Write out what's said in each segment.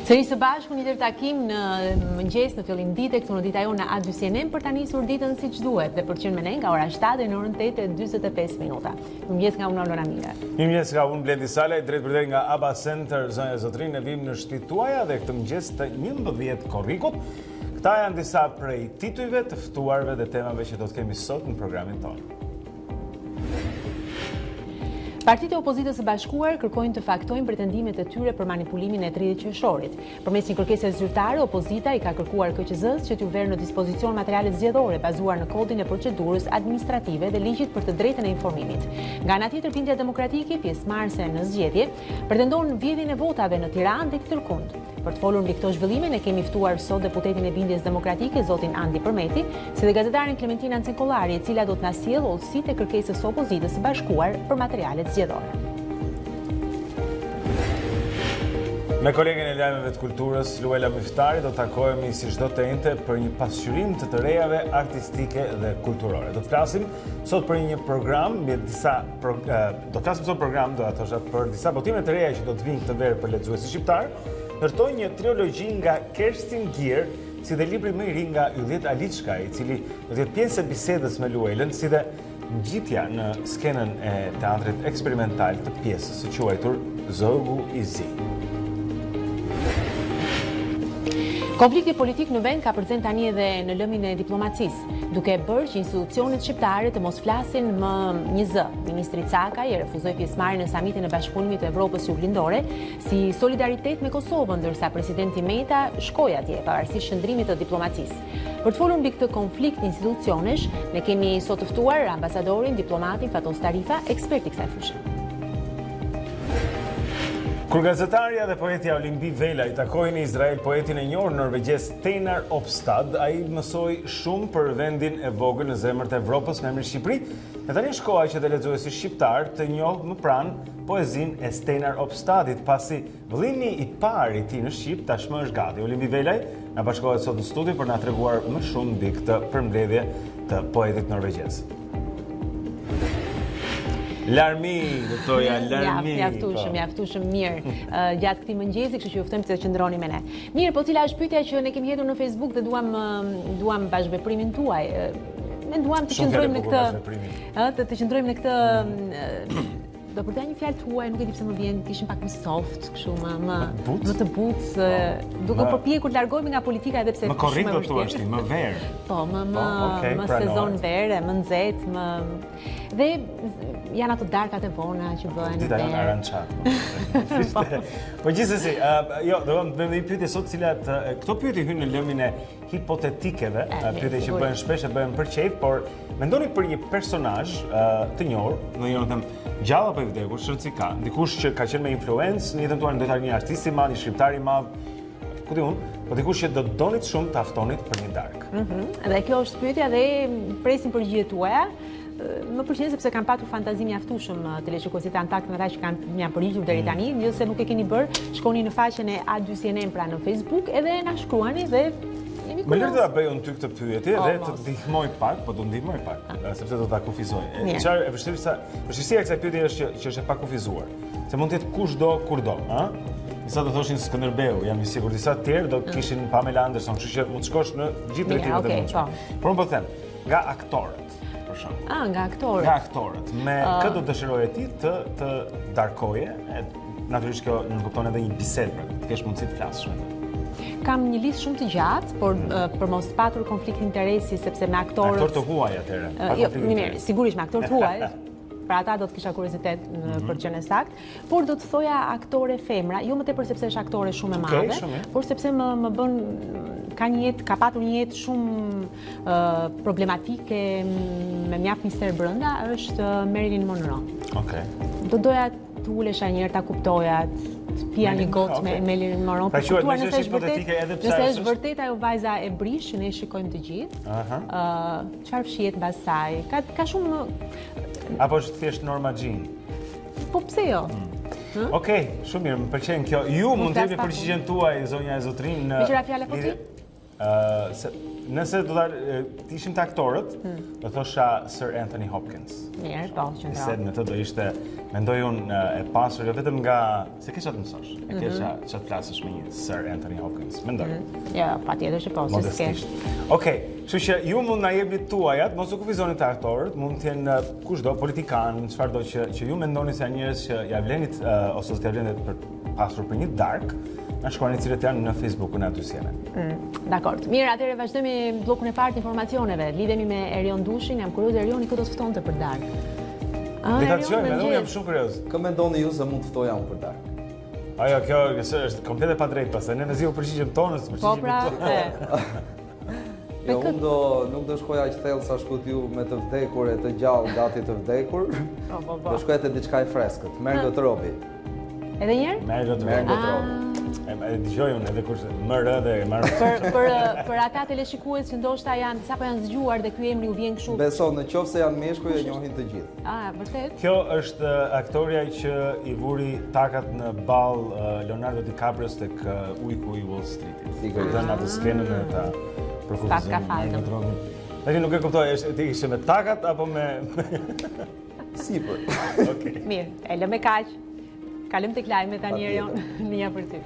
Sërish së bashku një tjetër takim në mëngjes në fillim dite këtu në Dita Jonë në A2CNN për ta nisur ditën siç duhet dhe për të qenë me ne nga ora 7 deri në orën 8:45 minuta. Mëngjes nga unë Olona Mira. Mëngjes nga unë Blendi Salaj, drejt për drejt nga ABA Center, zonja Zotrin, ne vim në shtëpi tuaja dhe këtë mëngjes të 11 korrikut. Këta janë disa prej titujve, të ftuarve dhe temave që do të kemi sot në programin tonë. Partitë e opozitës së bashkuar kërkojnë të faktojnë pretendimet e tyre për manipulimin e 30 qershorit. Përmes një kërkese zyrtare, opozita i ka kërkuar KQZ-s që t'u verë në dispozicion materiale zgjedhore bazuar në kodin e procedurës administrative dhe ligjit për të drejtën e informimit. Nga ana tjetër, Bindja Demokratike, pjesëmarrëse në zgjedhje, pretendon vjedhjen e votave në Tiranë dhe Tërkund. Për të folur mbi këto zhvillime, ne kemi ftuar sot deputetin e Bindjes Demokratike, zotin Andi Përmeti, si dhe gazetarin Klementina Ncekollari, e cila do të na sjellë olësitë e kërkesës së opozitës së bashkuar për materialet zgjedhore. Me kolegen e lajmeve të kulturës, Luela Miftari, do takohemi si çdo të njëjtë për një pasqyrim të rejave artistike dhe kulturore. Do të flasim sot për një program me disa për disa botime të reja që do të vinë këtë verë për lexuesit shqiptar. Ndërtoj një triologji nga Kerstin Gier, si dhe libri më i ri nga Yllit Aliçka, i cili do të jetë pjesë e bisedës me Luelën, si dhe ngjitja në skenën e teatrit eksperimental të pjesës së quajtur Zogu i Zi. Konflikti politik në vend ka përcen tani edhe në lëmin e diplomacisë, duke bërë që institucionet shqiptare të mos flasin më një zë. Ministri Cakaj e refuzoi pjesëmarrjen në samitin e Bashkëpunimit të Evropës Juglindore si solidaritet me Kosovën, ndërsa presidenti Meta shkoi atje pavarësisht shndrimit të diplomacisë. Për të folur mbi këtë konflikt institucionesh, ne kemi sot të ftuar ambasadorin, diplomatin Fatos Tarifa, ekspert i kësaj fushë. Kur gazetarja dhe poetja Olimbi Vela i takoi në Izrael poetin e njohur norvegjes Steinar Opstad, ai mësoi shumë për vendin e vogël në zemër të Evropës me emrin Shqipëri. E tani është koha që të lexuesi shqiptar të njohë më pranë poezinë e Steinar Opstadit, pasi vëllimi i parë i tij në Shqip tashmë është gati. Olimbi Velaj na bashkohet sot në studio për na treguar më shumë mbi këtë përmbledhje të poetit norvegjes. Larmi, doktoja, larmi. Mjaftueshëm mirë gjatë këtij mëngjesi, kështu që ju ftojmë të qëndroni me ne. Mirë, po cila është pyetja që ne kemi hedhur në Facebook dhe duam bashkëveprimin tuaj. Ne duam të qëndrojmë në këtë, të qëndrojmë në këtë. Do përdej një fjalë tuaj, nuk e di pse më vjen, ishim pak më soft, kështu më të butë, duke përpjekur të largohemi nga politika edhe pse më korrekt do thua ti, më verë. Po, më sezon vere, më nxehtë, dhe janë ato darkat e vona që bëhen. Dita Jonë aranchat. Po gjithsesi, jo, do të bëjmë një pyetje sot, cilat këto pyetje hyjnë në lëmin e hipotetikeve, pyetje që bëhen shpesh e bëhen për çejf, por mendoni për një personazh të njohur, do të them gjallë apo i vdekur, shërci ka, dikush që ka qenë me influencë, në jetën tuaj ndonjëherë një artist i madh, një shqiptar i madh, ku di unë, po dikush që do të donit shumë të aftonit për një darkë. Dhe kjo është pyetja dhe presim përgjigjet tuaja. Më pëlqen sepse kanë patur fantazi mjaftueshëm teleshikuesit tanë takt me ata që janë përgjigjur deri tani, nëse nuk e keni bërë, shkoni në faqen e A2CNN pra në Facebook edhe na shkruani dhe jemi kurioz. Më lërë ta bëj unë ty këtë pyetje dhe të ndihmoj pak, po do ndihmoj pak, sepse do ta kufizoj. Çfarë e vështirësia e kësaj pyetje është që është e pakufizuar. Se mund të jetë kushdo, kurdo, ëh? Disa do thoshin Skënderbeu, jam i sigurt, disa të tjerë do të kishin Pamela Anderson, kështu që mund të shkosh në gjithë drejtimet e mundshme. Por unë po them, nga aktorët. Nga aktorët. Nga aktorët. Me këtë do dëshiroje ti të darkoje, natyrisht kjo nuk kupton edhe një bisedë, të kesh mundësi të flasësh me të. Kam një listë shumë të gjatë, por për mos patur konflikt interesi, sepse me aktorët... Aktor të huaj atëherë. Jo, mirë, sigurisht me aktor të huaj, pra ata do të kisha kuriozitet për qenë saktë, por do të thoja aktore femra, jo më tepër sepse është aktore shumë e madhe, por sepse më bën ka patur një jetë shumë problematike me mjaft mister brenda, është Marilyn Monroe. Do doja të ulesha një herë ta kuptoja, të pija një gotë me Marilyn Monroe, për kuptuar nëse është vërtet ajo vajza e brish që ne shikojmë të gjithë, çfarë fshihet mbas saj. Ka shumë apo është thjesht Norma Jean? Po pse jo? Okej, shumë mirë, më pëlqen kjo. Ju mund të jepni përgjigjen tuaj, zonja e Zotrin. Me qëra fjala po ti? Nëse do të ishim të aktorët, do thosha Sir Anthony Hopkins. Mirë, po, qëndro. Se në të do ishte, mendoj unë e pasur, jo vetëm nga, se kesha të mësosh, e kesha që të flasësh me një Sir Anthony Hopkins, mendoj. Ja, pa tjetër që po, se s'ke. Okej, kështu që ju mund na jepni tuajat, mos u kufizoni të aktorët, mund të jenë kushdo, politikan, çfarëdo që ju mendoni se janë njerëz që ja vlenit ose t'ja vlenit për pasur për një dark, na shkruani cilët janë në Facebook-un e Atysjene. Dakord. Mirë, atëherë vazhdojmë bllokun e parë të informacioneve. Lidhemi me Erion Dushin, jam kurioz Erioni këtë të ftonte për dark. Dita Jonë, edhe unë jam shumë kurioz. Kë mendoni ju se mund të ftoja unë për dark? Ajo, kjo është komplet e padrejtë, pastaj ne veziu përgjigjem tonës, Po pra, Jo, unë nuk do shkoj aq thellë sa shkut ju me të vdekur e të gjallë gati të vdekur. Do shkoj te diçka e freskët, Margot Robbie. Edhe një herë? Margot Robbie. E dëgjoj unë edhe kur MR dhe marr. Për ata teleshikues që ndoshta sapo janë zgjuar dhe ky emri u vjen kështu. Beso, në qoftë se janë meshkuj e njohin të gjithë. Vërtet? Kjo është aktoria që i vuri takat në ball Leonardo DiCaprios tek ujku i Wall Streetit. Dhe në atë skenën e ta përfundizon. Tani nuk e kuptoj, ishte me takat apo me sipër. Okej. Mirë, e lëmë kaq. Kalëm të klajme tani Erion në një për ty.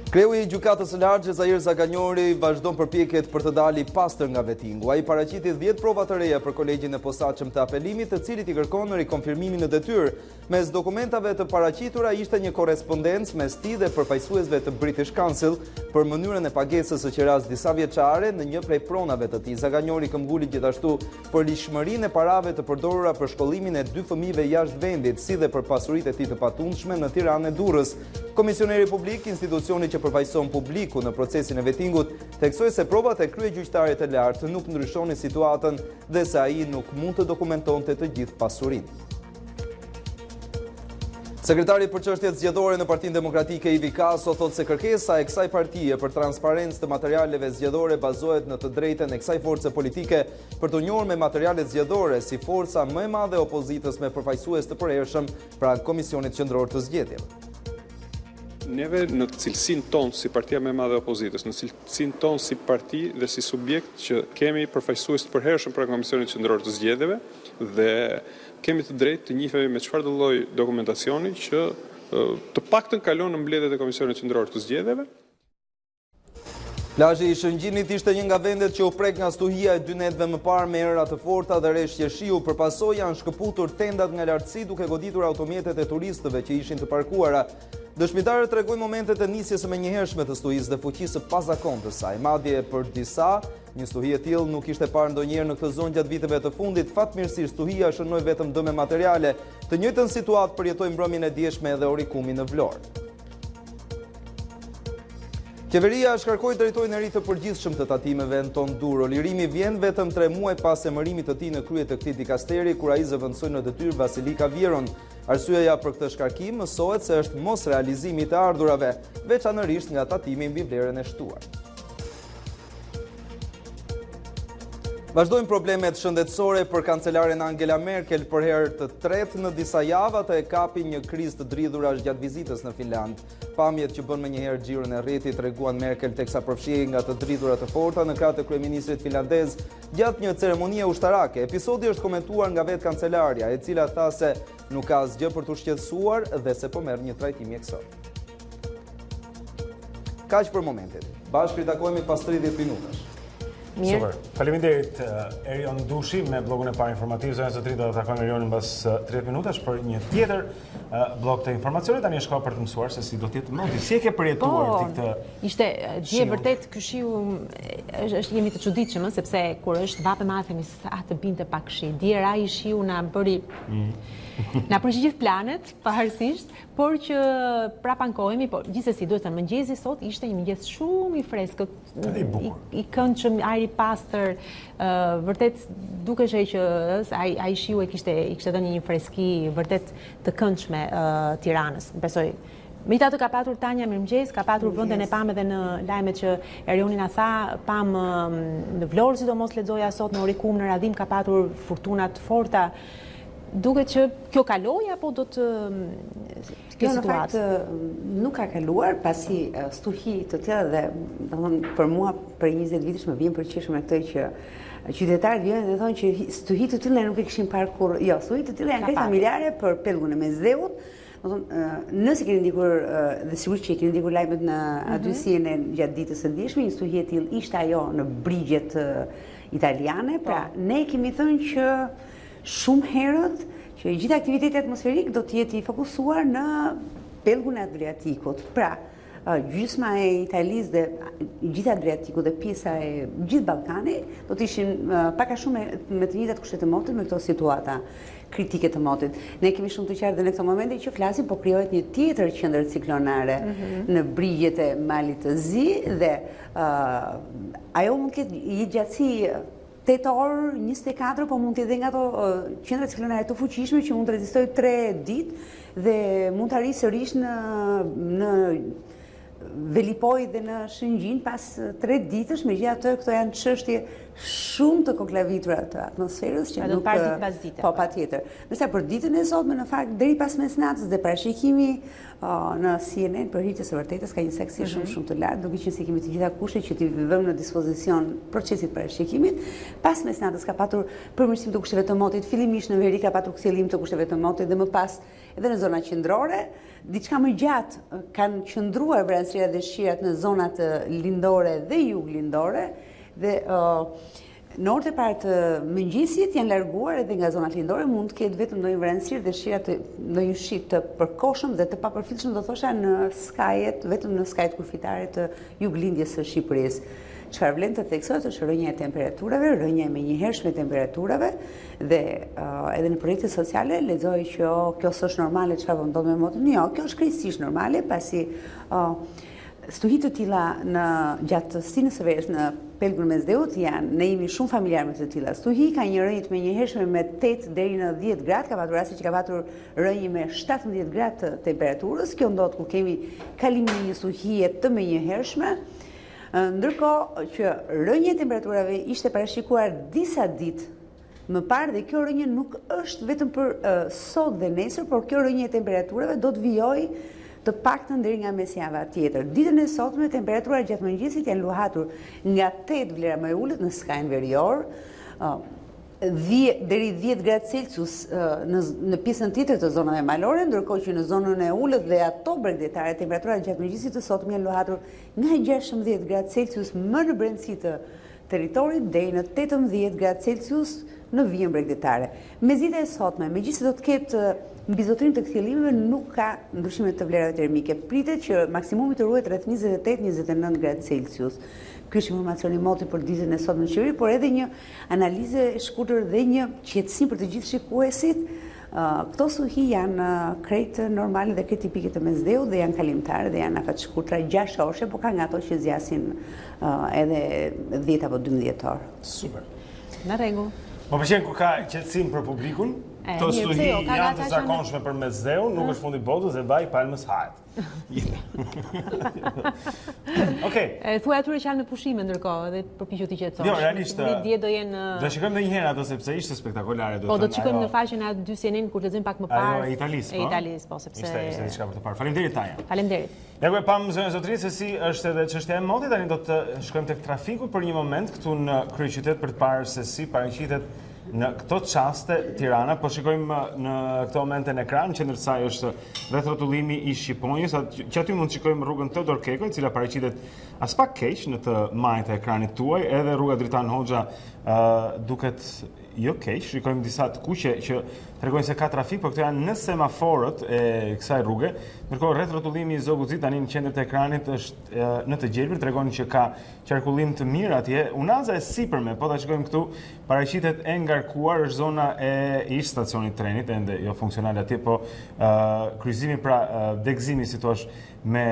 Kreu i gjykatës së lartë Xhair Zaganjori vazhdon përpjekjet për të dalë i pastër nga vettingu. Ai paraqiti 10 prova të reja për kolegjin e posaçëm të apelimit, të cilit i kërkon rikonfirmimin në detyrë. Mes dokumentave të paraqitura ishte një korrespondencë mes tij dhe përfaqësuesve të British Council për mënyrën e pagesës së qeras disa vjeçare në një prej pronave të tij. Zaganjori këmbguli gjithashtu për lishmërinë e parave të përdorura për shkollimin e 2 fëmijëve jashtë vendit, si dhe për pasuritë e tij të patundshme në Tiranë e Durrës. Komisioneri publik, institucioni që përfaqëson publiku në procesin e vettingut, theksoi se provat e kryegjyqtarit të lartë nuk ndryshonin situatën dhe se ai nuk mund të dokumentonte të gjithë pasurinë. Sekretari për çështjet zgjedhore në Partinë Demokratike Ivi Kaso thotë se kërkesa e kësaj partie për transparencë të materialeve zgjedhore bazohet në të drejtën e kësaj force politike për të njohur me materialet zgjedhore si forca më e madhe e opozitës me përfaqësues të përhershëm pranë Komisionit Qendror të Zgjedhjeve. Neve në cilësinë tonë si partia më e madhe e opozitës, në cilësinë tonë si parti dhe si subjekt që kemi përfaqësues të përhershëm pranë Komisionit Qendror të Zgjedhjeve dhe kemi të drejtë të njihemi me çfarëdo lloj dokumentacioni që të paktën kalon në mbledhjet e Komisionit Qendror të Zgjedhjeve. Plazhi i Shëngjinit ishte një nga vendet që u prek nga stuhia e 2 netëve më parë me era të forta dhe rreshje shiu. Përpasoj janë shkëputur tendat nga lartësi duke goditur automjetet e turistëve që ishin të parkuara. Dëshmitarët tregojnë momentet e nisjes së menjëhershme të stuhisë dhe fuqisë së pazakontë të saj. Madje për disa, një stuhi e tillë nuk ishte parë ndonjëherë në këtë zonë gjatë viteve të fundit. Fatmirësisht stuhia shënoi vetëm dëme materiale. Të njëjtën situatë përjetoi mbrëmjen e dieshme edhe Orikumi në Vlorë. Qeveria shkarkoi drejtorin e ri të përgjithshëm të tatimeve Anton Duro. Lirimi vjen vetëm 3 muaj pas emërimit të tij në krye të këtij dikasteri, kur ai zëvendësoi në detyrë Vasilika Vieron. Arsyeja për këtë shkarkim mësohet se është mos realizimi i të ardhurave, veçanërisht nga tatimi mbi vlerën e shtuar. Vazhdojnë problemet shëndetësore për kancelaren Angela Merkel. Për herë të tretë në disa java të e kapi një krizë të dridhurash gjatë vizitës në Finland. Pamjet që bën menjëherë xhirën e rrjetit treguan Merkel teksa përfshihej nga të dridhurat të forta në krah të kryeministrit finlandez gjatë një ceremonie ushtarake. Episodi është komentuar nga vetë kancelaria, e cila tha se nuk ka asgjë për të shqetësuar dhe se po merr një trajtim mjekësor. Kaq për momentin. Bashkë ritakojmë pas 30 minutash. Super. Faleminderit Erion Dushi me blogun e parë informativ. Zonja Zotri do të takojmë Erionin mbas 30 minutash për një tjetër blog të informacionit. Tani është koha për të mësuar se si do të jetë moti. Si e ke përjetuar ti këtë? Ishte dje vërtet ky shiu jemi të çuditshëm, sepse kur është vape madhe themi sa të binte pak shi. Dje raji shiu na bëri na përgjigj gjithë planet, pavarësisht, por që prap ankohemi, por gjithsesi duhet të mëngjesi sot ishte një mëngjes shumë i freskët, i këndshëm, ajri i pastër, vërtet dukeshej që ai shiu e kishte dhënë një freski vërtet të këndshme Tiranës. Besoj. Megjithatë ka patur Tanja mirëmëngjes, ka patur vënden e pam edhe në lajmet që Erioni na tha, pam në Vlorë sidomos lexoja sot në Orikum në Radhim ka patur furtuna të forta. Duket që kjo kaloi apo do të kjo në fakt nuk ka kaluar, pasi stuhi të tjera dhe domethënë për mua për 20 vitesh më vjen përqeshur me këtë që qytetarët vjen dhe thonë që stuhi të tilla nuk e kishin parë kurrë. Jo, stuhi të tilla janë krejt familjare për pellgun e Mesdheut. Nëse keni ndikur dhe sigurisht që keni ndikur lajmet në aty CNN gjatë ditës së ndjeshme, një stuhi e tillë ishte ajo në brigjet italiane, pra ne kemi thënë që shumë herët që gjithë aktiviteti atmosferik do të jetë i fokusuar në pellgun e Adriatikut. Pra, gjysma e Italisë dhe gjithë Adriatiku dhe pjesa e gjithë Ballkani do të ishin pak a shumë me të njëjtat kushte të motit me këto situata kritike të motit. Ne kemi shumë të qartë dhe në këtë moment që flasim, po krijohet një tjetër qendër ciklonare në brigjet e Malit të Zi dhe ajo mund të ketë një gjatësi 8 orë, 24, po mund të jetë nga ato qendra ciklonare të fuqishme që mund të rezistojë 3 ditë dhe mund të arrijë sërish në Velipoj dhe në Shëngjin pas 3 ditësh, megjithatë këto janë çështje shumë të konklavitura të atmosferës që nuk po patjetër. Ndërsa për ditën e sotme në fakt deri pas mesnatës dhe parashikimi në CNN për hir të së vërtetës ka një saksi shumë të lartë, duke qenë se kemi të gjitha kushtet që t'i vëmë në dispozicion procesit parashikimit. Pas mesnatës ka patur përmirësim të kushteve të motit, fillimisht në veri ka patur kthjellim të kushteve të motit dhe më pas edhe në zona qendrore. Diçka më gjatë kanë qëndruar vranësirat dhe shirat në zonat lindore dhe juglindore dhe në orët e parë të mëngjesit janë larguar edhe nga zonat lindore, mund të ketë vetëm ndonjë vranësirë dhe shirat ndonjë shi të përkohshëm dhe të papërfillshëm, do thosha në skajet, vetëm në skajet kufitare të juglindjes së Shqipërisë. Çfarë vlen të theksohet është rënja e temperaturave, rënja e menjëhershme e temperaturave dhe edhe në projekte sociale lexoj që kjo s'është normale çfarë po ndodh me motin. Jo, kjo është krejtësisht normale, pasi stuhi të tilla në gjatë sinës së verës në pellgun Mesdheut ne jemi shumë familjar me të tilla. Stuhi ka një rënjë të menjëhershme me 8 deri në 10 gradë, ka patur raste që ka patur rënjë me 17 gradë të temperaturës. Kjo ndodh kur kemi kalimin e një stuhie të menjëhershme. Ndërkohë që rënja e temperaturave ishte parashikuar disa ditë më parë dhe kjo rënje nuk është vetëm për sot dhe nesër, por kjo rënje e temperaturave do të vijojë të paktën deri nga mesjava tjetër. Ditën e sotme temperaturat gjatë mëngjesit janë luhatur nga 8 vlera më e ulët në skajin verior, deri 10 gradë Celsius në pjesën tjetër të zonave malore, ndërkohë që në zonën e ulët dhe ato bregdetare temperaturat gjatë mëngjesit të sotme janë luhatur nga 16 gradë Celsius më në brendësi të territorit deri në 18 gradë Celsius në vijën bregdetare. Mezita e sotme, megjithëse do të ketë mbizotrim të kthjellimeve, nuk ka ndryshime të vlerave termike. Pritet që maksimumi të ruhet rreth 28-29 gradë Celsius. Ky është informacioni moti për ditën e sotme në qeveri, por edhe një analizë e shkurtër dhe një qetësim për të gjithë shikuesit. Këto stuhi janë krejt normale dhe krejt tipike të Mesdheut dhe janë kalimtare dhe janë afat shkurtra 6 orëshe, por ka nga ato që zgjasin edhe 10 apo 12 orë. Super. Në rregull. Më pëlqen kur ka qetësim për publikun. Këto stuhi janë të zakonshme për Mesdheun, nuk është fundi botës dhe vaj palmës hahet. Okej. Thuaj atyre që janë në pushime ndërkohë dhe përpiqu të qetësosh. Jo, realisht. Dje do jenë. Do shikojmë edhe një herë ato sepse ishte spektakolare, Po do të shikojmë në faqen e dy CNN kur lexojmë pak më parë. Ajo e Italisë, po. E Italisë, po, sepse ishte diçka për të parë. Faleminderit Tanja. Faleminderit. Ja ku e pam zonën zotëri se si është edhe çështja e motit, tani do të shkojmë tek trafiku për një moment këtu në kryeqytet për të parë se si paraqitet në këto çaste Tirana, po shikojmë në këto momente në ekran, qendër të saj është rreth rrotullimi i Shqiponjës, që aty mund të shikojmë rrugën Teodor Keko, e cila paraqitet as pak keq në të majtë e ekranit tuaj, edhe rruga Dritan Hoxha duket jo keq, shikojmë disa të kuqe që tregojnë se ka trafik, por këto janë në semaforët e kësaj rruge. Ndërkohë rreth rrotullimi i Zoguzit tani në qendër të ekranit është në të gjelbër, tregon që ka qarkullim të mirë atje. Unaza e sipërme, po ta shikojmë këtu, paraqitet e ngarkuar, është zona e ish stacionit trenit, ende jo funksionale atje, po kryqëzimi pra degëzimi si thua me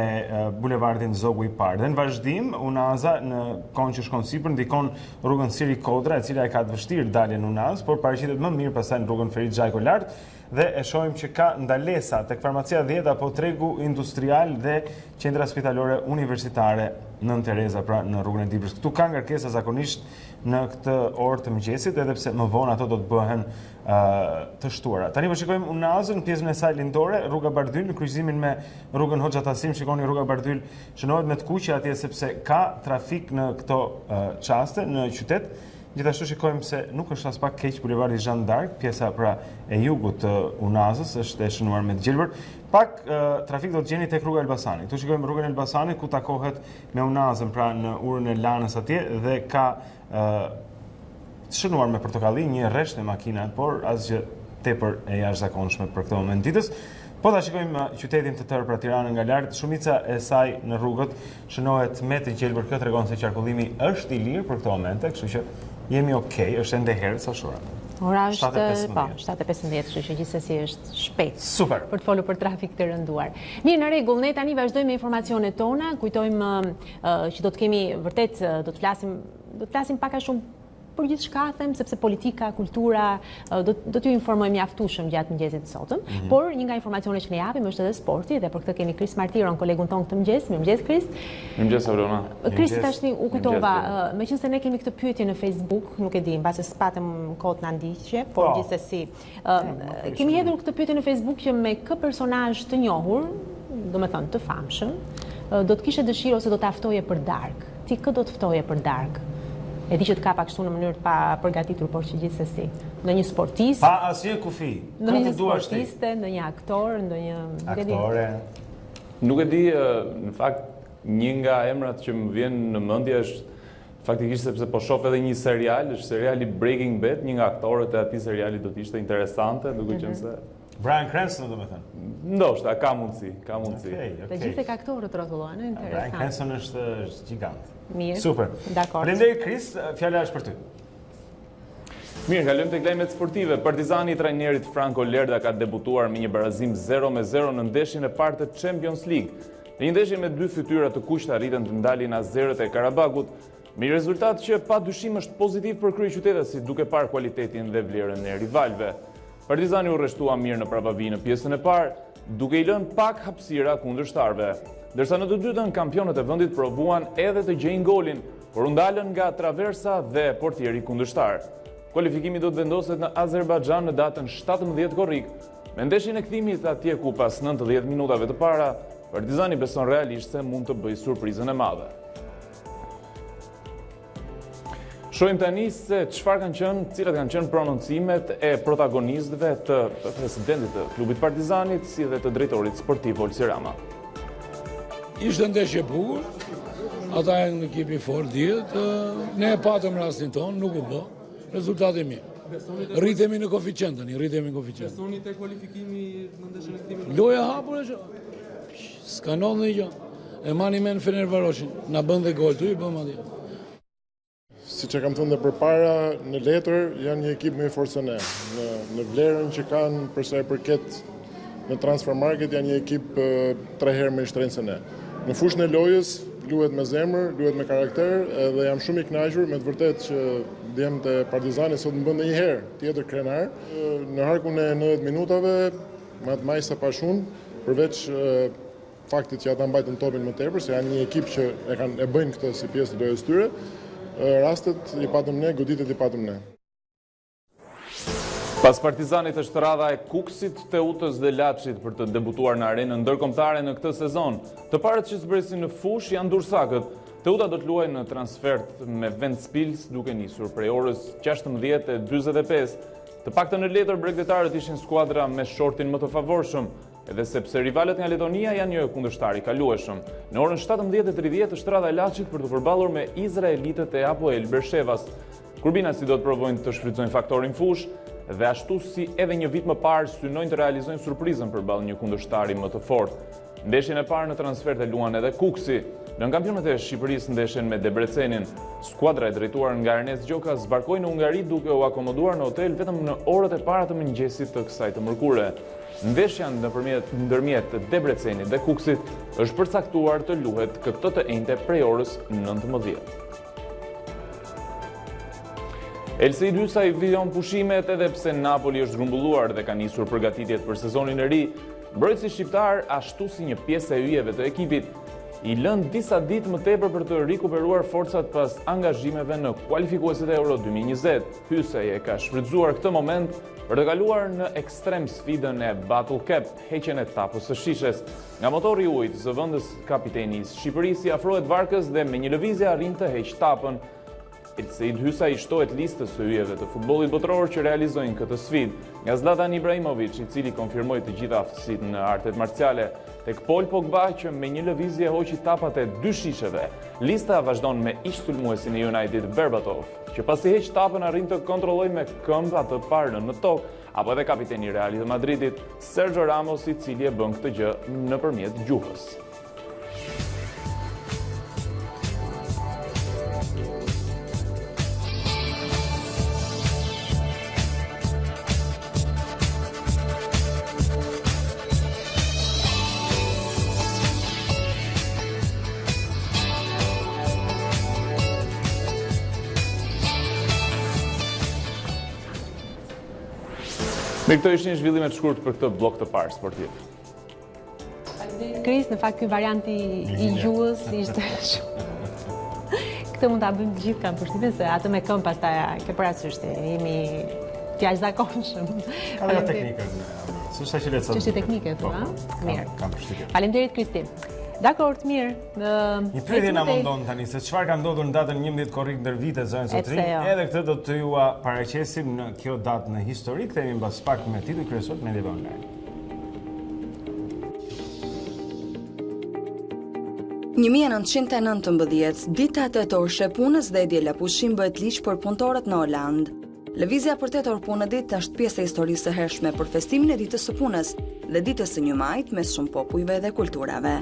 bulevardin Zogu i Parë. Dhe në vazhdim, Unaza në kohën që shkon sipër ndikon rrugën Siri Kodra, e cila e ka të vështirë daljen në Unazë, por paraqitet më mirë pastaj në rrugën Ferit Xhajko lart. dhe e shohim që ka ndalesa tek farmacia 10 apo tregu industrial dhe qendra spitalore universitare Nën Tereza, pra në rrugën e Dibrës. Këtu ka ngarkesa zakonisht në këtë orë të mëngjesit, edhe pse më vonë ato do të bëhen të shtuara. Tani po shikojmë Unazën, pjesën e saj lindore, rruga Bardhyl, në kryqëzimin me rrugën Hoxha Tasim, shikoni rruga Bardhyl shënohet me të kuqe atje sepse ka trafik në këto çaste në qytet. Gjithashtu shikojmë se nuk është as pak keq bulevardi Jeanne d'Arc, pjesa pra e jugut të Unazës është e shënuar me të gjelbër. Pak trafik do të gjeni tek rruga Elbasani. Këtu shikojmë rrugën Elbasani ku takohet me Unazën, pra në urën e Lanës atje dhe ka të shënuar me portokalli një rresht me makina, por asgjë tepër e jashtëzakonshme për këtë moment ditës. Po ta shikojmë qytetin të tërë, pra Tiranën nga lart, shumica e saj në rrugët shënohet me të gjelbër. Kjo tregon se qarkullimi është i lirë për këtë moment, kështu që jemi okay, është ende herë sa shora. Ora është 7:15, kështu që gjithsesi është shpejt. Super. Për të folur për trafik të rënduar. Mirë, në rregull, ne tani vazhdojmë me informacionet tona. Kujtojmë që do të kemi vërtet do të flasim pak a shumë për gjithçka, them, sepse politika, kultura do t'ju informojmë mjaftueshëm gjatë mëngjesit të sotëm. Por një nga informacionet që ne japim është edhe sporti dhe për këtë kemi Kris Martiron, kolegun ton këtë mëngjes. Mirëmëngjes Kris. Mirëmëngjes Aurona. Kris, tashni u kujtova, meqense ne kemi këtë pyetje në Facebook, nuk e di, mbase s'patëm kohë na ndiqje, por gjithsesi kemi hedhur këtë pyetje në Facebook që me kë personazh të njohur, domethënë të famshëm, do të kishe dëshirë ose do të ftoje për darkë. Ti kë do të ftoje për darkë? E di që të ka pak kështu në mënyrë të pa përgatitur, por që gjithsesi. Në një sportist, pa asnjë kufi. Në një sportiste, në një aktor, në një aktore. Nuk e di, në fakt, një nga emrat që më vjen në mendje është faktikisht sepse po shoh edhe një serial, është seriali Breaking Bad, një nga aktorët e atij seriali do të ishte interesante, duke qenë se Bryan Cranston, domethënë. Ndoshta ka mundësi. Të gjithë aktorët rrotullohen, interesant. Bryan Cranston është gjigant. Mirë. Super. Dakor. Faleminderit Kris, fjala është për ty. Mirë, kalojmë tek lajmet sportive. Partizani i trajnerit Franco Lerda ka debutuar me një barazim 0-0 në ndeshjen e parë të Champions League. Në një ndeshje me dy fytyra të kuqta arritën të ndalin azerët e Karabakut, me një rezultat që pa dyshim është pozitiv për kryeqytetësit, duke parë kualitetin dhe vlerën e rivalëve. Partizani u rreshtua mirë në prapavi në pjesën e parë, duke i lënë pak hapësira kundërshtarëve. Ndërsa në të dytën kampionët e vendit provuan edhe të gjejnë golin, por u ndalën nga traversa dhe portieri kundërshtar. Kualifikimi do të vendoset në Azerbajxhan në datën 17 korrik, me ndeshjen e kthimit atje ku pas 90 minutave të para, Partizani beson realisht se mund të bëjë surprizën e madhe. Shohim tani se cilat kanë qenë prononcimet e protagonistëve të presidentit të klubit Partizanit si dhe të drejtorit sportiv Olsi Rama. Ishte ndeshje bukur, ata janë në ekipi fort djetë, ne e patëm rastin tonë, nuk u bë, rezultati mirë. Rritemi në koeficientën, Besoni te kualifikimi në ndeshjen e kthimit? Loja hapur e që, s'ka ndodhur ndonjë gjë. E mani me në Fenerbahçe, na bën dhe gol, tu i bëm atje. Si që kam thënë dhe përpara, në letër janë një ekip me forcë ne. Në vlerën që kanë përsa e përket në transfer market janë një ekip 3 herë më i shtrenjtë se ne. Në fushën e lojës luhet me zemër, luhet me karakter dhe jam shumë i kënaqur me të vërtetë që djemtë e Partizani sot më bën një herë tjetër krenar. Në harkun e 90 minutave, më të majsa pa shumë, përveç faktit që ata mbajtën topin më tepër, se janë një ekip që e bëjnë këtë si pjesë të lojës tyre. Rastet i patëm ne, goditet i patëm ne. Pas Partizanit është radha e Kuksit, Teutës dhe Laçit për të debutuar në arenën ndërkombëtare në këtë sezon. Të parët që zbresin në fush janë dursakët. Teuta do të luajë në transfert me Ventspils duke nisur prej orës 16:45. Të paktën në letër bregdetarët ishin skuadra me shortin më të favorshëm, edhe sepse rivalet nga Letonia janë një kundërshtar i kalueshëm. Në orën 17:30 është radha e Laçit për të përballur me izraelitët e Apoel Bershevas. Kurbinasi do të provojnë të shfrytëzojnë faktorin fush dhe ashtu si edhe një vit më parë synojnë të realizojnë surprizën përballë një kundërshtari më të fortë. Ndeshjen e parë në transfert e luan edhe Kuksi. Në kampionat e Shqipërisë ndeshjen me Debrecenin, skuadra e drejtuar nga Ernest Gjoka zbarkoi në Hungari duke u akomoduar në hotel vetëm në orët e para të mëngjesit të kësaj të mërkure. Ndeshja ndërmjet Debrecenit dhe Kuksit është përcaktuar të luhet këtë të enjte prej orës 19. Elseid Hysaj vijon pushimet edhe pse Napoli është grumbulluar dhe ka nisur përgatitjet për sezonin e ri. Mbrojtësi shqiptar, ashtu si një pjesë e yjeve të ekipit, i lënë disa ditë më tepër për të rikuperuar forcat pas angazhimeve në kualifikuesit e Euro 2020. Hysaj e ka shfrytzuar këtë moment për të kaluar në ekstrem sfidën e Battle Cap, heqjen e tapës së shishes. Nga motori i ujit, zëvendës kapiteni i Shqipërisë i afrohet varkës dhe me një lëvizje arrin të heq tapën. Elseid Hysaj i shtohet listës së yjeve të futbollit botëror që realizojnë këtë sfidë, nga Zlatan Ibrahimović, i cili konfirmoi të gjitha aftësitë në artet marciale, tek Paul Pogba që me një lëvizje hoqi tapat e 2 shisheve. Lista vazhdon me ish sulmuesin e United Berbatov, që pasi heq tapën arrin të kontrollojë me këmbë atë parën në tokë, apo edhe kapiteni i Realit të Madridit, Sergio Ramos, i cili e bën këtë gjë nëpërmjet gjuhës. Me këto ishin zhvillimet shkurt për këtë blok të parë sportiv. Kris, në fakt ky varianti i gjuhës ishte shumë. Këtë mund ta bëjmë të gjithë kanë përshtypjen se atë me këmbë pastaj ke parasysh se jemi të jashtëzakonshëm. Ka dhe teknikën. S'është aq e lehtë. Çështje teknike thua? Mirë. Kam përshtypjen. Faleminderit Kristi. Dakor, të mirë. Një pyetje na mundon tani se çfarë ka ndodhur në datën 11 korrik ndër vite zonën sotrin. Edhe këtë do të ju paraqesim në kjo datë në histori. Kthehemi mbas pak me titull kryesor të mediave online. 1919, dita tetorshe punës dhe e diela pushim bëhet ligj për punëtorët në Holand. Lëvizja për 8 orë punë ditë është pjesë e historisë së hershme për festimin e ditës së punës dhe ditës së 1 majit mes shumë popujve dhe kulturave.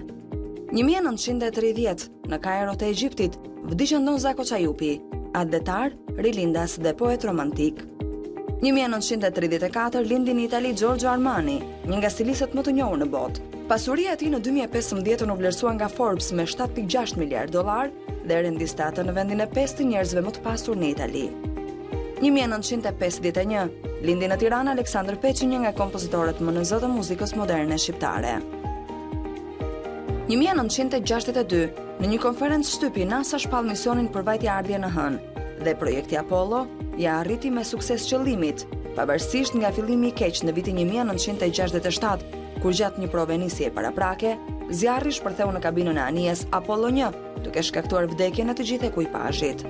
1930, në Kairo të Egjiptit, vdiqën Don Zako Çajupi, atletar, rilindas dhe poet romantik. 1934 lindi në Itali Giorgio Armani, një nga stilistët më të njohur në botë. Pasuria e tij në 2015 u vlerësua nga Forbes me 7.6 miliard dollar dhe rendiste atë në vendin e 5 të njerëzve më të pasur në Itali. 1951 lindi në Tiranë Aleksandër Peçi, një nga kompozitorët më në zë të muzikës moderne shqiptare. 1962, në një konferencë shtypi, NASA shpall misionin për vajtjeardhje në Hënë dhe projekti Apollo ja arriti me sukses qëllimit, pavarësisht nga fillimi i keq në vitin 1967, kur gjatë një prove nisje paraprake, zjarri shpërtheu në kabinën e anijes Apollo 1, duke shkaktuar vdekjen e të gjithë ekipazhit.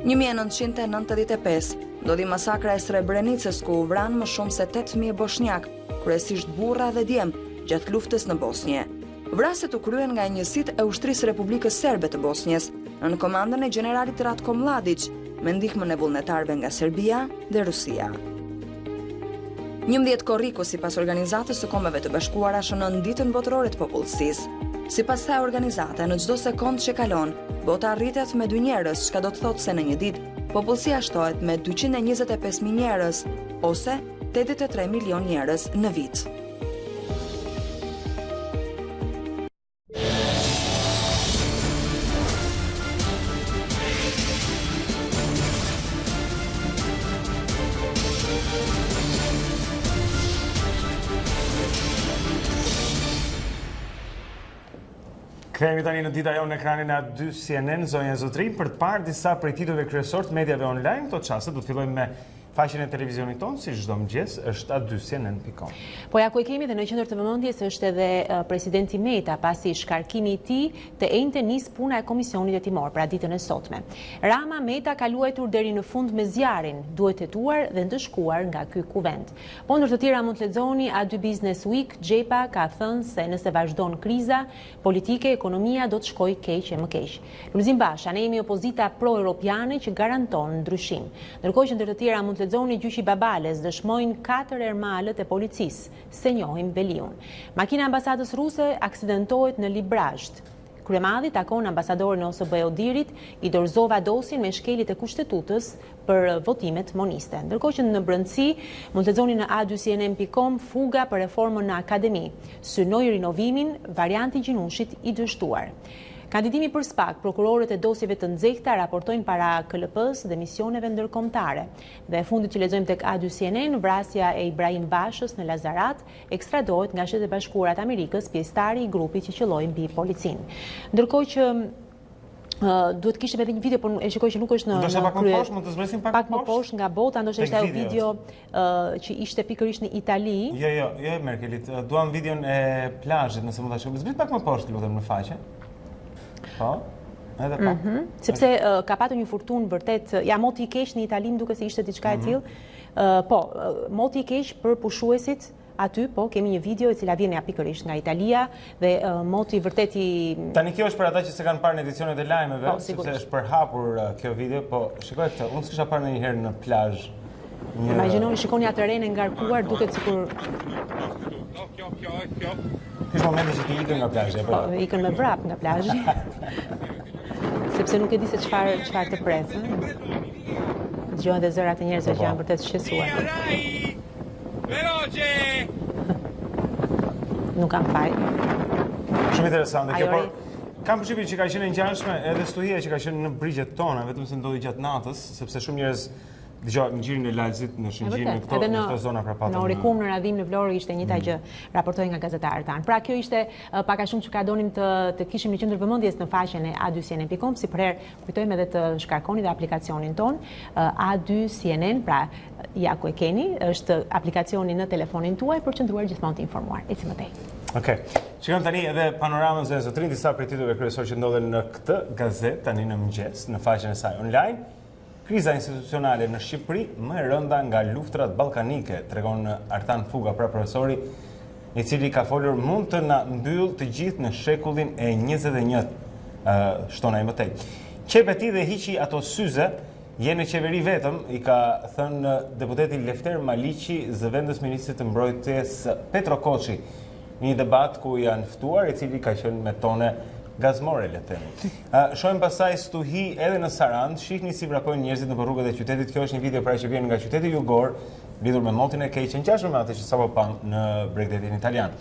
1995, ndodhi masakra e Srebrenicës ku u vranë më shumë se 8.000 bosnjak, kryesisht burra dhe djem, gjatë luftës në Bosnje. Vraset u kryen nga njësitë e ushtrisë Republikës Serbe të Bosnjës, në komandën e generalit Ratko Mladić, me ndihmën e vullnetarëve nga Serbia dhe Rusia. 11 korriku sipas organizatës së Kombeve të Bashkuara shënon ditën botërore të popullsisë. Sipas kësaj organizate, në çdo sekond që kalon, bota rritet me 2 njerëz, çka do të thotë se në një ditë popullsia shtohet me 225.000 njerëz ose 83 milion njerëz në vit. Kthehemi tani në Dita Jonë në ekranin e A2 CNN, zonja Zotrin, për të parë disa prej titujve kryesor të mediave online. Këto çaste do të fillojmë me faqen e televizionit tonë, si çdo mëngjes, është A2CNN.com. Po ja ku e kemi dhe në qendër të vëmendjes është edhe presidenti Meta, pasi shkarkimi i tij të enjte nis puna e komisionit hetimor pra ditën e sotme. Rama Meta ka luajtur deri në fund me zjarrin, duhet hetuar dhe ndëshkuar nga ky kuvent. Po ndër të tjera mund të lexoni A2 Business Week, Xhepa ka thënë se nëse vazhdon kriza politike, ekonomia do të shkojë keq e më keq. Lulzim Basha, ne jemi opozita pro-europiane që garanton ndryshim. Ndërkohë që ndër të tjera mund të lexoni gjyqi Babales dëshmojnë 4 ermalët e policisë, se njohim Beliun. Makina e ambasadës ruse aksidentohet në Librazht. Kryemadhi takon ambasadorin e OSBE Odirit, i dorëzova dosin me shkelit e kushtetutës për votimet moniste. Ndërkohë që në brendësi mund të lexoni në A2CNN.com fuga për reformën në akademi, synoi rinovimin varianti Gjinushit i dështuar. Kandidimi për SPAK, prokurorët e dosjeve të nxehta raportojnë para KLP-s dhe misioneve ndërkombëtare. Dhe e fundit që lexojmë tek A2 CNN, vrasja e Ibrahim Bashës në Lazarat ekstradohet nga Shtetet e Bashkuara të Amerikës, pjesëtari i grupit që qelloi mbi policinë. Ndërkohë që duhet kishim edhe një video, por e shikoj që nuk është në krye. Pak më poshtë, mund të zbresim pak më poshtë nga bota, ndoshta ishte ajo video që ishte pikërisht në Itali. Jo, Merkelit. Duam videon e plazhit, nëse mund ta shohim. Zbrit pak më poshtë, lutem, në faqe. Po. Edhe pak. Sepse ka patur një furtunë vërtet, ja moti i keq në Itali, më duket se ishte diçka e tillë. Po, moti i keq për pushuesit. Aty, po, kemi një video e cila vjen ja pikërisht nga Italia dhe moti vërtet i... Tani kjo është për ata që se kanë parë në edicionet e lajmeve, sepse është përhapur kjo video, po shikoj këtë, unë s'kisha parë ndonjëherë në plazh. Imagjinoni, shikoni atë rene ngarkuar, duket sikur... Kish momenti që ti ikën nga plazhi, po? Ikën me vrap nga plazhi. Sepse nuk e di se çfarë të pret. Dëgjojnë dhe zërat e njerëzve që janë vërtet shqetësuar. Nuk kam faj. Shumë interesante kjo, por kam përshtypjen që ka qenë e ngjashme edhe stuhia që ka qenë në brigjet tona, vetëm se ndodhi gjatë natës, sepse shumë njerëz dëgjoj ngjirin e Lalzit në Shëngjin në këto zona prapata. Në Orikum, në Radhim, në Vlorë ishte njëta gjë raportoi nga gazetarët tanë. Pra kjo ishte pak a shumë që ka donim të kishim në qendër vëmendjes në faqen e a2cnn.com, si për herë kujtojmë edhe të shkarkoni dhe aplikacionin ton A2CNN, pra ja ku e keni, është aplikacioni në telefonin tuaj për qëndruar gjithmonë të informuar. Ecim më tej. Okej. Shikojmë tani edhe panoramën e zotrin disa prej titujve kryesorë që ndodhen në këtë gazetë tani në mëngjes, në faqen e saj online. Kriza institucionale në Shqipëri më e rënda nga luftrat ballkanike, tregon Artan Fuga, pra profesori i cili ka folur mund të na mbyll të gjithë në shekullin e 21, shton ai më tej. Qepeti dhe hiqi ato syze, je në qeveri vetëm, i ka thënë deputeti Lefter Maliqi, zëvendës ministrit të mbrojtjes Petro Koçi, në një debat ku janë ftuar, i cili ka qenë me tone gazmore, le të themi. Shohim pasaj stuhi edhe në Sarandë, shihni si vrapojnë njerëzit në rrugët e qytetit. Kjo është një video pra që vjen nga qyteti jugor, lidhur me motin e keq, ngjashme me atë që sapo pam në Bregdetin italian.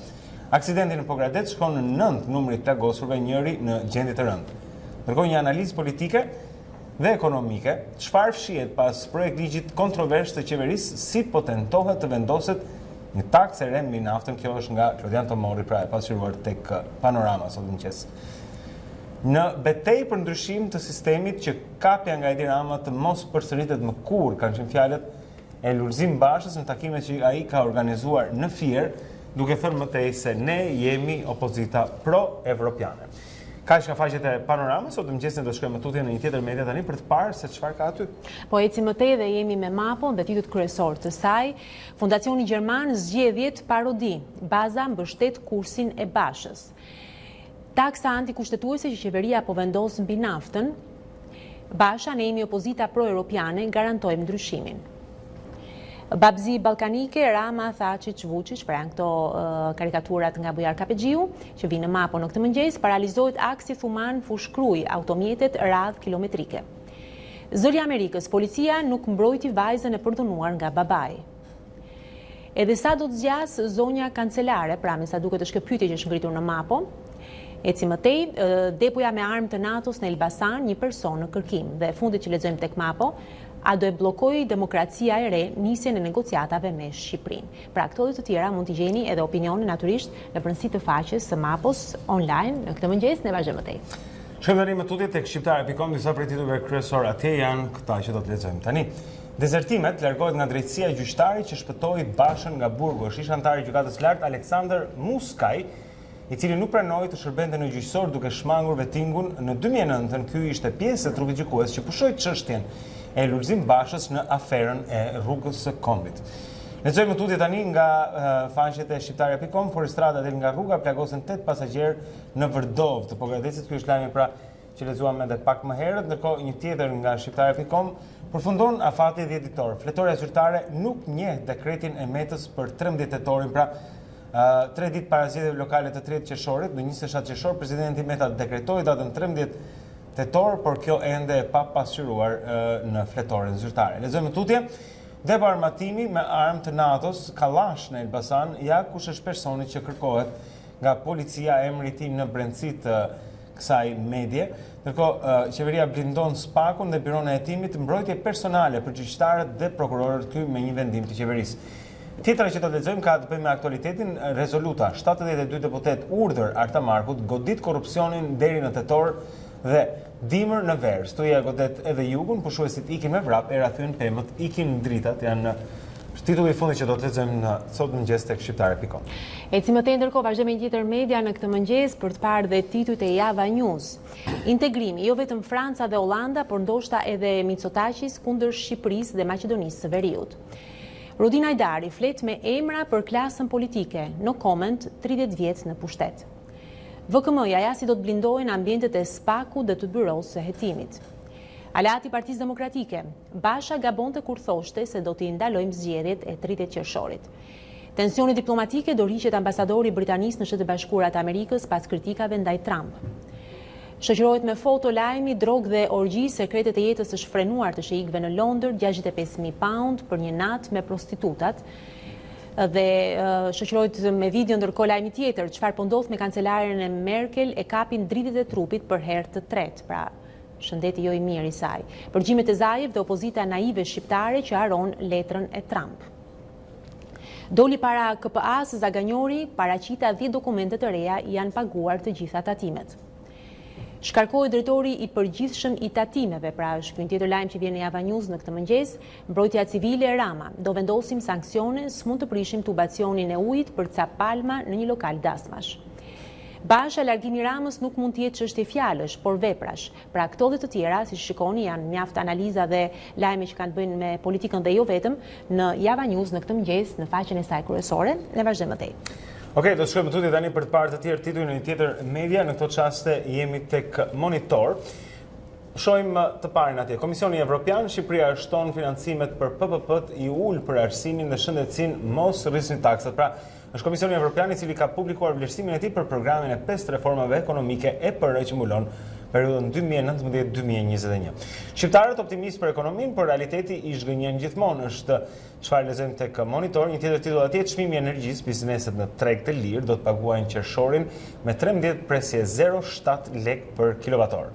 Aksidenti në Pogradet shkon në 9 numrit të plagosurve, njëri në gjendje të rëndë. Ndërkohë një analizë politike dhe ekonomike, çfarë fshihet pas projekt ligjit kontrovers të qeverisë, si po tentohet të vendoset një taksë e re mbi naftën. Kjo është nga Klodian Tomori, pra e pasqyruar tek Panorama sot mëngjes. Në betejë për ndryshim të sistemit që kapja nga Edi Rama të mos përsëritet më kurrë, kanë qenë fjalët e Lulzim Bashës në takimet që ai ka organizuar në Fier, duke thënë më tej se ne jemi opozita pro-evropiane. Kaq nga faqet e Panoramës, sot mëngjes ne do shkojmë tutje në një tjetër media tani për të parë se çfarë ka aty. Po ecim më tej dhe jemi me mapon dhe titut kryesor të saj. Fondacioni Gjerman zgjedhjet parodi, baza mbështet kursin e Bashës. Taksa antikushtetuese që qeveria po vendos mbi naftën, Basha, ne jemi opozita pro-europiane, garantojmë ndryshimin. Babzi ballkanike, Rama, Thaçiç, Vučić, pra janë këto karikaturat nga Bujar Kapexhiu, që vinë në mapon në këtë mëngjes, paralizohet aksi Thuman Fushkruj, automjetet radh kilometrike. Zëri Amerikës, policia nuk mbrojti vajzën e përdhunuar nga babai. Edhe sa do të zgjas zonja kancelare, pra me sa duket është kjo pyetje që është ngritur në mapon. Eci më tej, depoja me armë të NATO-s në Elbasan, një person në kërkim. Dhe fundit që lexojmë tek mapo, a do e bllokojë demokracia e re nisjen e negociatave me Shqipërinë. Pra këto dhe të tjera mund t'i gjeni edhe opinionin natyrisht në brendësi të faqes së mapos online në këtë mëngjes, ne vazhdojmë më tej. Shkojmë tani më tutje tek shqiptare.com, disa prej titujve kryesor atje janë këta që do të lexojmë tani. Dezertimet largohet nga drejtësia e gjyqtarit që shpëtoi Bashën nga Burgos. Ish antari i gjykatës së lartë Aleksandër Muskaj, i cili nuk pranoi të shërbente në gjyqësor duke shmangur vettingun në 2009. Ky ishte pjesë e trupit gjykues që pushoi çështjen e Lulzim Bashës në aferën e rrugës së Kombit. Lexojmë tutje tani nga faqet e shqiptare.com. Forestrada del nga rruga plagosen 8 pasagjerë në Vërdov të Pogradecit. Ky është lajmi pra që lexuam edhe pak më herët. Ndërkohë një tjetër nga shqiptare.com përfundon afati 10 ditor. Fletoria zyrtare nuk njeh dekretin e Metës për 13 tetorin, pra 3 ditë para zgjedhjeve lokale të 3 qershorit, në 27 qershor, presidenti Meta dekretoi datën 13 tetor, por kjo ende e pa pasqyruar në fletoren zyrtare. Lexojmë tutje. Depo armatimi me armë të NATO-s, kallash në Elbasan, ja kush është personi që kërkohet nga policia, emri i tij në brendësi të kësaj medie. Ndërkohë, qeveria blindon SPAK-un dhe Biron e Hetimit mbrojtje personale për gjyqtarët dhe prokurorët, ky me një vendim të qeverisë. Tjetra që do të lexojmë ka të bëjë me aktualitetin. Rezoluta 72 deputet urdhër Arta Markut godit korrupsionin deri në tetor dhe dimër në verë. Studia godet edhe jugun, pushuesit ikin me vrap, era thyen pemët, ikin dritat, janë titulli i fundit që do të lexojmë në sot mëngjes tek shqiptare.com. Eci më tej ndërkohë vazhdojmë me një tjetër media në këtë mëngjes për të parë dhe titujt e Java News. Integrimi, jo vetëm Franca dhe Olanda, por ndoshta edhe Mitsotakis kundër Shqipërisë dhe Maqedonisë së Veriut. Rudin Hajdari flet me emra për klasën politike, no comment 30 vjet në pushtet. VKM-ja ja si do të blindojnë ambientet e SPAK-u dhe të byrosë së hetimit. Aleati Partisë Demokratike, Basha gabonte kur thoshte se do t'i ndalojmë zgjedhjet e 30 qershorit. Tensioni diplomatike do rriqet ambasadori britanis në Shtetet Bashkuara të Amerikës pas kritikave ndaj Trump. Shoqërohet me foto lajmi, drog dhe orgji, sekretet e jetës së shfrenuar të sheikëve në Londër, 65.000 pound për një natë me prostitutat. Dhe shoqërohet me video ndërkohë lajmi tjetër, çfarë po ndodh me kancelaren e Merkel, e kapin dritit e trupit për herë të tretë. Pra, shëndeti jo i mirë i saj. Përgjimet e Zajev dhe opozita naive shqiptare që haron letrën e Trump. Doli para KPA-s Zaganjori, paraqita 10 dokumente të reja janë paguar të gjitha tatimet. Shkarkohet drejtori i përgjithshëm i tatimeve, pra është ky tjetër lajm që vjen në Java News në këtë mëngjes. Mbrojtja civile e Rama, do vendosim sanksione, s'mund të prishim tubacionin e ujit për ca palma në një lokal dasmash. Basha, largimi Ramës nuk mund të jetë çështje fjalësh, por veprash. Pra këto dhe të tjera, si shikoni, janë mjaft analiza dhe lajme që kanë të bëjnë me politikën dhe jo vetëm në Java News në këtë mëngjes, në faqen e saj kryesore. Ne vazhdojmë më tej. Okej, do të shkojmë tutje tani për të parë të tjerë tituj në një tjetër media. Në këto çaste jemi tek Monitor. Shohim të parin atje. Komisioni Evropian, Shqipëria shton financimet për PPP-t i ul për arsimin dhe shëndetësinë, mos rrisni taksat. Pra, është Komisioni Evropian i cili ka publikuar vlerësimin e tij për programin e 5 reformave ekonomike EPR që mbulon periudhën 2019-2021. Shqiptarët optimistë për ekonominë, por realiteti i zhgënjen gjithmonë, është çfarë lexojmë tek Monitor. Një tjetër titull atje, çmimi i energjisë, bizneset në treg të lirë do të paguajnë qershorin me 13 presje 0,7 lek për kilovator.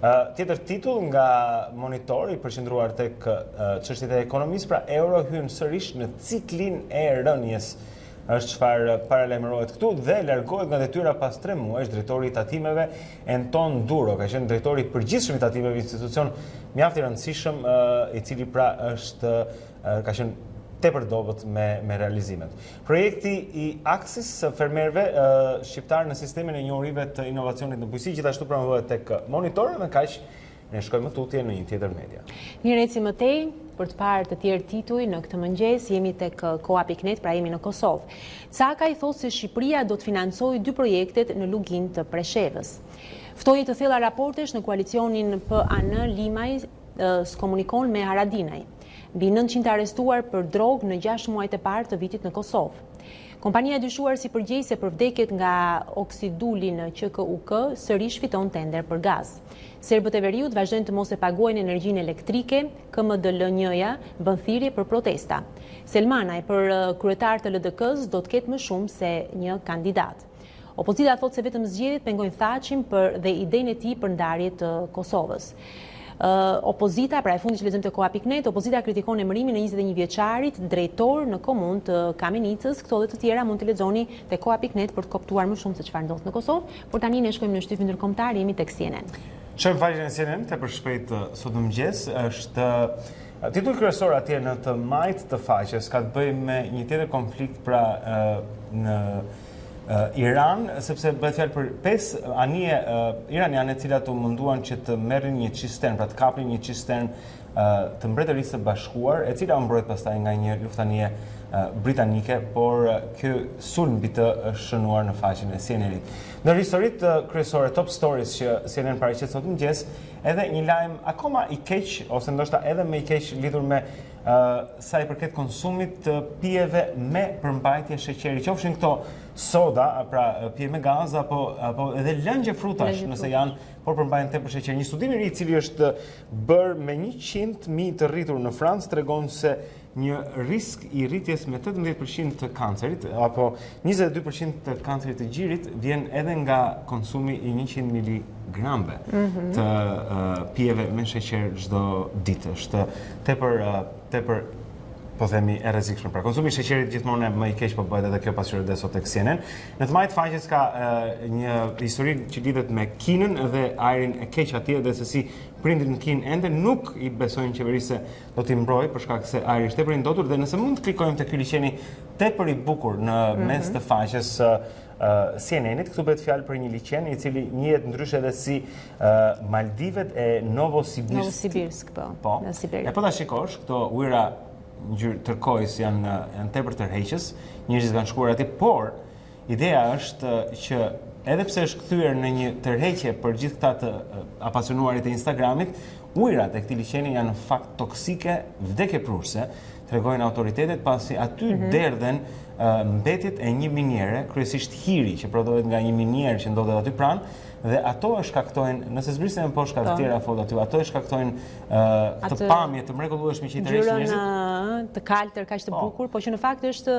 Tjetër titull nga Monitor i përqendruar tek çështjet e ekonomisë, pra euro hyn sërish në ciklin e rënjes. Është çfarë paralajmërohet këtu dhe largohet nga detyra pas 3 muajsh drejtori i tatimeve Anton Duro, ka qenë drejtori i përgjithshëm i tatimeve, institucion mjaft i rëndësishëm i cili pra është ka qenë tepër dobët me realizimet. Projekti i aksis së fermerëve shqiptar në sistemin e njohurive të inovacionit në bujqësi gjithashtu promovohet tek Monitor dhe kaq ne shkojmë tutje në një tjetër media. Mirë, eci më tej. Për të parë të tjerë tituj në këtë mëngjes, jemi tek koa.net, pra jemi në Kosovë. Caka i thotë se Shqipëria do të financojë 2 projektet në lugin të Preshevës. Ftoje të thella raportesh në koalicionin PAN Limaj s'komunikon me Haradinaj. Mbi 900 arrestuar për drogë në 6 muajt e parë të vitit në Kosovë. Kompania dyshuar si përgjegjëse për vdekjet nga oksiduli në QKUK sërish fiton tender për gaz. Serbët e Veriut vazhdojnë të mos e paguajnë energjinë elektrike, KMDL-1-ja bën thirrje për protesta. Selmanaj për kryetar të LDK-s do të ketë më shumë se një kandidat. Opozita thotë se vetëm zgjedhjet pengojnë Thaçin dhe idenë e tij për ndarje të Kosovës. Opozita, pra e fundi që lexojmë te koa.net, opozita kritikon emërimin e 21 vjeçarit drejtor në komunë të Kamenicës. Këto dhe të tjera mund të lexoni te koa.net për të koptuar më shumë se çfarë ndodh në Kosovë, por tani ne shkojmë në shtypin ndërkombëtar, jemi tek CNN. Shëm faqen e CNN tepër shpejt sot në mëngjes, është titull kryesor atje në të majt të faqes ka të bëjë me një tjetër konflikt pra në Iran, sepse bëhet fjalë për 5 anije iraniane të cilat u munduan që të merrin një cistern, pra të kapnin një cistern të Mbretërisë së Bashkuar, e cila u mbrojt pastaj nga një luftanije britanike, por ky sulm mbi të është shënuar në faqen e CNN-it. Në historitë kryesore Top Stories që CNN paraqet sot mëngjes, edhe një lajm akoma i keq, ose ndoshta edhe më i keq lidhur me sa i përket konsumit të pijeve me përmbajtje sheqeri. Qofshin këto soda, pra pije me gaz apo edhe lëngje frutash, nëse janë, por përmbajnë tepër sheqer. Një studim i ri i cili është bërë me 100.000 të rritur në Francë tregon se një risk i rritjes me 18% të kancerit, apo 22% të kancerit të gjirit vjen edhe nga konsumi i 100 mg të pijeve me sheqer çdo ditë. Është tepër po themi e rrezikshme. Pra konsumi i sheqerit gjithmonë më i keq po bëhet edhe kjo pasqyrë dhe sot tek CNN. Në të majtë faqes ka një histori që lidhet me Kinën dhe ajrin e keq atje dhe se si prindrit në Kinë ende nuk i besojnë qeverisë se do t'i mbrojë për shkak se ajri është tepër i ndotur dhe nëse mund të klikojmë te ky liçeni tepër i bukur në mes të faqes CNN-it, këtu bëhet fjalë për një liçen i cili njihet ndryshe edhe si Maldivet e Novosibirsk. Po. E po ta shikosh, këto ujëra ngjyrë turkois janë tepër tërheqës, njerëzit kanë shkuar aty, por ideja është që edhe pse është kthyer në një tërheqje për gjithë këta të apasionuarit e Instagramit, ujërat e këtij liçeni janë në fakt toksike, vdekjepruese, tregojnë autoritetet, pasi aty derdhen mbetjet e një miniere, kryesisht hiri që prodhohet nga një minier që ndodhet aty pranë, dhe ato e shkaktojnë, nëse zbrisën poshtë ka të tjera foto aty, ato e shkaktojnë këtë pamje të mrekullueshme që i tërheq njerëzit. Ngjyrën të kaltër, kaq të bukur, por që në fakt është.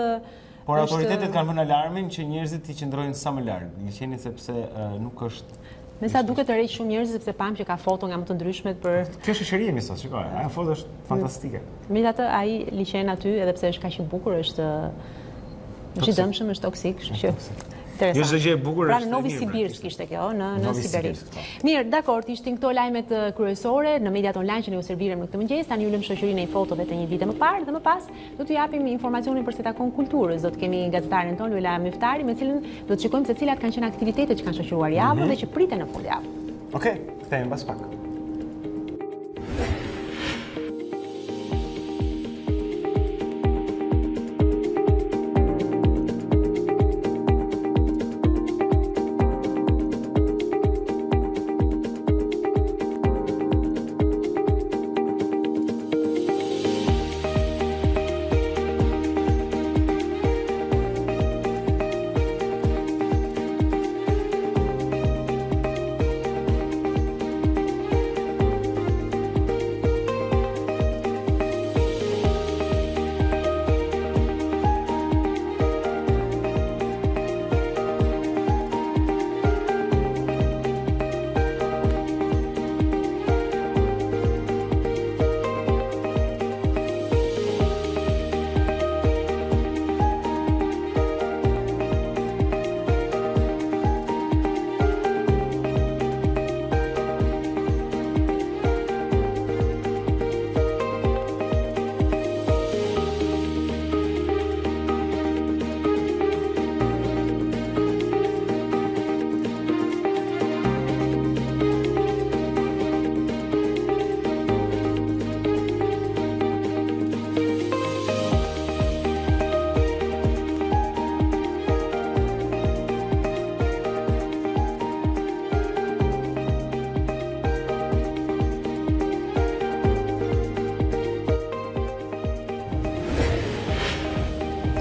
Por autoritetet kanë vënë alarmin që njerëzit i qëndrojnë sa më larg liçenit sepse nuk është. Me sa duket tërheq shumë njerëz sepse pam që ka foto nga më të ndryshmet për. Kjo shoqëri jemi sot, shikoj, ajo foto është fantastike. Megjithatë ai liçen aty edhe pse është kaq i bukur është i dëmshëm, është toksik, kështu që Jo çdo gjë e bukur është. Pra në Novosibirsk ishte kjo, në Siberi. Mirë, dakord, ishin këto lajmet kryesore në mediat online që ne u servirëm në këtë mëngjes. Tani ulëm shoqërinë e fotove të një vite më parë dhe më pas do t'ju japim informacionin për se takon kulturës. Do të kemi gazetaren tonë Luela Miftari, me cilën do të shikojmë se cilat kanë qenë aktivitetet që kanë shoqëruar javën dhe që priten në fundjavë. Okej, kthehemi pas pak.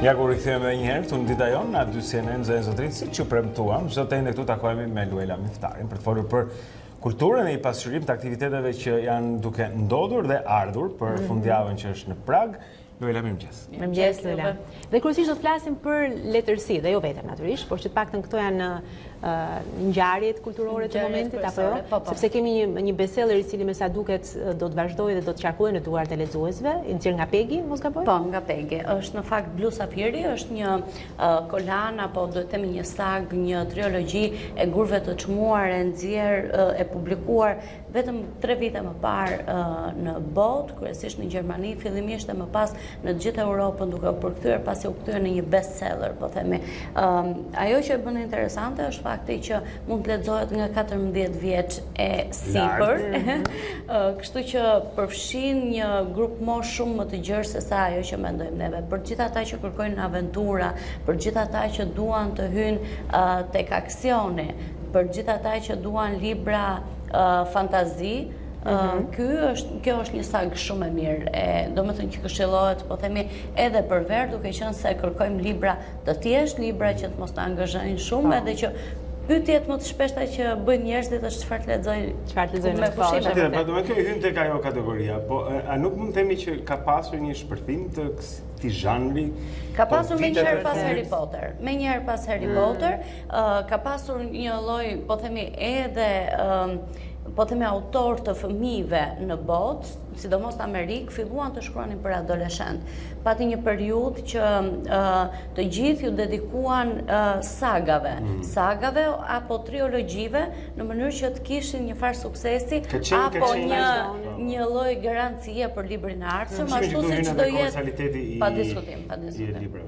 Ja ku rikthehemi edhe një herë këtu në Dita Jonë, na dy CNN zënë zotrit, siç ju premtuam, çdo të ende këtu takohemi me Luela Miftarin për të folur për kulturën e i pasqyrim të aktivitetetve që janë duke ndodhur dhe ardhur për fundjavën që është në Prag. Luela, mirëmëngjes. Mirëmëngjes, Luela. Dhe kryesisht do të flasim për letërsi, dhe jo vetëm natyrisht, por që të paktën këto janë ngjarjet kulturore të momentit apo jo? Sepse kemi një bestseller i cili me sa duket do të vazhdojë dhe do të qarkullojë në duart e lexuesve, i nxjerr nga Pegi, mos gaboj? Po, nga Pegi. Është në fakt Blu Safiri, është një kolan apo do të themi një sag, një triologji e gurve të çmuar e nxjerr e publikuar vetëm 3 vite më parë në botë, kryesisht në Gjermani, fillimisht e më pas në gjithë Europën duke u përkthyer pasi u kthyer në një bestseller, po themi. Ajo që e bën interesante është fakti që mund të lexohet nga 14 vjeç e sipër, kështu që përfshin një grup moshë shumë më të gjerë se sa ajo që mendojmë neve. Për gjithë ata që kërkojnë aventura, për gjithë ata që duan të hyjnë tek aksioni, për gjithë ata që duan libra fantazi, kjo është një sag shumë e mirë, do me thënë që këshillohet, po themi, edhe për verë, duke qenë se kërkojmë libra të thjeshtë, libra që të mos të angazhojnë shumë, edhe që pyetjet më të shpeshta që bëjnë njerëzit është çfarë lexojnë me pushime. Do të kjo hyn tek ajo kategoria, po a nuk mund të themi që ka pasur një shpërthim të këtij zhanri? Ka pasur më njëherë pas Harry Potter. Më njëherë pas Harry Potter, ka pasur një lloj, po themi edhe autor të fëmijëve në botë, sidomos në Amerikë, filluan të shkruanin për adoleshent. Pati një periudhë që të gjithë ju dedikuan sagave apo triologjive në mënyrë që të kishin një farë suksesi apo një lloj garancie për librin e ardhshëm, ashtu siç do jetë. Pa diskutim.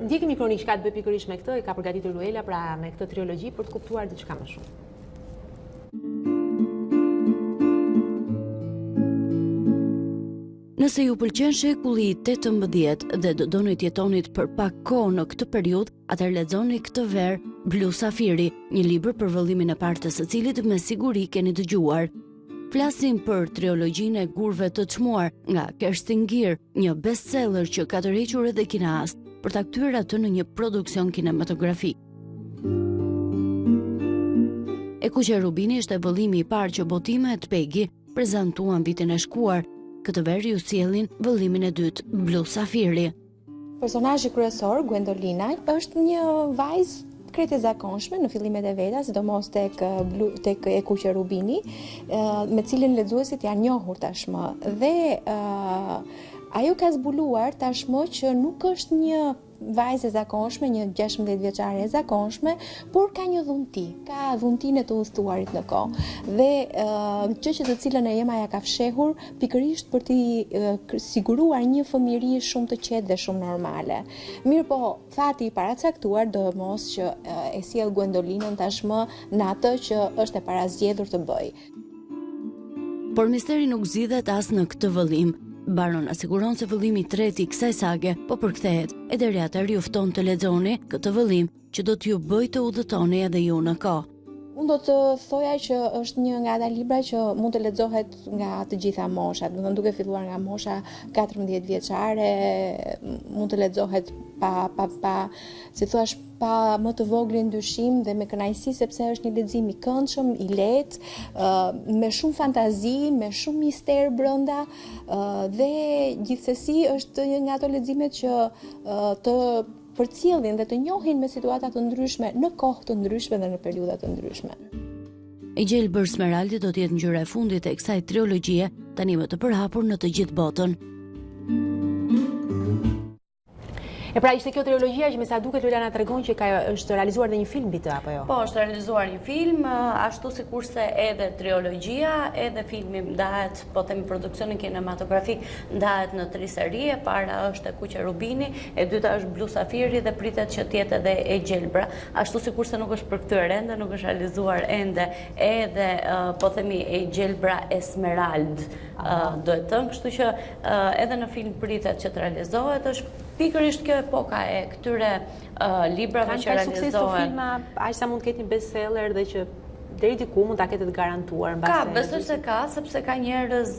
Ndjekim një kronikë që ka të bëjë pikërisht me këtë, e ka përgatitur Luela pra me këtë triologji për të kuptuar diçka më shumë. Nëse ju pëlqen shekulli i 18 dhe do doni të jetonit për pak kohë në këtë periudhë, atëherë lexoni këtë verë Blu Safiri, një libër për vëllimin e parë të së cilit me siguri keni dëgjuar. Flasim për triologjinë e Gurve të çmuar nga Kerstin Gier, një bestseller që ka tërhequr edhe kineast për ta kthyer atë në një produksion kinematografik. E Kuqe Rubini ishte vëllimi i parë që botimet Peggy prezantuan vitin e shkuar. Këtë verë ju sjellin vëllimin e dytë, Blu Safiri. Personazhi kryesor, Gwendolina, është një vajzë krejt e zakonshme në fillimet e veta, sidomos tek E Kuqe Rubini, me cilën lexuesit janë njohur tashmë. Dhe ajo ka zbuluar tashmë që nuk është një vajzë e zakonshme, një 16 vjeçare e zakonshme, por ka një dhunti, ka dhuntinë e të udhëtuarit në kohë. Dhe gjë që të cilën e Jema ja ka fshehur pikërisht për t'i siguruar një fëmijëri shumë të qetë dhe shumë normale. Mirë po, fati i paracaktuar do mos që e sjell Gwendolinën tashmë në atë që është e parazgjedhur të bëjë. Por misteri nuk zgjidhet as në këtë vëllim. Baron asiguron se vëllimi i tretë i kësaj sage po përkthehet, e deri atëherë ju fton të lexoni këtë vëllim që do t'ju bëjë të udhëtoni edhe ju në kohë. Unë do të thoja që është një nga ata libra që mund të lexohet nga të gjitha moshat, do të thënë duke filluar nga mosha 14 vjeçare, mund të lexohet pa më të voglin dyshim dhe me kënaqësi, sepse është një lexim i këndshëm, i lehtë, me shumë fantazi, me shumë mister brenda, dhe gjithsesi është një nga ato leximet që të përcjellin dhe të njohin me situata të ndryshme në kohë të ndryshme dhe në periudha të ndryshme. E gjelbër Smeraldi do të jetë ngjyra e fundit e kësaj trilogjie, tani më të përhapur në të gjithë botën. E pra ishte kjo trilogjia që me sa duket Luela na tregon që është realizuar dhe një film mbi të, apo jo? Po, është realizuar një film, ashtu sikurse edhe trilogjia, edhe filmi ndahet, po themi produksionin kinematografik ndahet në 3 seri. E para është E Kuqe Rubini, e dyta është Blu Safiri dhe pritet që të jetë edhe E Gjelbra. Ashtu sikurse nuk është përkthyer ende, nuk është realizuar ende edhe po themi E Gjelbra Esmerald, do të thënë, kështu që edhe në film pritet që të realizohet. Është pikërisht kjo epoka e këtyre librave që realizohen. Kanë sukses të filma, aq sa mund të ketë një bestseller dhe që deri diku mund ta ketë të garantuar mbase. Ka, besoj se ka, sepse ka njerëz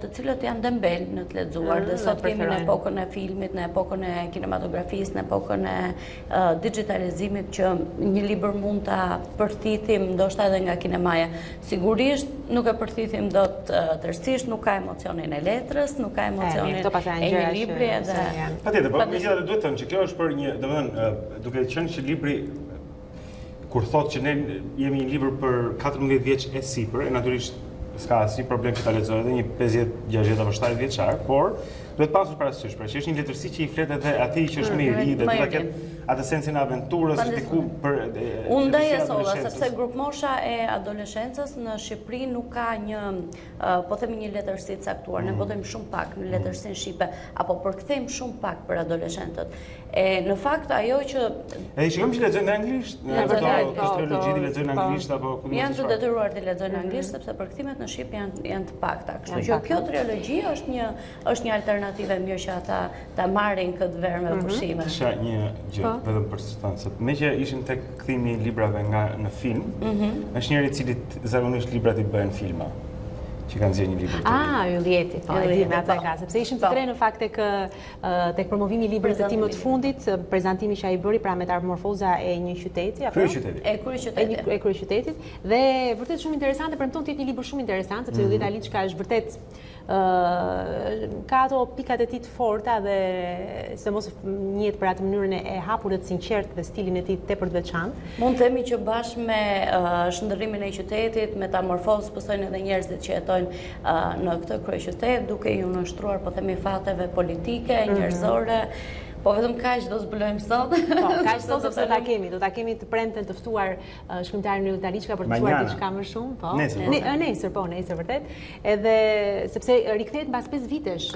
të cilët janë dembel në të lexuar, dhe sot kemi në epokën e filmit, në epokën e kinematografisë, në epokën e digitalizimit që një libër mund ta përthithim ndoshta edhe nga kinemaja. Sigurisht nuk e përthithim dot tërësisht, nuk ka emocionin e letrës, nuk ka emocionin e një libri edhe. Patjetër, por megjithatë duhet të thënë që kjo është për një, domethënë, duke qenë që libri kur thotë që ne jemi një libër për 14 vjeç e sipër, e natyrisht s'ka asnjë problem që ta lexojë edhe një 50, 60 apo 70 vjeçar, por duhet pasur parasysh pra që është një letërsi që i flet edhe atij që është më i ri dhe do ta ketë atë sensin e aventurës diku për unë ndaj e solla, sepse grupmosha e adoleshencës në Shqipëri nuk ka një, po themi një letërsi të caktuar, ne botojmë shumë pak në letërsinë shqipe, apo përkthejmë shumë pak për adoleshentët. Në fakt ajo që e shikojmë që lexojnë në anglisht, në triologji lexojnë në anglisht apo janë të detyruar të lexojnë në anglisht sepse përkthimet në shqip janë të pakta. Kështu që kjo triologji është një alternativë mirë që ata ta marrin këtë verë me pushime. Kisha një gjë vetëm për të thënë se me që ishim tek kthimi i librave nga në film, është njëri i cili zakonisht librat i bëhen filma. që kanë nxjerrë një libër të ri. Ylljeti, po, e di me atë ka, sepse ishim të tre në fakt tek promovimi i librit të timit të fundit, prezantimi që ai bëri pra metamorfoza e një qyteti apo kryeqytetit dhe vërtet shumë interesante, premton të jetë një libër shumë interesant sepse Dita Liçka është vërtet ka ato pikat e tij të forta dhe sidomos njihet për atë mënyrën e hapur dhe të sinqertë dhe stilin e tij tepër të veçantë. Mund të themi që bashkë me shndërrimin e qytetit, metamorfozë pësojnë edhe njerëzit që jetojnë në këtë kryeqytet, duke ju nështruar po themi fateve politike, njerëzore. Po vetëm kaq do zbulojmë sot. Po, kaq sot sepse do ta kemi të premten të ftuar shkrimtarin Dita Liçka për të thuar diçka më shumë, po. Nesër vërtet. Edhe sepse rikthehet mbas 5 vitesh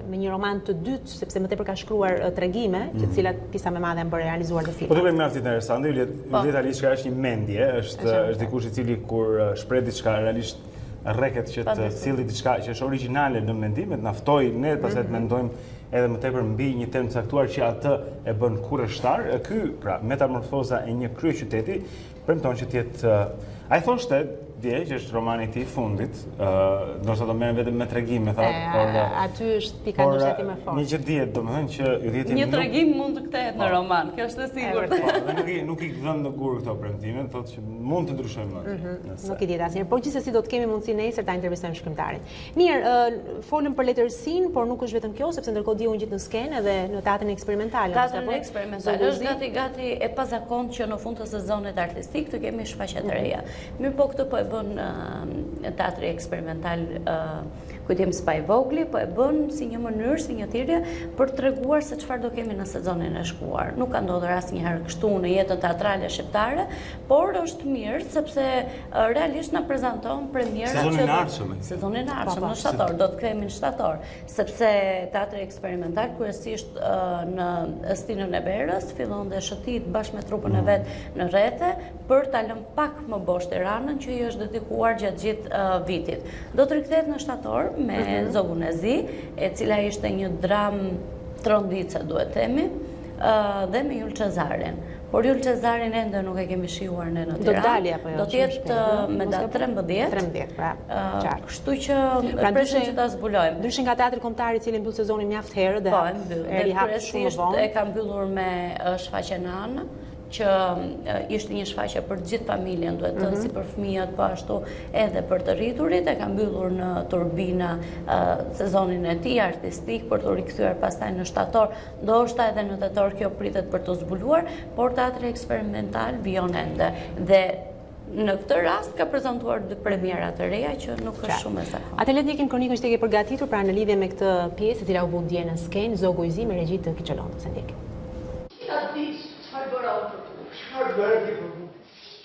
me një roman të dytë, sepse më tepër ka shkruar tregime, të cilat pjesa më e madhe janë bërë realizuar në film. Po duket mjaft interesante, Dita Liçka është një mendje, është dikush i cili kur shpreh diçka realisht rreket që të cilë diçka që është origjinale në mendimet, na ftoi ne pastaj të mendojmë edhe më tepër mbi një temë caktuar që atë e bën kurreshtar. Ky, pra, metamorfoza e një kryeqyteti, premton që të jetë ai thoshte dje që është romani i tij fundit, ndoshta do merrem vetëm me tregime, thotë, por aty është pika ndoshta më fort. Një që dihet, domethënë që një tregim mund të kthehet në roman, kjo është e sigurt. Nuk i dhënë në gur këto premtime, thotë që mund të ndryshojmë më. Nuk i diet asnjëherë, por gjithsesi do të kemi mundësi nesër ta intervistojmë shkrimtarin. Mirë, folëm për letërsinë, por nuk është vetëm kjo, sepse ndërkohë dje unë gjithë në skenë edhe në teatrin eksperimental. Teatrin eksperimental është gati e pazakontë që në fund të sezonit artistik të kemi shfaqje të reja. Mirë, po këtë po e bën teatri eksperimental kujtim spa i vogli, po e bën si një mënyrë, si një thirrje për të treguar se çfarë do kemi në sezonin e shkuar. Nuk ka ndodhur asnjëherë kështu në jetën teatrale shqiptare, por është mirë sepse realisht na prezanton premiera sezonin e ardhshëm në shtator, do të kthehemi në shtator, sepse teatri eksperimental kryesisht në stinën e Berës fillon dhe shëtit bashkë me trupën e vet në rrete për ta lënë pak më bosh Tiranën që i është dedikuar gjatë gjithë vitit. Do të rikthehet në shtator me Zogun e Zi, e cila ishte një dram trondice, duhet themi, dhe me Jul Cezarin. Por Jul Cezarin ende nuk e kemi shijuar në Tiranë. Do të dalë apo jo? Do të jetë me datë 13. 13, pra, qartë. Kështu që presim që ta zbulojmë. Ndryshe nga teatri kombëtar i cili mbyll sezonin mjaft herë dhe eri hap shumë vonë. E ka mbyllur me shfaqjen në Anë, që ishte një shfaqje për gjithë familjen, duhet të si për fëmijët, po ashtu edhe për të rriturit, e ka mbyllur në Turbina sezonin e tij artistik për të rikthyer pastaj në shtator, ndoshta edhe në tetor kjo pritet për të zbuluar, por teatri eksperimental vijon ende. Dhe në këtë rast ka prezantuar dy premiera të reja që nuk është shumë e zakonshme. Atë le të ndjekim kronikën që t'e ke përgatitur pra në lidhje me këtë pjesë e cila u bë dje në skenë, Zogu i Zi me regji të Kiçelondës.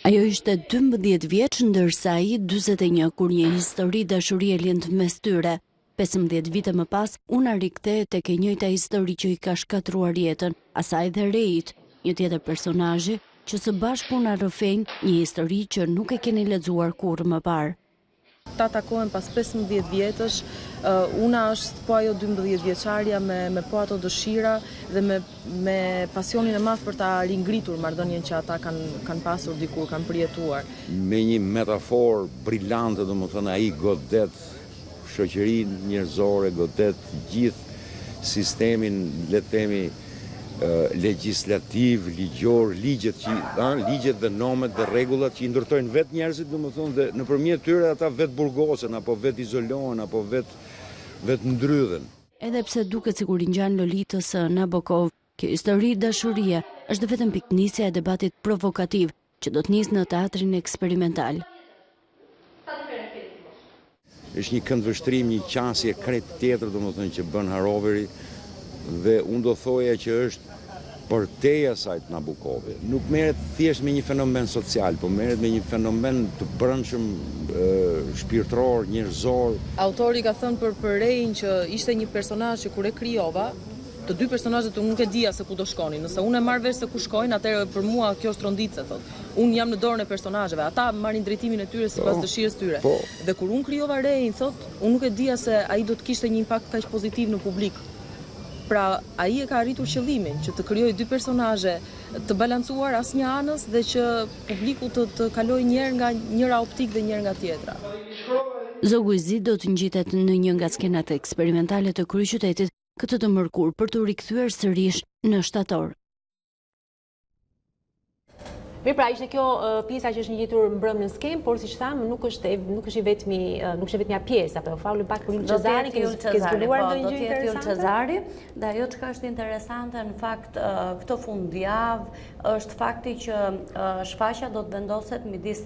Ajo ishte 12 vjeç ndërsa ai 41 kur një histori dashurie lind mes tyre. 15 vite më pas, una rikthehet tek e njëjta histori që i ka shkatruar jetën, asaj dhe Reit, një tjetër personazhi që së bashku na rrëfejnë një histori që nuk e keni lexuar kurrë më parë. Ta takohen pas 15 vjetësh, una është po ajo 12 vjeçarja me po ato dëshira dhe me pasionin e madh për ta ringritur marrëdhënien që ata kanë pasur dikur, kanë përjetuar. Me një metaforë brillante, domethënë ai godet shoqërinë njerëzore, godet gjithë sistemin, le të themi, legjislativ, ligjor, ligjet dhe normat dhe rregullat që i ndërtojnë vetë njerëzit, domethënë, dhe nëpërmjet tyre ata vetë burgosen apo vetë izolohen apo vetë ndrydhen. Edhe pse duket sikur i ngjan Lolitës së Nabokov, kjo histori dashurie është vetëm piknisja e debatit provokativ që do të nisë në teatrin eksperimental. Është një këndvështrim, një qasje krejt tjetër, domethënë, që bën Haroveri, dhe unë do thoja që është përteja saj të Nabokovit. Nuk merret thjesht me një fenomen social, po merret me një fenomen të brendshëm shpirtëror, njerëzor. Autori ka thënë për Rein që ishte një personazh që kur e krijova, të dy personazhet unë nuk e dija se ku do shkonin. Nëse unë e marr vesh se ku shkojnë, atëherë për mua kjo është trondice, thotë. Unë jam në dorën e personazheve, ata marrin drejtimin e tyre sipas dëshirës tyre. Dhe kur unë krijova Rein, thotë, unë nuk e dija se ai do të kishte një impakt kaq pozitiv në publik. Pra, ai e ka arritur qëllimin që të krijojë dy personazhe të balancuar as një anës dhe që publiku të kalojë njëra nga njëra optik dhe njëra nga tjetra. Zogujzi do të ngjitet në një nga skenat eksperimentale të kryeqytetit këtë të mërkur për të rikthyer sërish në shtator. Mirë, pra ishte kjo pjesa që është ngjitur mbrëm në skem, por siç thamë nuk është i vetmja pjesë, apo falu pak për Yul Çezari, ke zbuluar ndonjë gjë interesante? Yul Çezari, dhe ajo çka është interesante në fakt këto fundjavë është fakti që shfaqja do të vendoset midis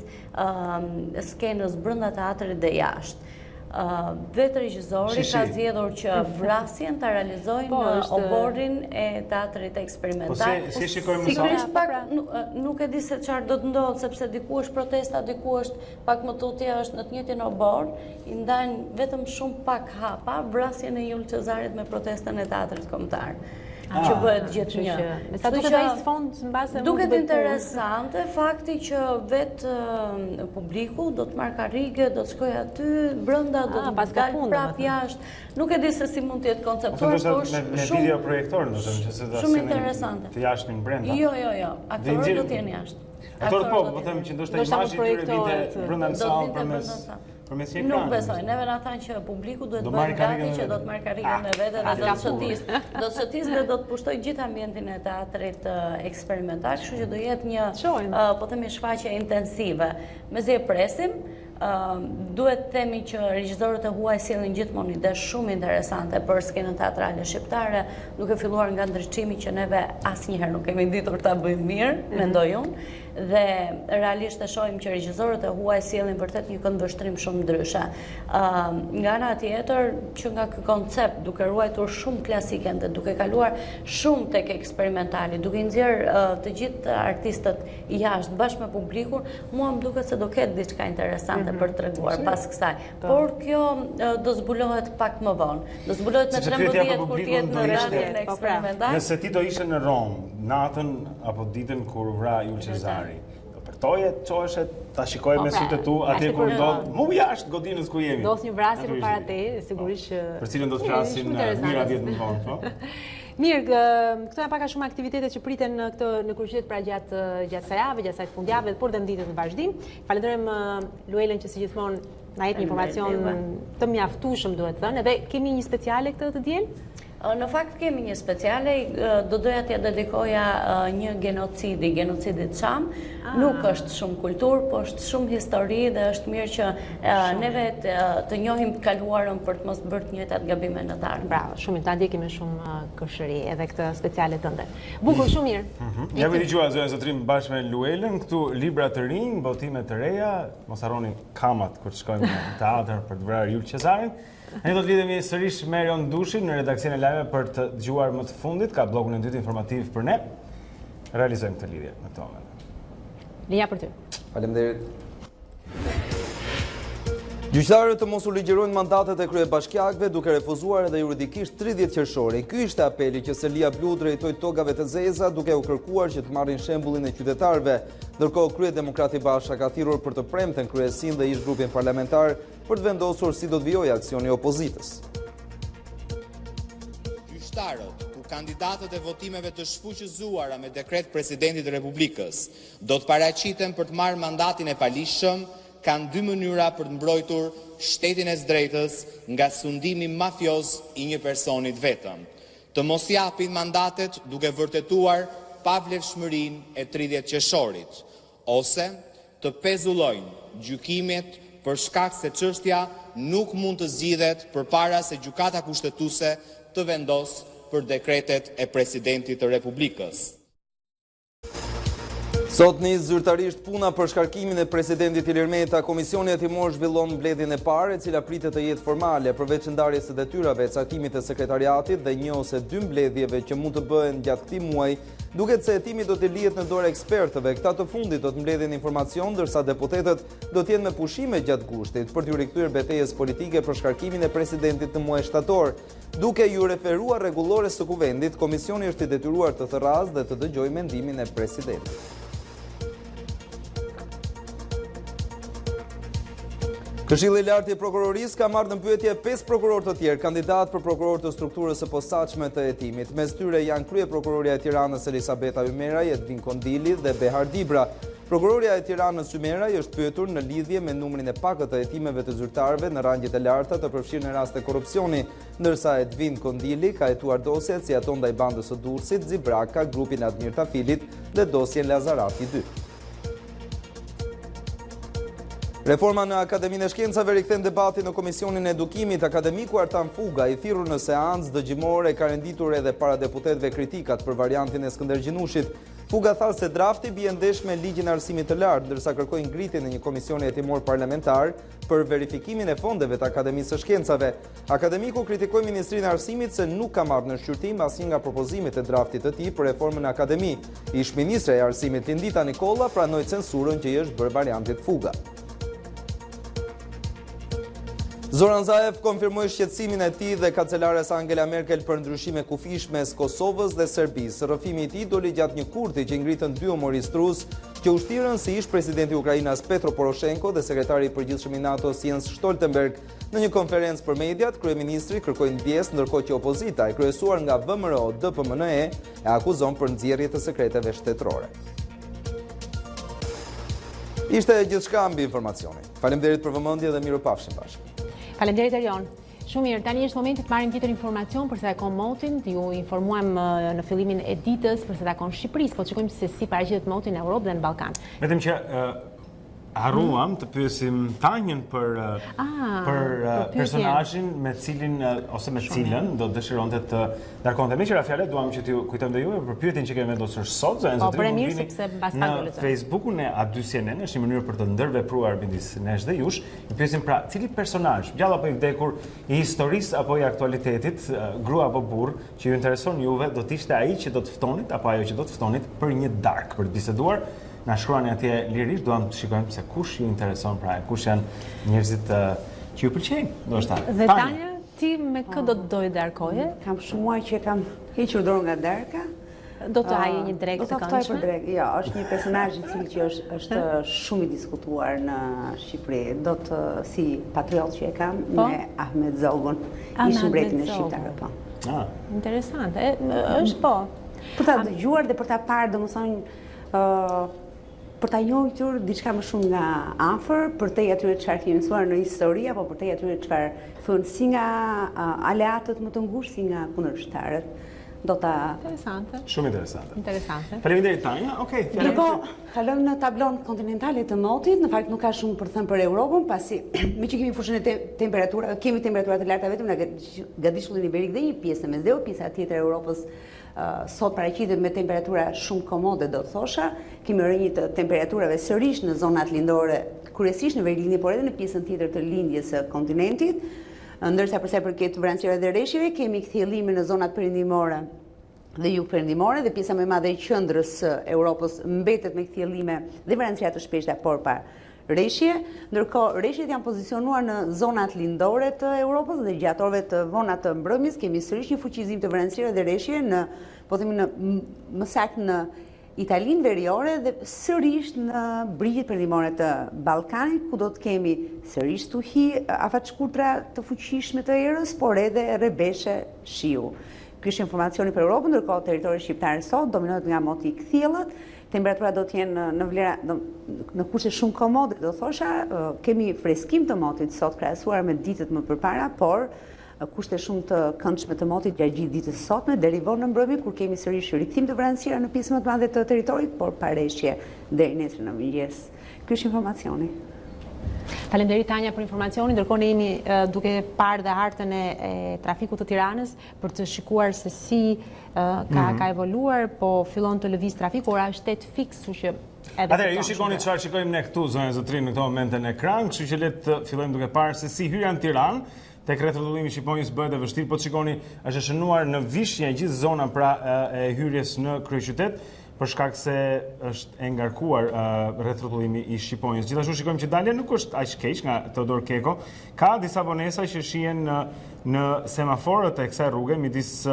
skenës brenda teatrit dhe jashtë. Vetë regjizori ka zgjedhur që vrasjen ta realizojë në oborrin e teatrit eksperimental. Po si shikojmë sigurisht pak nuk e di se çfarë do të ndodhë, sepse diku është protesta, diku është pak më tutje, është në të njëjtin obor, i ndajnë vetëm shumë pak hapa vrasjen e Yul Çezarit me protestën e teatrit kombëtar. Që bëhet gjithë një. Sa duket ai sfond mbase duket interesante fakti që vetë publiku do të marrë karrige, do të shkojë aty brenda, do të dalë prapë jashtë. Nuk e di se si mund të jetë konceptuar, por me video projektor, do të thënë që se do shumë interesante. Të jashtëmin brenda. Jo. Aktorët do të jenë jashtë. Aktorët po them që ndoshta imazhi i tyre vinte brenda në sallë përmes një ekrani. Nuk besoj, neve na thanë që publiku duhet bëhet gati që do të marrë karrigën me vete dhe do të shëtisë dhe do të pushtoj gjithë ambientin e teatrit eksperimental, kështu që do jetë një, po themi, shfaqje intensive. Mezi e presim, duhet themi që regjizorët e huaj sjellin gjithmonë ide shumë interesante për skenën teatrale shqiptare, duke filluar nga ndriçimi që neve asnjëherë nuk kemi ditur ta bëjmë mirë, mendoj unë, dhe realisht e shohim që regjizorët e huaj sjellin vërtet një këndvështrim shumë ndryshe. Nga ana tjetër, që nga ky koncept duke ruajtur shumë klasiken dhe duke kaluar shumë tek eksperimentali, duke nxjerrë të gjithë artistët jashtë bashkë me publikun, mua më duket se do ketë diçka interesante për të treguar pas kësaj. Por kjo do zbulohet pak më vonë. Do zbulohet me 13 kur të jetë në radion eksperimental. Nëse ti do ishe në Rom, natën apo ditën kur vra Yul Çezari, do përtoje, çoheshe, ta shikoje me sytë tu atje kur do mu jashtë godinës ku jemi. Do një vrasje përpara te, sigurisht që për cilën do të flasim mira vjet më vonë, po. Mirë, këto janë paka shumë aktivitetet që priten në kryeqytet pra gjatë kësaj jave, gjatë kësaj fundjavë, por dhe në ditët në vazhdim. Falenderojmë Luelën që si gjithmonë na jep një informacion të mjaftueshëm, duhet thënë, edhe kemi një speciale këtë të diel? Në fakt kemi një speciale, do doja t'ja dedikoja një genocidit Çam. Nuk është shumë kultur, po është shumë histori dhe është mirë që neve të njohim të kaluarën për të mos bërë të njëjtat gabime në të ardhmen. Bravo, shumë ta ndjekim me shumë këshëri edhe këtë speciale tënde. Bukur, shumë mirë. Ja me dëgjuar zonën zotrim bashkë me Luelën, këtu libra të rinj, botime të reja, mos harroni kamat kur të shkojmë në teatr për të vrarë Yul Çezarin. Ne do të lidhemi sërish me Erion Dushin në redaksionin e lajmeve për të dëgjuar më të fundit, ka blogun e dytë informativ për ne. Realizojmë këtë lidhje në këtë moment. Linja për ty. Faleminderit. Gjyqtarët të mos u ligjërojnë mandatet e kryebashkiakëve duke refuzuar edhe juridikisht 30 qershorin. Ky ishte apeli që Selia Blu drejtoi togave të zeza duke u kërkuar që të marrin shembullin e qytetarëve. Ndërkohë kryedemokrati Basha ka thirrur për të premten kryesin dhe ish grupin parlamentar për të vendosur si do të vijojë aksioni opozitës. Gjyqtarët, ku kandidatët e votimeve të shfuqëzuara me dekret presidentit të Republikës do të paraqiten për të marrë mandatin e palishëm, kanë dy mënyra për të mbrojtur shtetin e së drejtës nga sundimi mafioz i një personit vetëm. Të mos japin mandatet duke vërtetuar pavlefshmërinë e 30 qershorit, ose të pezullojnë gjykimet për shkak se çështja nuk mund të zgjidhet përpara se gjykata kushtetuese të vendosë për dekretet e presidentit të Republikës. Sot nis zyrtarisht puna për shkarkimin e presidentit Ilir Meta. Komisioni hetimor zhvillon mbledhjen e parë, e cila pritet të jetë formale, përveç ndarjes së detyrave, caktimit të sekretariatit dhe një ose dy mbledhjeve që mund të bëhen gjatë këtij muaji. Duket se hetimi do të lihet në dorë ekspertëve. Këta të fundit do të mbledhin informacion, ndërsa deputetët do të jenë me pushime gjatë gushtit për t'u rikthyer betejës politike për shkarkimin e presidentit në muaj shtator. Duke ju referuar rregullores së kuvendit, komisioni është i detyruar të thërrazë dhe të dëgjojë mendimin e presidentit. Këshilli i lartë i prokurorisë ka marrë në pyetje 5 prokurorë të tjerë, kandidat për prokuror të strukturës së posaçme të hetimit. Mes tyre janë kryeprokuroria e Tiranës Elisabeta Ymeraj, Edvin Kondili dhe Behar Dibra. Prokuroria e Tiranës Symeraj është pyetur në lidhje me numrin e pakët të hetimeve të zyrtarëve në rangjet e larta të përfshirë në raste korrupsioni, ndërsa Edvin Kondili ka hetuar dosjet si ato ndaj bandës së Durrësit, Zibraka, grupin Admir Tafilit dhe dosjen Lazarati 2. Reforma në Akademinë e Shkencave rikthen debatin në Komisionin e Edukimit. Akademiku Artan Fuga, i thirrur në seancë dëgjimore, ka renditur edhe para deputetëve kritikat për variantin e Skënder Gjinushit. Fuga tha se drafti bie ndesh me ligjin e arsimit të lartë, ndërsa kërkoi ngritjen e një komisioni hetimor parlamentar për verifikimin e fondeve të Akademisë së Shkencave. Akademiku kritikoi Ministrinë e Arsimit se nuk ka marrë në shqyrtim asnjë nga propozimet e draftit të tij për reformën e akademi. Ish-ministra e Arsimit Dita Jonë pranoi censurën që i është bërë variantit Fuga. Zoran Zaev konfirmoi shqetësimin e tij dhe kancelares Angela Merkel për ndryshime kufishme mes Kosovës dhe Serbisë. Rrëfimi i tij doli gjatë një kurthi që ngritën dy humoristrus që ushtirën si ish presidenti i Ukrainës Petro Poroshenko dhe sekretari i përgjithshëm i NATO-s Jens Stoltenberg. Në një konferencë për mediat, kryeministri kërkoi ndjesë, ndërkohë që opozita, e kryesuar nga VMRO-DPMNE, e akuzon për nxjerrje të sekreteve shtetërore. Ishte gjithçka mbi informacionin. Faleminderit për vëmendje dhe mirupafshim bashkë. Faleminderit Erion. Shumë mirë, tani është momenti të marrim tjetër informacion për sa e ka motin. Ju informuam në fillimin e ditës për sa takon Shqipërisë, po shikojmë se si paraqitet moti në Europë dhe në Ballkan. Vetëm që harruam të pyesim Tanjën për personazhin me cilin ose me cilën do dëshironte të ndarkonte. Me qira fjalë duam që t'ju kujtojmë dhe juve për pyetjen që kemi vendosur sot, në Facebookun e A2CNN, është një mënyrë për të ndërvepruar midis nesh dhe jush. Ju pyesim pra, cili personazh, gjallë apo i vdekur, i historisë apo i aktualitetit, grua apo burr, që ju intereson juve, do të ishte ai që do të ftonit apo ajo që do të ftonit për një darkë, për të biseduar. Na shkruani atje lirisht, duam të shikojmë se kush ju intereson, pra kush janë njerëzit që ju pëlqejnë, ndoshta. Dhe Tanja, ti me kë do të doje darkoje? Kam shumë që kam hequr dorë nga darka. Do të haje një drek të këndshme? Do të ftoj për drek. Jo, është një personazh i cili që është shumë i diskutuar në Shqipëri. Do të si patriot që e kam me Ahmet Zogun, ish mbretin e shqiptarëve, po. Interesante. Është po. Për ta dëgjuar dhe për ta parë, domethënë për ta njohur diçka më shumë nga afër, për te atyre çfarë kemi mësuar në histori apo për te atyre çfarë thonë si nga aleatët më të ngushtë si nga kundërshtarët. Do ta interesante. Shumë interesante. Interesante. Faleminderit Tanja. Okej, faleminderit. Kalojmë në tablon kontinentale të motit, në fakt nuk ka shumë për të thënë për Europën, pasi me që kemi fushën e temperaturave, kemi temperaturat e larta vetëm nga Gadishulli Iberik dhe një pjesë e Mesdheu, pjesa tjetër e Europës sot paraqitet me temperatura shumë komode, do të thosha. Kemi rënjë të temperaturave sërish në zonat lindore, kryesisht në Veriglindje, por edhe në pjesën tjetër të lindjes së kontinentit. Ndërsa përsa i përket vranësirave dhe rreshjeve, kemi kthjellime në zonat perëndimore dhe jugperëndimore dhe pjesa më e madhe e qendrës së Europës mbetet me kthjellime dhe vranësira të shpeshta por pa rreshje, ndërkohë rreshjet janë pozicionuar në zonat lindore të Europës dhe gjatë orëve të vona të mbrëmjes kemi sërish një fuqizim të vranësirave dhe rreshjeve në, po themi më saktë në Italinë veriore dhe sërish në brigjet perëndimore të Ballkanit, ku do të kemi sërish stuhi afatshkurtra të fuqishme të erës, por edhe rrebeshe shiu. Ky është informacioni për Europën, ndërkohë territori shqiptar sot dominohet nga moti i kthjellët. Temperatura do të jenë në vlera në kushte shumë komode, do thosha, kemi freskim të motit sot krahasuar me ditët më përpara, por kushte shumë të këndshme të motit gjatë gjithë ditës sotme deri vonë në mbrëmje kur kemi sërish rikthim të vranësira në pjesë më të madhe të territorit, por pa rreshje deri nesër në mëngjes. Ky është informacioni. Faleminderit Tanja për informacionin, ndërkohë ne jemi duke parë dhe hartën e trafikut të Tiranës për të shikuar se si ka evoluar, po fillon të lëviz trafiku, ora është 8 fiks, kështu që atëherë ju shikoni çfarë shikojmë ne këtu zonën e Zotrin në këtë moment në ekran, kështu që le të fillojmë duke parë se si hyrja në Tiranë tek rrethollullimi i Shqiponjës bëhet e vështirë, po të shikoni është shënuar në vishje gjithë zona pra e hyrjes në kryeqytet, për shkak se është e ngarkuar rrethollullimi i Shqiponjës. Gjithashtu shikojmë që dalja nuk është aq keq nga Teodor Keko. Ka disa vonesa që shihen në semaforët e kësaj rruge midis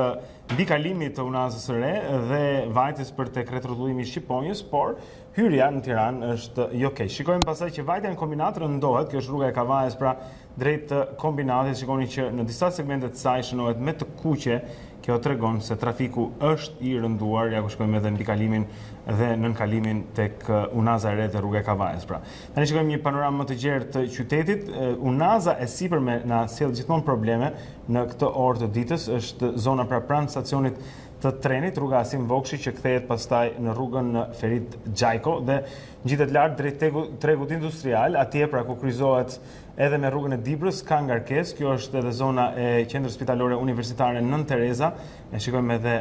mbikalimit të Unazës së Re dhe vajtjes për tek rrethollullimi i Shqiponjës, por hyrja në Tiranë është jo keq. Shikojmë pastaj që vajtja në kombinat rëndohet, kjo është rruga e Kavajës pra drejt kombinatit, shikoni që në disa segmente të saj shënohet me të kuqe kjo tregon se trafiku është I rënduar, ja ku shkojmë edhe mbikalimin dhe nënkalimin tek Unaza e Re dhe rruga e Kavajës. Pra, tani shikojmë një panoramë më të gjerë të qytetit. Unaza e sipërme na sjell gjithmonë probleme në këtë orë të ditës, është zona pra pranë stacionit të trenit, rruga Asim Vokshi që kthehet pastaj në rrugën Ferit Gjajko dhe ngjitet lart drejt tregut industrial, atje pra ku kryqëzohet edhe me rrugën e Dibrës ka ngarkesë. Kjo është edhe zona e qendrës spitalore universitare Nën Tereza. Ne shikojmë edhe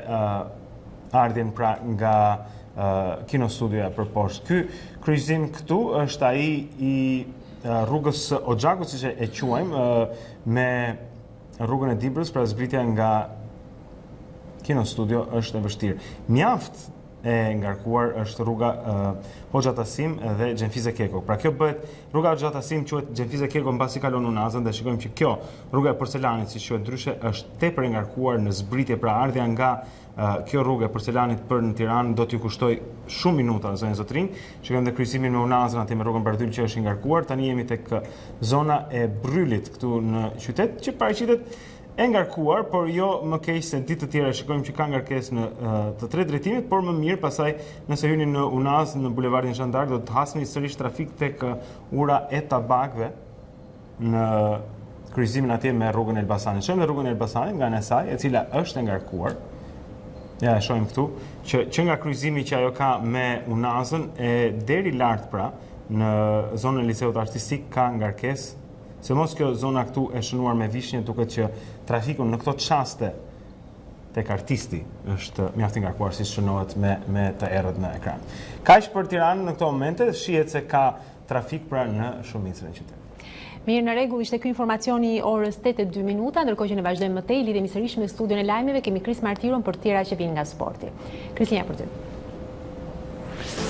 ardhjen pra nga Kino Studioja për poshtë. Ky kryqëzim këtu është ai I rrugës Oxhakut, siç e quajmë, me rrugën e Dibrës, pra zbritja nga Kino Studio është e vështirë. Mjaft e ngarkuar është rruga Hoxha Tasim dhe Xhenfize Keko. Pra kjo bëhet rruga Hoxha Tasim quhet Xhenfize Keko mbasi kalon Unazën dhe shikojmë që kjo rruga e Porcelanit, si quhet ndryshe, është tepër e ngarkuar në zbritje, pra ardhja nga kjo rrugë e Porcelanit për në Tiranë do t'ju kushtoj shumë minuta zonë zotrin. Shikojmë dhe kryqëzimin me Unazën aty me rrugën Bardhyl që është I ngarkuar. Tani jemi tek zona e Brylit këtu në qytet që paraqitet e ngarkuar, por jo më keq se ditë të tjera. Shikojmë që ka ngarkesë në të tre drejtimet, por më mirë pasaj nëse hyni në Unazë në bulevardin Jean d'Arc do të hasni sërish trafik tek ura e tabakëve në kryqëzimin atje me rrugën Elbasanit. Shohim rrugën Elbasanit nga ana e saj, e cila është e ngarkuar. Ja, e shohim këtu që nga kryqëzimi që ajo ka me Unazën e deri lart pra në zonën e liceut artistik ka ngarkesë. Se mos kjo zona këtu e shënuar me vishnje, duket që trafiku në këto çaste tek artisti është mjaft I ngarkuar si shënohet me të errët në ekran. Kaq për Tiranën në këto momente, shihet se ka trafik pra në shumicën e qytetit. Mirë, në rregull, ishte ky informacioni orës 8:02 minuta, ndërkohë që ne vazhdojmë më tej, lidhemi sërish me studion e lajmeve, kemi Kris Martiron për tjera që vinë nga sporti. Kristina për ty.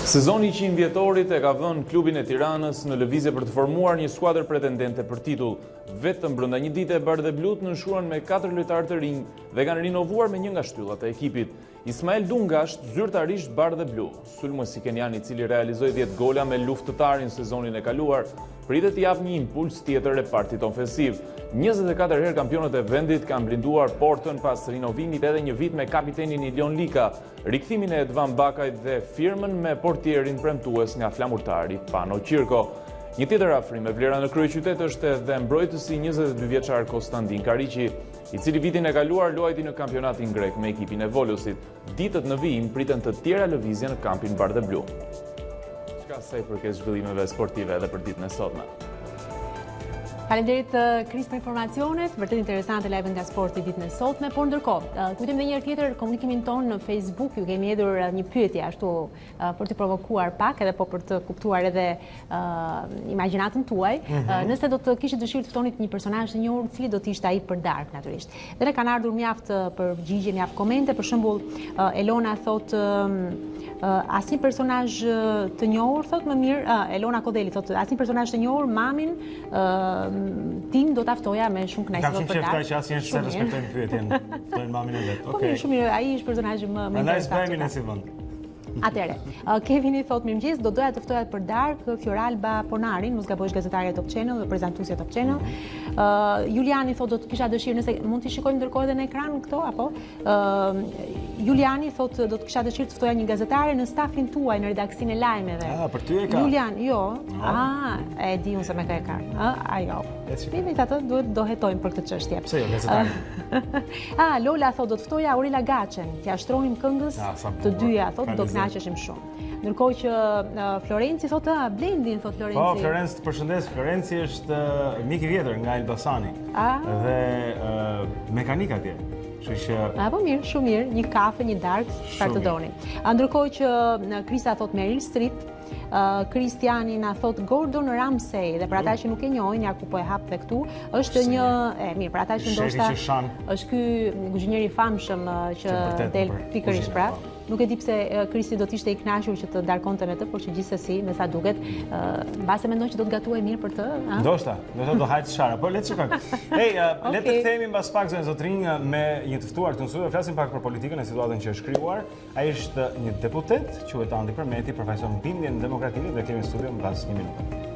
Sezoni 100 vjetorit e ka vënë klubin e Tiranës në lëvizje për të formuar një skuadër pretendente për titull. Vetëm brenda një dite e bardhë dhe blut nënshuan me 4 lojtarë të rinj dhe kanë rinovuar me një nga shtyllat e ekipit. Ismail Dungasht zyrtarisht bardhë dhe blu. Sulmuesi kenian I cili realizoi 10 gola me luftëtarin sezonin e kaluar, pritet të japë një impuls tjetër repartit ofensiv. 24 herë kampionët e vendit kanë blinduar portën pas rinovimit edhe një vit me kapitenin Ilion Lika, rikthimin e Edvan Bakajt dhe firmën me portierin premtues nga flamurtari Pano Qirko. Një tjetër afrim me vlera në kryeqytet është edhe mbrojtësi 22 vjeçar Konstantin Kariqi, I cili vitin e kaluar luajti në kampionatin grek me ekipin e Volusit. Ditët në vijim priten të tjera lëvizje në kampin bardhë blu. Çka sa I përket zhvillimeve sportive edhe për ditën e sotme. Faleminderit Kris për informacionet, vërtet interesante lajmet nga sporti ditën e sotme, por ndërkohë, kujtojmë edhe një herë tjetër komunikimin tonë në Facebook, ju kemi hedhur një pyetje ashtu për të provokuar pak edhe po për të kuptuar edhe imagjinatën tuaj. Nëse do të kishit dëshirë të ftonit një personazh të njohur, cili do të ishte ai për darkë natyrisht. Dhe ne kanë ardhur mjaft përgjigje, mjaft komente, për shembull Elona thotë asnjë personazh të njohur, thotë më mirë, Elona Kodeli thotë asnjë personazh të njohur, mamin tim do ta ftoja me shumë kënaqësi për darkë. Kam që asnjë se respektojnë pyetjen, ftojnë mamin e vet. Okej. Shumë mirë, ai është personazhi më interesant. Në si vend. Atëre, Kevini thot mirëmëngjes, do doja të ftoja për darkë Fioralba Ponarin, mos gabojsh gazetare Top Channel dhe prezantuesja Top Channel. Juliani thot do të kisha dëshirë, nëse mund t'i shikojmë ndërkohë edhe në ekran këto apo? Juliani thot do të kisha dëshirë të ftoja një gazetare në stafin tuaj në redaksinë e lajmeve. Për ty e ka. Julian, jo. E di unë se me ka e ka. Ajo. Mimi atë duhet do hetojmë për këtë çështje. Pse jo gazetare? Lola thot do të ftoja Aurela Gaçen, t'ia shtronim këngës të dyja, thot do të kënaqeshim shumë. Ndërkohë që Florenci thotë, Blendin thot Florenci. Po, Florenci të përshëndes, Florenci është mik I vjetër nga Elbasani. Dhe mekanik atje. Po mirë, shumë mirë, një kafe, një darkë, çfarë të doni. Ndërkohë që Krista thot Meryl Streep, Kristiani na thot Gordon Ramsay dhe për ata që nuk e njohin, ja ku po e hap dhe këtu, është një, mirë, për ata që ndoshta është ky kuzhinier I famshëm që del pikërisht pra. Nuk e di pse Kristi do të ishte I kënaqur që të darkonte me të, por që gjithsesi, me sa duket, mbase mendon që do të gatuaj mirë për të, a? Ndoshta do hajt shara, po le të shikojmë. Le të kthehemi mbas pak zonë zotrin me një të ftuar të mësuar, flasim pak për politikën e situatën që është krijuar. Ai është një deputet, quhet Andi Përmeti, përfaqëson bindjen demokratike dhe kemi në studio mbas 1 minutë.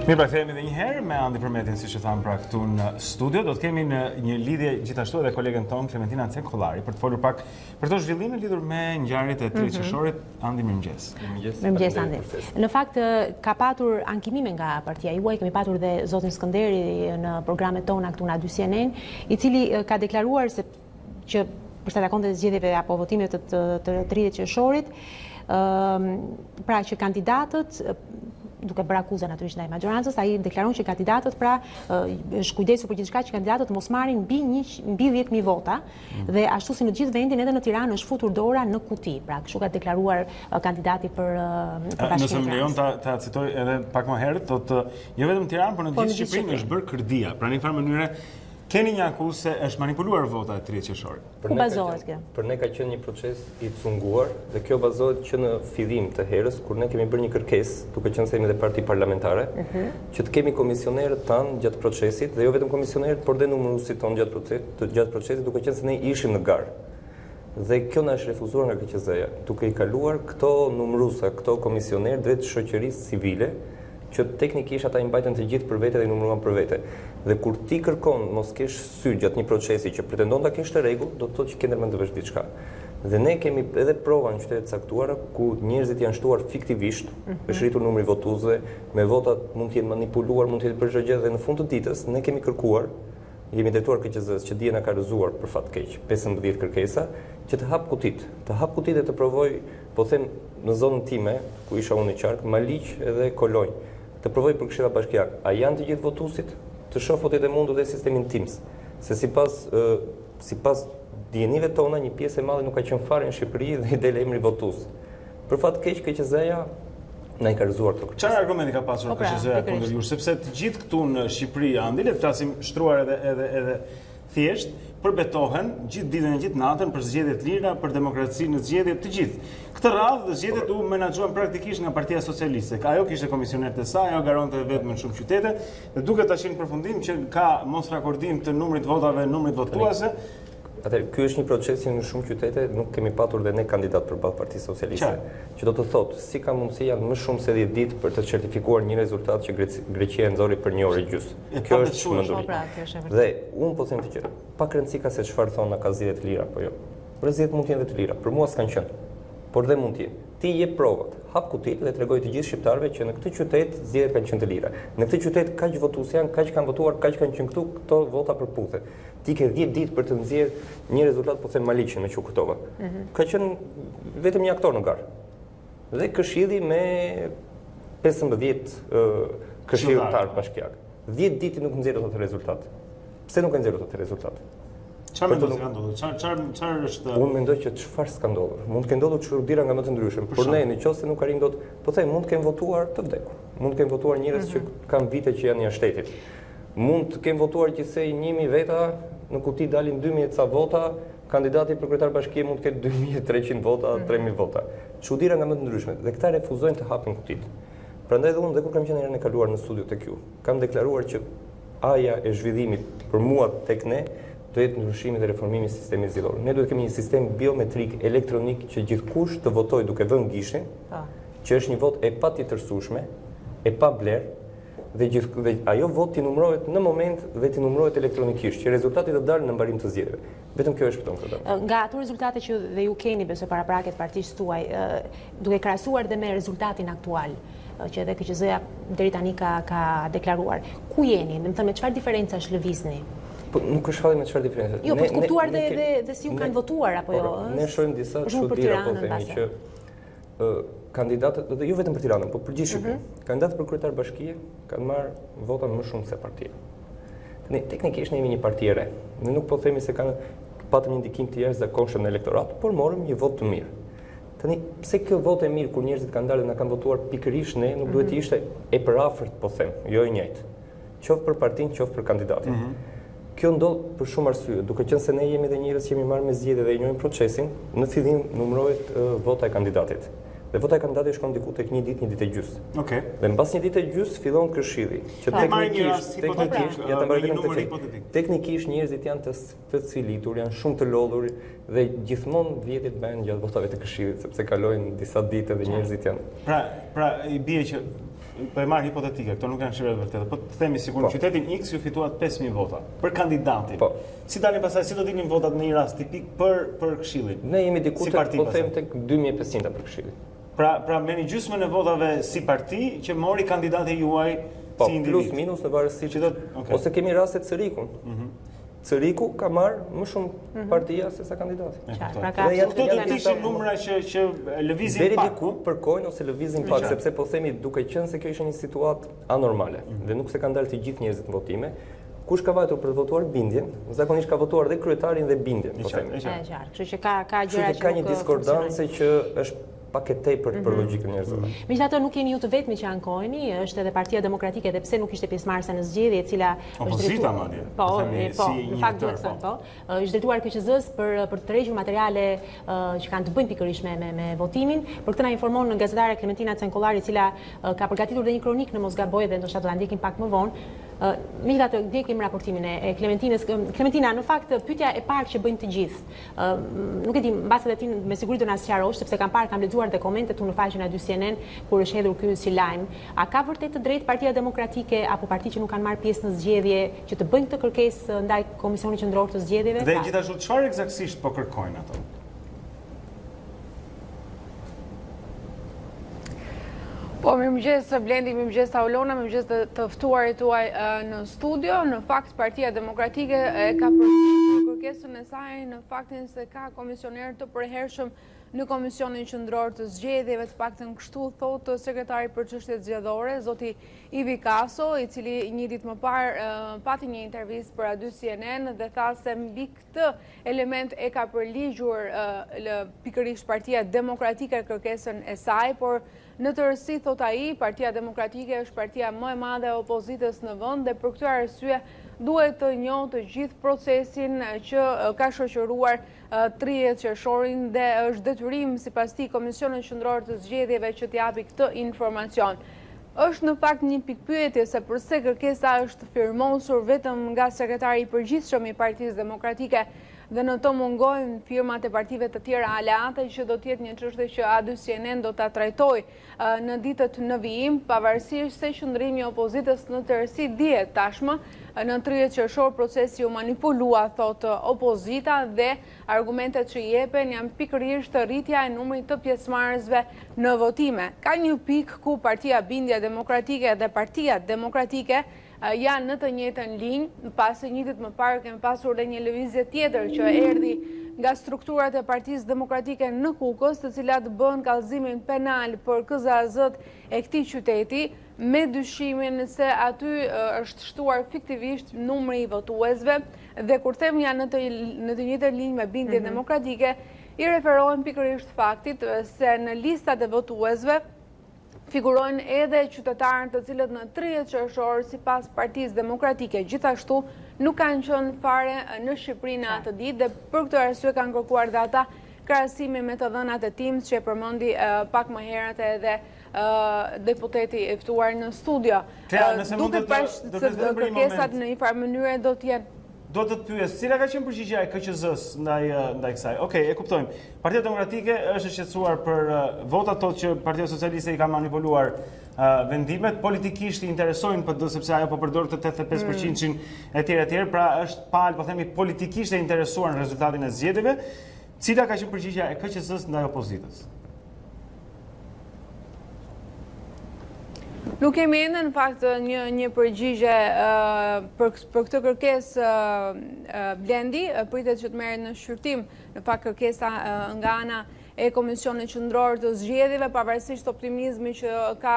Mirë, pra kthehemi edhe një herë me Andi Përmetin, siç e tham pra këtu në studio. Do të kemi në një lidhje gjithashtu edhe kolegen ton Klementina Cekollari për të folur pak për këto zhvillime lidhur me ngjarjet e 3 qershorit. Andi, mirëmëngjes. Mirëmëngjes Andi. Në fakt ka patur ankimime nga partia juaj, kemi patur dhe zotin Skënderi në programet tona këtu në A2 CNN, i cili ka deklaruar se që për sa takon të zgjedhjeve apo votimeve të 30 qershorit, pra që kandidatët duke bërë akuzë natyrisht ndaj majorancës, ai deklaron që kandidatët pra është kujdesur për gjithçka që kandidatët mos marrin mbi 10.000 vota dhe ashtu si në gjithë vendin edhe në Tiranë është futur dora në kuti. Pra kështu ka deklaruar kandidati për bashkinë. Nëse më lejon ta citoj edhe pak më herët, thotë jo vetëm Tiranë, por në gjithë Shqipërinë është bërë kërdia. Pra në një farë mënyrë keni një akuzë se është manipuluar vota e 30 qershorit. Ku bazohet kjo? Për ne ka qenë një proces i cunguar dhe kjo bazohet që në fillim të herës, kur ne kemi bërë një kërkesë, duke qenë se jemi dhe parti parlamentare, që të kemi komisionerët tanë gjatë procesit, dhe jo vetëm komisionerët, por dhe numëruesit tonë gjatë procesit, duke qenë se ne ishim në garë. Dhe kjo na është refuzuar nga KQZ-ja, duke i kaluar këto numëruesa, këto komisionerë drejt shoqërisë civile, që teknikisht ata i mbajtën të gjithë për vete dhe i numëruan për vete. Dhe kur ti kërkon mos kesh sy gjatë një procesi që pretendon ta kesh të rregull, do të thotë që ke ndërmend të vesh diçka. Dhe ne kemi edhe prova në qytetet caktuara ku njerëzit janë shtuar fiktivisht, është rritur numri votuesve, me votat mund të jenë manipuluar, mund të jetë bërë gjë dhe në fund të ditës ne kemi kërkuar, jemi drejtuar KQZ-s që dje na ka rrëzuar për fat keq 15 kërkesa, që të hap kutit dhe të provoj, po them në zonën time, ku isha unë i qark, Maliq edhe Kolonj, të provoj për këshilla bashkiake. A janë të gjithë votuesit? Të shoh fotot e mundur dhe sistemin Teams. Se sipas dijenive tona, një pjesë e madhe nuk ka qenë fare në Shqipëri dhe i del emri votues. Për fat keq KQZ-ja na i ka rrëzuar këto kërkesa. Çfarë argumenti ka pasur KQZ-ja kundër jush? Sepse të gjithë këtu në Shqipëri, Andi, le të flasim shtruar edhe thjesht, përbetohen gjithë ditën e gjithë natën për zgjedhje të lira, për demokraci në zgjedhje të gjithë. Këtë radhë zgjedhjet u menaxhuan praktikisht nga Partia Socialiste. Ajo kishte komisionerët e saj, ajo garonte vetëm në shumë qytete, dhe duket tash në përfundim që ka mos rakordim të numrit votave, numrit votuese. Atëherë, ky është një proces që në shumë qytete nuk kemi patur dhe ne kandidat përballë Partisë Socialiste. Që do të thotë, si ka mundësi janë më shumë se 10 ditë për të certifikuar një rezultat që Greqia e nxori për 1 orë gjys. Kjo është çmenduri. Dhe unë po them të gjë. Pak rëndësi ka se çfarë thonë ka zgjedhje të lira apo jo. Për zgjedhjet mund të jenë të lira, për mua s'kan qenë. Por dhe mund të jenë. Ti jep provat, hap kutit dhe tregoj të gjithë shqiptarëve që në këtë qytet zgjedhjet kanë qenë të lira. Në këtë qytet kaq votues janë, kaq kanë votuar, kaq kanë qenë këtu, këto vota përputhen. Ti ke 10 ditë për të nxjerrë një rezultat, po them Maliqin me Qukutova. Ka qenë vetëm një aktor në garë. Dhe këshilli me 15 këshilltar bashkiak. 10 ditë nuk nxjerrën atë rezultat. Pse nuk e nxjerrën atë rezultat? Çfarë mendon se ka ndodhur? Çfarë është? Unë mendoj që çfarë s'ka ndodhur. Mund të kenë ndodhur çuditëra nga më të ndryshëm, por ne nëse nuk arrim dot, po them mund të kenë votuar të vdekur. Mund të kenë votuar njerëz që kanë vite që janë jashtë shtetit. Mund të kenë votuar gjithsej 1000 veta, në kuti dalin 2000 ca vota, kandidati për kryetar bashkie mund të ketë 2300 vota, 3000 vota. Çuditëra nga më të ndryshme dhe këta refuzojnë të hapin kutit. Prandaj dhe unë dhe kur kam qenë herën e kaluar në studio tek ju, kam deklaruar që aja e zhvillimit për mua tek ne do jetë ndryshimi dhe reformimi i sistemit zgjedhor. Ne duhet kemi një sistem biometrik elektronik që gjithkush të votojë duke vënë gishtin, që është një votë e patjetërsueshme, e pa blerë, dhe ajo votë ti numërohet në moment dhe ti numërohet elektronikisht, që rezultati do dalë në mbarim të zgjedhjeve. Vetëm kjo është shpëton këtë. Nga ato rezultate që dhe ju keni besoj parapraket partisë tuaj, duke krahasuar dhe me rezultatin aktual, që edhe KQZ-ja deri tani ka deklaruar, ku jeni? Do të thënë me çfarë diferencash lëvizni? Po nuk është halli me çfarë diferencë. Jo, për të kuptuar dhe si ju kanë votuar apo jo. Ne shohim disa çuditëra, po themi që kandidatët, dhe jo vetëm për Tiranën, por për gjithë Shqipërinë, kandidatët për kryetar bashkie kanë marrë vota më shumë se partia. Ne teknikisht ne jemi një parti e re. Ne nuk po themi se kanë patëm një ndikim të jashtëzakonshëm në elektorat, por morëm një votë të mirë. Tani, pse kjo votë e mirë kur njerëzit kanë dalë dhe na kanë votuar pikërisht ne, nuk duhet të ishte e përafërt, po them, jo e njëjtë. Qoftë për partinë, qoftë për kandidatin. Kjo ndodh për shumë arsye, duke qenë se ne jemi dhe njerëz që jemi marrë me zgjedhje dhe e njohim procesin, në fillim numërohet vota e kandidatit. Dhe vota e kandidatit shkon diku tek 1 ditë, 1 ditë e gjys. Okej. Dhe mbas 1 ditë e gjys fillon këshilli, që teknikisht njerëzit janë të cilitur, janë shumë të lodhur dhe gjithmonë vjedhjet bëhen gjatë votave të këshillit, sepse kalojnë disa ditë dhe njerëzit janë. Pra i bie që Po e marr hipotetike, këto nuk janë shifra të vërteta, po të themi sikur në qytetin X ju fituat 5000 vota për kandidatin. Po. Si dalin pastaj, si do dilnin votat në një rast tipik për Këshillin? Ne jemi diku si tek, po them tek 2500 për Këshillin. Pra merrni gjysmën e votave si parti që mori kandidati juaj si individ. Plus minus në varësi që ose kemi raste të Cërikun. Cëriku ka marrë më shumë partia se sa kandidati. Këto do të ishin numra që lëvizin pak. Deri diku përkojnë ose lëvizin pak, sepse po themi duke qenë se kjo ishte një situatë anormale dhe nuk se kanë dalë të gjithë njerëzit në votime. Kush ka vajtur për të votuar bindjen, zakonisht ka votuar dhe kryetarin dhe bindjen, po themi. Kështu që ka gjëra që ka një diskordance që është pak e tepërt për logjikën njerëzore. Megjithatë nuk jeni ju të vetmi që ankojeni, është edhe Partia Demokratike, edhe pse nuk ishte pjesëmarrëse në zgjedhje, e cila është drejtuar madje. Po, në fakt duhet të thënë, po. Është drejtuar KQZ-s për të tërhequr materiale që kanë të bëjnë pikërisht me votimin. Për këtë na informon gazetare Klementina Cenkollari, e cila ka përgatitur dhe një kronik në mos gaboj dhe ndoshta do ta ndjekim pak më vonë. Megjithatë ndjekim raportimin e Klementinës. Klementina, në fakt pyetja e parë që bëjnë të gjithë. Nuk e di, mbas edhe ti me siguri do na sqarosh, sepse kam lexuar dhe komentet tu në faqen e 2 CNN kur është hedhur ky si lajm. A ka vërtet të drejtë Partia Demokratike apo parti që nuk kanë marrë pjesë në zgjedhje që të bëjnë këtë kërkesë ndaj Komisionit Qendror të Zgjedhjeve? Dhe gjithashtu çfarë eksaktësisht po kërkojnë ato? Po, mirëmëngjes Blendi, mirëmëngjes Aulona, mirëmëngjes të ftuarit tuaj në studio. Në fakt, Partia Demokratike ka përgjithësuar kërkesën e saj në faktin se ka komisioner të përhershëm në Komisionin Qendror të Zgjedhjeve, të paktën kështu thotë sekretari për çështjet zgjedhore, zoti Ivi Kaso, i cili një ditë më parë pati një intervistë për A2 CNN dhe tha se mbi këtë element e ka përligjur pikërisht Partia Demokratike kërkesën e saj, por në të rësi, thot ai, Partia Demokratike është partia më e madhe e opozitës në vend dhe për këtë arsye duhet të njohë të gjithë procesin që ka shoqëruar 30 qershorin dhe është detyrim sipas tij Komisionit Qendror të Zgjedhjeve që t'japi këtë informacion. Është në fakt një pikpyetje se përse kërkesa është firmosur vetëm nga sekretari i përgjithshëm i Partisë Demokratike dhe në të mungojnë firmat e partive të tjera aleate, që do t'jetë një çështje që A2 CNN do ta trajtojë në ditët në vijim, pavarësisht se qëndrimi i opozitës në tërësi dihet tashmë. Në 30 qershor procesi u manipulua, thot opozita, dhe argumentet që jepen janë pikërisht rritja e numrit të pjesëmarrësve në votime. Ka një pikë ku Partia Bindja Demokratike dhe Partia Demokratike janë në të njëjtën linjë, pasi një ditë më parë kemi pasur dhe një lëvizje tjetër që erdhi nga strukturat e Partisë Demokratike në Kukës, të cilat bën kallëzimin penal për KZAZ e këtij qyteti, me dyshimin se aty është shtuar fiktivisht numri i votuesve, dhe kur them janë në të njëjtën linjë me Bindjen Demokratike, i referohen pikërisht faktit se në listat e votuesve figurojnë edhe qytetarët të cilët në 30 qershor sipas Partisë Demokratike gjithashtu nuk kanë qenë fare në Shqipëri në atë ditë dhe për këtë arsye kanë kërkuar dhe ata krahasime me të dhënat e Timës që e përmendi pak më herët edhe deputeti e ftuar në studio. Duke parë se kërkesat në një farë mënyrë do të jenë. Do të të pyes, cila ka qenë përgjigjja e KQZ-s ndaj kësaj? Okej, e kuptojmë. Partia Demokratike është e shqetësuar për votat, thotë që Partia Socialiste i ka manipuluar vendimet, politikisht i interesojnë PD sepse ajo po përdor këtë 85%-in e tjerë, pra është palë, po themi, politikisht e interesuar në rezultatin e zgjedhjeve. Cila ka qenë përgjigjja e KQZ-s ndaj opozitës? Nuk kemi ende në fakt një përgjigje për këtë kërkesë Blendi, pritet që të merret në shqyrtim në fakt kërkesa nga ana e Komisionit Qendror të Zgjedhjeve, pavarësisht optimizmit që ka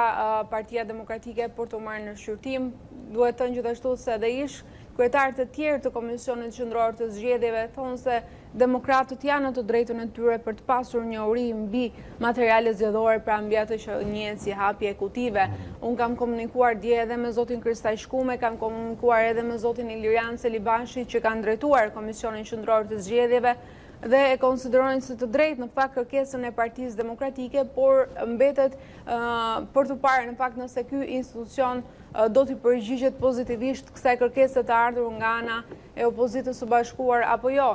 Partia Demokratike për të marrë në shqyrtim. Duhet të thënë gjithashtu se edhe ish kryetarët e tjerë të Komisionit Qendror të Zgjedhjeve thonë se demokratët janë në të drejtën e tyre për të pasur një uri mbi materiale zgjedhore, pra mbi atë që njihet si hapje e kutive. Unë kam komunikuar dje edhe me zotin Kristaj Shkume, kam komunikuar edhe me zotin Ilirian Celibashi që kanë drejtuar Komisionin Qendror të Zgjedhjeve dhe e konsiderojnë se të drejtë në fakt kërkesën e Partisë Demokratike, por mbetet për të parë në fakt nëse ky institucion do t'i përgjigjet pozitivisht kësaj kërkese të ardhur nga ana e opozitës së bashkuar apo jo.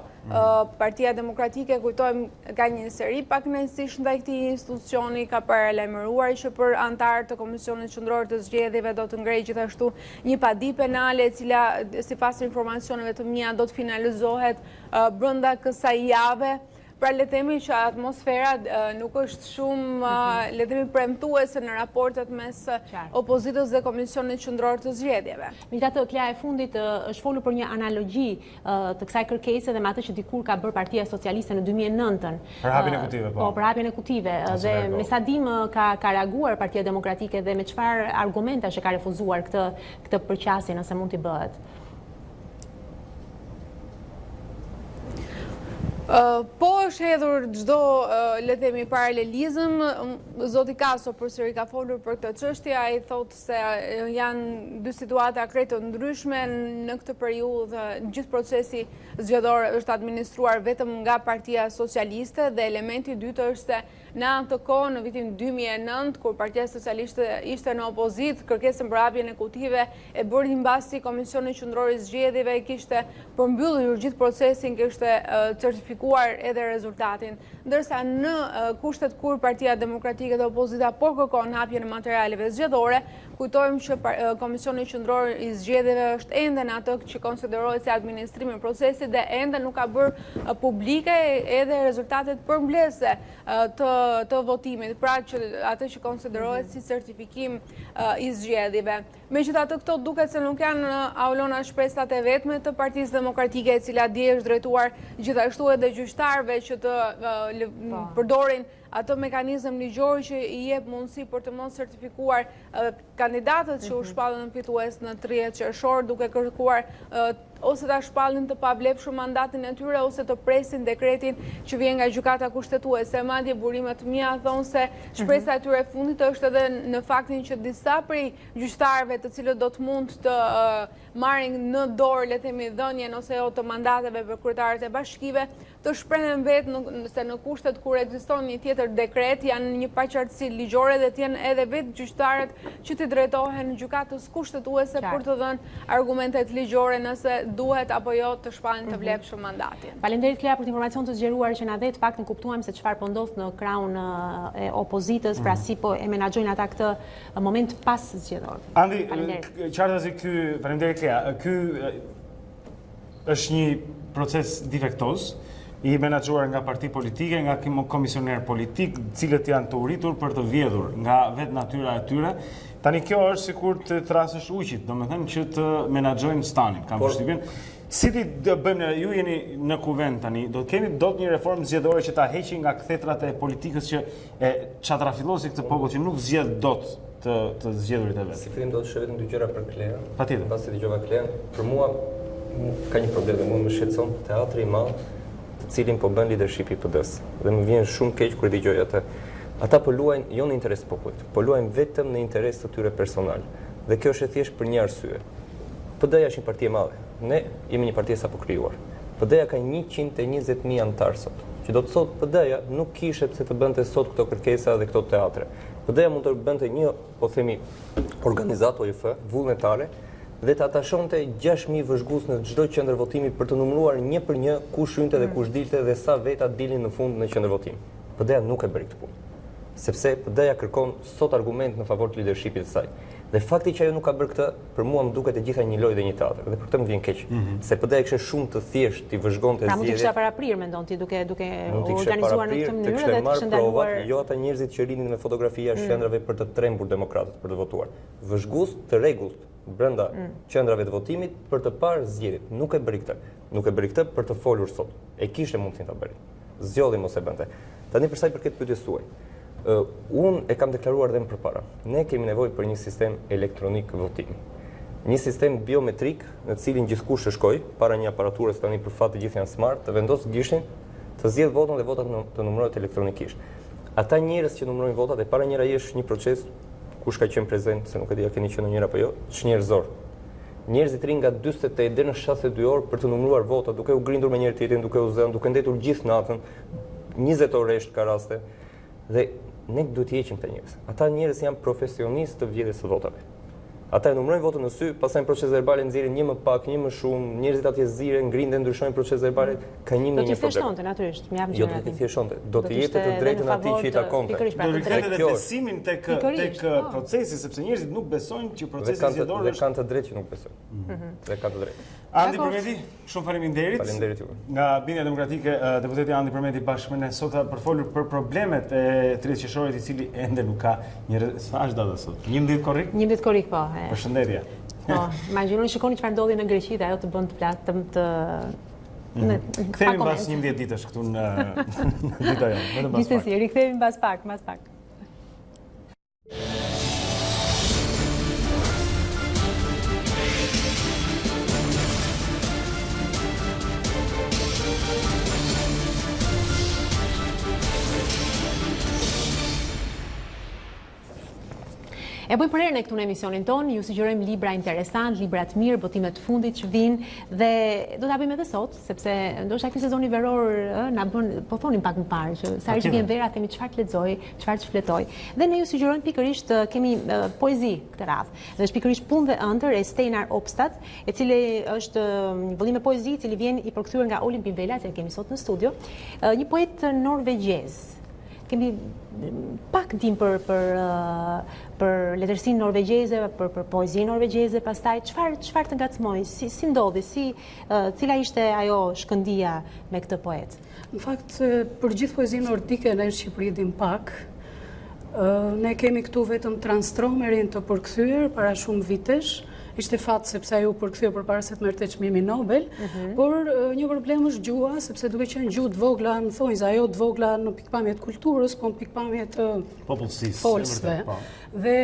Partia Demokratike, kujtojmë, ka një seri pak nënësish ndaj këtij institucioni, ka paralajmëruar që për antarë të Komisionit Qendror të Zgjedhjeve do të ngrejë gjithashtu një padi penale, e cila sipas informacioneve të mia do të finalizohet brenda kësaj jave. Pra le themi që atmosfera nuk është shumë le themi premtuese në raportet mes opozitës dhe Komisionit Qendror të Zgjedhjeve. Megjithatë, Klea e fundit është folur për një analogji të kësaj kërkese dhe me atë që dikur ka bërë Partia Socialiste në 2009-ën. Për hapjen e kutive, po. Po, për hapjen e kutive. Dhe me sa dim ka reaguar Partia Demokratike dhe me çfarë argumentash e ka refuzuar këtë përqasje nëse mund t'i bëhet. Po është hedhur çdo le themi paralelizëm. Zoti Kaso përsëri ka folur për këtë çështje, ai thotë se janë dy situata krejt të ndryshme në këtë periudhë. Gjithë procesi zgjedhor është administruar vetëm nga Partia Socialiste dhe elementi i dytë është se në anë të kohë në vitin 2009, kur Partia Socialiste ishte në opozitë, kërkesën për hapjen e kutive e bëri mbasi Komisioni Qendror i Zgjedhjeve kishte përmbyllur gjithë procesin, kishte certifikuar edhe rezultatin. Ndërsa në kushtet kur Partia Demokratike dhe opozita po kërkon hapjen e materialeve zgjedhore, kujtojmë që Komisioni Qendror i Zgjedhjeve është ende në atë që konsiderohet si administrimi i procesit dhe ende nuk ka bërë publike edhe rezultatet përmbledhëse të votimit, pra që atë që konsiderohet si certifikim i zgjedhjeve. Megjithatë, këto duket se nuk janë aulona shpresat e vetme të Partisë Demokratike, e cila dje është drejtuar gjithashtu edhe gjyqtarëve që të përdorin atë mekanizëm ligjor që i jep mundësi për të mos certifikuar kandidatët që u shpallën fitues në 30 qershor, duke kërkuar ose ta shpallin të pavlefshëm mandatin e tyre ose të presin dekretin që vjen nga gjykata kushtetuese. Madje burimet mia thonë se shpresa e tyre fundit është edhe në faktin që disa prej gjyqtarëve të cilët do të mund të marrin në dorë, le themi, dhënien ose jo të mandateve për kryetarët e bashkive, të shprehen vetë se në kushtet kur ekziston një tjetër dekret janë një paqartësi ligjore dhe të jenë edhe vetë gjyqtarët që të drejtohen gjykatës kushtetuese për të dhënë argumentet ligjore nëse duhet apo jo të shpallin të vlefshëm mandatin. Faleminderit Klea për informacion të zgjeruar që na dhe të faktën kuptuam se çfarë po ndodh në krahun e opozitës, pra si po e menaxhojnë ata këtë moment pas zgjedhor. Andi, qartazi faleminderit Klea, ky është një proces difektoz i menaxhuar nga parti politike, nga komisioner politik, cilët janë të uritur për të vjedhur nga vetë natyra e tyre. Tani kjo është sikur të thrasësh ujqit, domethënë që të menaxhojnë stanin. Kam përshtypjen. Si ti do bëjmë, ju jeni në kuvend tani, do kemi dot një reformë zgjedhore që ta heqin nga kthetrat e politikës që e çatrafillosi këtë popull që nuk zgjedh dot të zgjedhurit e vet. Si fillim do të shëvet në dy gjëra për Klean. Patjetër. Pasi dëgjova Klean, për mua ka një problem, mua më shqetëson teatri i madh, të cilin po bën leadershipi i PD-s. Dhe më vjen shumë keq kur dëgjoj atë. Ata po luajnë jo në interes të popullit, po luajnë vetëm në interes të tyre personal. Dhe kjo është thjesht për një arsye. PD-ja është një parti e madhe. Ne jemi një parti sapo krijuar. PD-ja ka 120.000 anëtar sot. Që do të thotë PD-ja nuk kishte pse të bënte sot këto kërkesa dhe këto teatre. PD-ja mund të bënte një, po themi, organizatë OIF vullnetare dhe të atashonte 6.000 vëzhgues në çdo qendër votimi për të numëruar një për një kush hynte dhe kush dilte dhe sa veta dilin në fund në qendër votim. PD-ja nuk e bëri këtë punë. Sepse PD-ja kërkon sot argument në favor të leadershipit të saj. Dhe fakti që ajo nuk ka bërë këtë, për mua më duket e gjitha një lojë dhe një teatër. Dhe për këtë më vjen keq. Se PD-ja kishte shumë të thjeshtë ti vëzhgonte zgjedhjet. Pra mund të kishte paraprir, mendon ti, duke organizuar në këtë mënyrë dhe të kishte ndaluar jo ata njerëzit që rinin me fotografia qendrave për të trembur demokratët për të votuar. Vëzhgues të rregullt brenda qendrave të votimit për të parë zgjedhjet. Nuk e bëri këtë. Nuk e bëri këtë për të folur sot. E kishte mundësinë ta bëri. Zgjodhi mos e bënte. Tani për sa i përket pyetjes suaj. Unë e kam deklaruar dhe më përpara. Ne kemi nevojë për një sistem elektronik votimi. Një sistem biometrik në cilin gjithkush të shkojë para një aparature që tani për fat të gjithë janë smart, të vendos gishtin, të zgjedh votën dhe votat të numërohet elektronikisht. Ata njerëz që numërojnë votat e para njëra është një proces kush ka qenë prezent, se nuk e di a keni qenë njëra apo jo, çnjerëzor. Njerëzit rinë nga 48 deri në 62 orë për të numëruar votat, duke u grindur me njëri tjetrin, duke u zënë, duke ndetur gjithë natën, 20 orë ka raste. Dhe ne duhet të heqim këta njerëz. Ata njerëz janë profesionistë të vjedhjes së votave. Ata e numërojnë votën në sy, pastaj në proces verbal nxjerrin një më pak, një më shumë, njerëzit atje zire, ngrinden, ndryshojnë proces verbal, ka një Do t'i problem. thjeshtonte natyrisht, më japni Jo do t'i thjeshtonte, do t'i jepte të drejtën atij që i takonte. Do rikthente edhe besimin tek procesi, sepse njerëzit nuk besojnë që procesi zgjedhor është. Dhe kanë të drejtë që nuk besojnë. Dhe kanë të drejtë. Andi Përmeti, shumë faleminderit. Faleminderit juve. Nga Bindja Demokratike, deputeti Andi Përmeti bashkë me ne sot për folur për problemet e 30 qershorit i cili ende nuk ka sa është data sot? 11 korrik? 11 korrik, po. Përshëndetje. Po, imagjinoni shikoni çfarë ndodhi në Greqi dhe ajo të bën të flasë të Kthehemi mbas 11 ditësh këtu në Dita Jonë. Vetëm mbas pak. Gjithsesi, rikthehemi mbas pak. E bëjmë për herën e këtu në emisionin tonë, ju sugjerojmë libra interesant, libra të mirë, botimet fundit që vinë dhe do ta bëjmë edhe sot, sepse ndoshta ky sezoni veror na bën, po thonim pak më parë që sa herë që vjen vera themi çfarë të lexoj, çfarë të shfletoj. Dhe ne ju sugjerojmë pikërisht kemi poezi këtë radhë. Dhe është pikërisht Punë dhe ëndër e Steinar Opstad, e cili është një vëllim me poezi i cili vjen i përkthyer nga Olimpin Vela, që kemi sot në studio, një poet norvegjez. Kemi pak dim për letërsinë norvegjeze, për poezinë norvegjeze, pastaj çfarë të ngacmoi, si ndodhi, cila ishte ajo shkëndija me këtë poet? Në fakt, për gjithë poezinë nordike në Shqipëri dim pak. Ne kemi këtu vetëm Transtromerin të përkthyer para shumë vitesh. Ishte fat sepse ajo u përkthyer përpara se të merrte çmimin Nobel, por një problem është gjua, sepse duke qenë gjuhë të vogla, në thonjza, ajo të vogla në pikpamje të kulturës, po në pikpamje të folësve. Dhe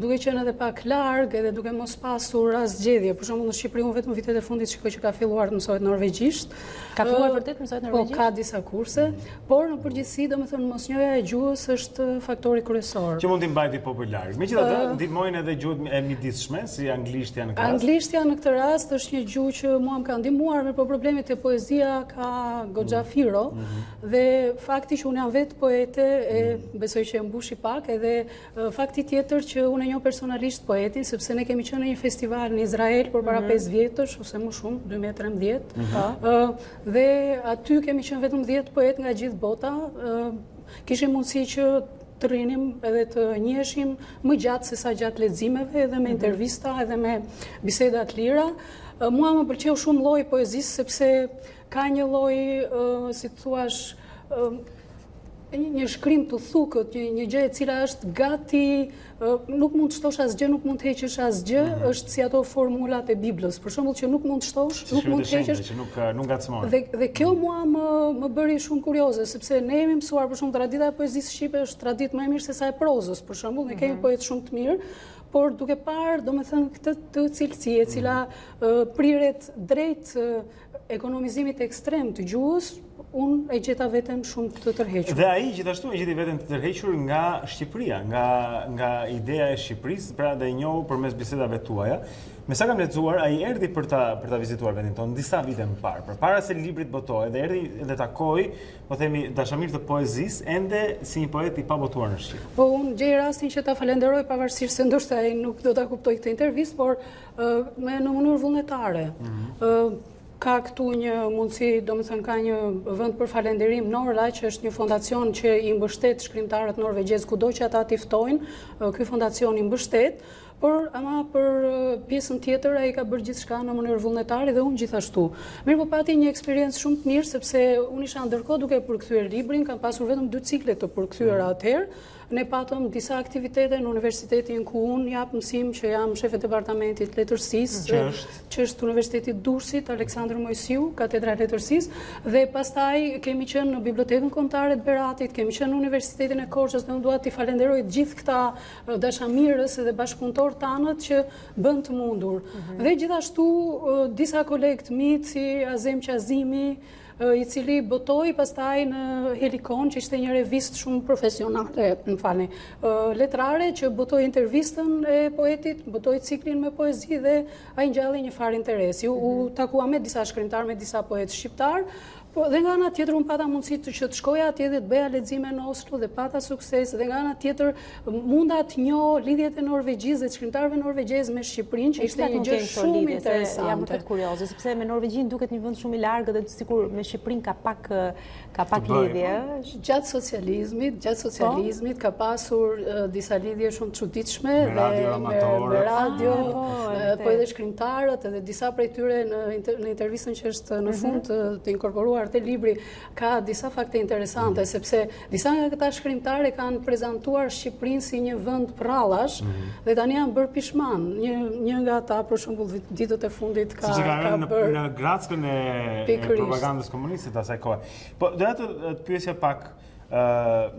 duke qenë edhe pak larg, edhe duke mos pasur as zgjedhje. Për shembull në Shqipëri unë vetëm vitet e fundit shikoj që ka filluar të mësohet norvegjisht. Ka filluar vërtet mësohet norvegjisht? Po, ka disa kurse, por në përgjithësi, domethënë mosnjohja e gjuhës është faktori kryesor. Që mund t'i mbajti popular. Megjithatë, ndihmojnë edhe gjuhët e midisshme, si anglishtja në këtë rast. Anglishtja në këtë rast është një gjuhë që mua më ka ndihmuar, por problemet e poezia ka goxha firo dhe fakti që unë jam vetë poete e besoj që e mbushi pak, edhe fakti tjetër që unë e njoh personalisht poetin, sepse ne kemi qenë në një festival në Izrael për para 5 vjetësh, ose më shumë, 2013, dhe aty kemi qenë vetëm 10 poet nga gjithë bota, kishim mundësi që të rrinim edhe të njiheshim më gjatë se sa gjatë leximeve, edhe me intervista, edhe me biseda të lira. Mua më pëlqeu shumë lloji poezisë, sepse ka një lloj, si të thuash, një shkrim të thukët, një gjë e cila është gati, nuk mund të shtosh asgjë, nuk mund të heqësh asgjë, është si ato formulat e Biblës, për shembull që nuk mund të shtosh, nuk mund të heqësh. Që nuk ngacmon. Dhe kjo mua më bëri shumë kurioze, sepse ne jemi mësuar, për shembull, tradita e poezisë shqipe është traditë më e mirë se sa e prozës, për shembull, ne kemi poetë shumë të mirë, por duke parë, domethënë, këtë të cilësi e cila priret drejt ekonomizimit ekstrem të gjuhës, unë e gjeta veten shumë të tërhequr. Dhe ai gjithashtu e gjeti veten të tërhequr nga Shqipëria, nga ideja e Shqipërisë, pra dhe e njohu përmes bisedave tuaja. Me sa kam lexuar, ai erdhi për ta vizituar vendin tonë disa vite më parë, përpara se libri të botohej, dhe erdhi dhe takoi, po themi, dashamir të poezisë, ende si një poet i pabotuar në Shqipëri. Po unë gjej rastin që ta falenderoj pavarësisht se ndoshta ai nuk do ta kuptoj këtë intervistë, por në mënyrë vullnetare. Ka këtu një mundësi, domethënë ka një vend për falënderim Norla, që është një fondacion që i mbështet shkrimtarët norvegjez kudo që ata t'i ftojnë, ky fondacion i mbështet, por ama për pjesën tjetër ai ka bërë gjithçka në mënyrë vullnetare dhe unë gjithashtu. Mirë, po pati një eksperiencë shumë të mirë, sepse unë isha ndërkohë duke përkthyer librin, kam pasur vetëm 2 cikle të përkthyera atëherë. Ne patëm disa aktivitete në universitetin ku unë jap mësim, që jam shefe departamentit letërsisë, që është Universiteti Durrësit, Aleksandër Mojsiu, katedra e letërsisë, dhe pastaj kemi qenë në Bibliotekën Kombëtare të Beratit, kemi qenë në Universitetin e Korçës, dhe unë dua t'i falenderoj gjithë këta dashamirës dhe bashkëpunëtor tanët që bën të mundur. Dhe gjithashtu disa kolegë të mi, si Azem Qazimi, i cili botoi pastaj në Helikon, që ishte një revistë shumë profesionale, letrare, që botoi intervistën e poetit, botoi ciklin me poezi dhe ai ngjalli një farë interesi. U takua me disa shkrimtar, me disa poetë shqiptar, Po, dhe nga ana tjetër unë pata mundësi që të shkoja atje dhe të bëja lexime në Oslo dhe pata sukses, dhe nga ana tjetër munda të njoh lidhjet e Norvegjisë dhe të shkrimtarëve norvegjezë me Shqipërinë, që ishte një gjë shumë interesante. Jam vërtet kurioze, sepse me Norvegjinë duket një vend shumë i largët dhe sikur me Shqipërinë ka pak lidhje. Gjatë socializmit ka pasur disa lidhje shumë të çuditshme me radio, po edhe shkrimtarët, edhe disa prej tyre në intervistën që është në fund të inkorporuar te libri ka disa fakte interesante, sepse disa nga këta shkrimtarë kanë prezantuar Shqipërinë si një vend prrallash dhe tani janë bërë pishman. Një nga ata, për shembull, ditët e fundit ka bërë në grackën e propagandës komuniste të asaj kohe. Po doja të pyesja pak,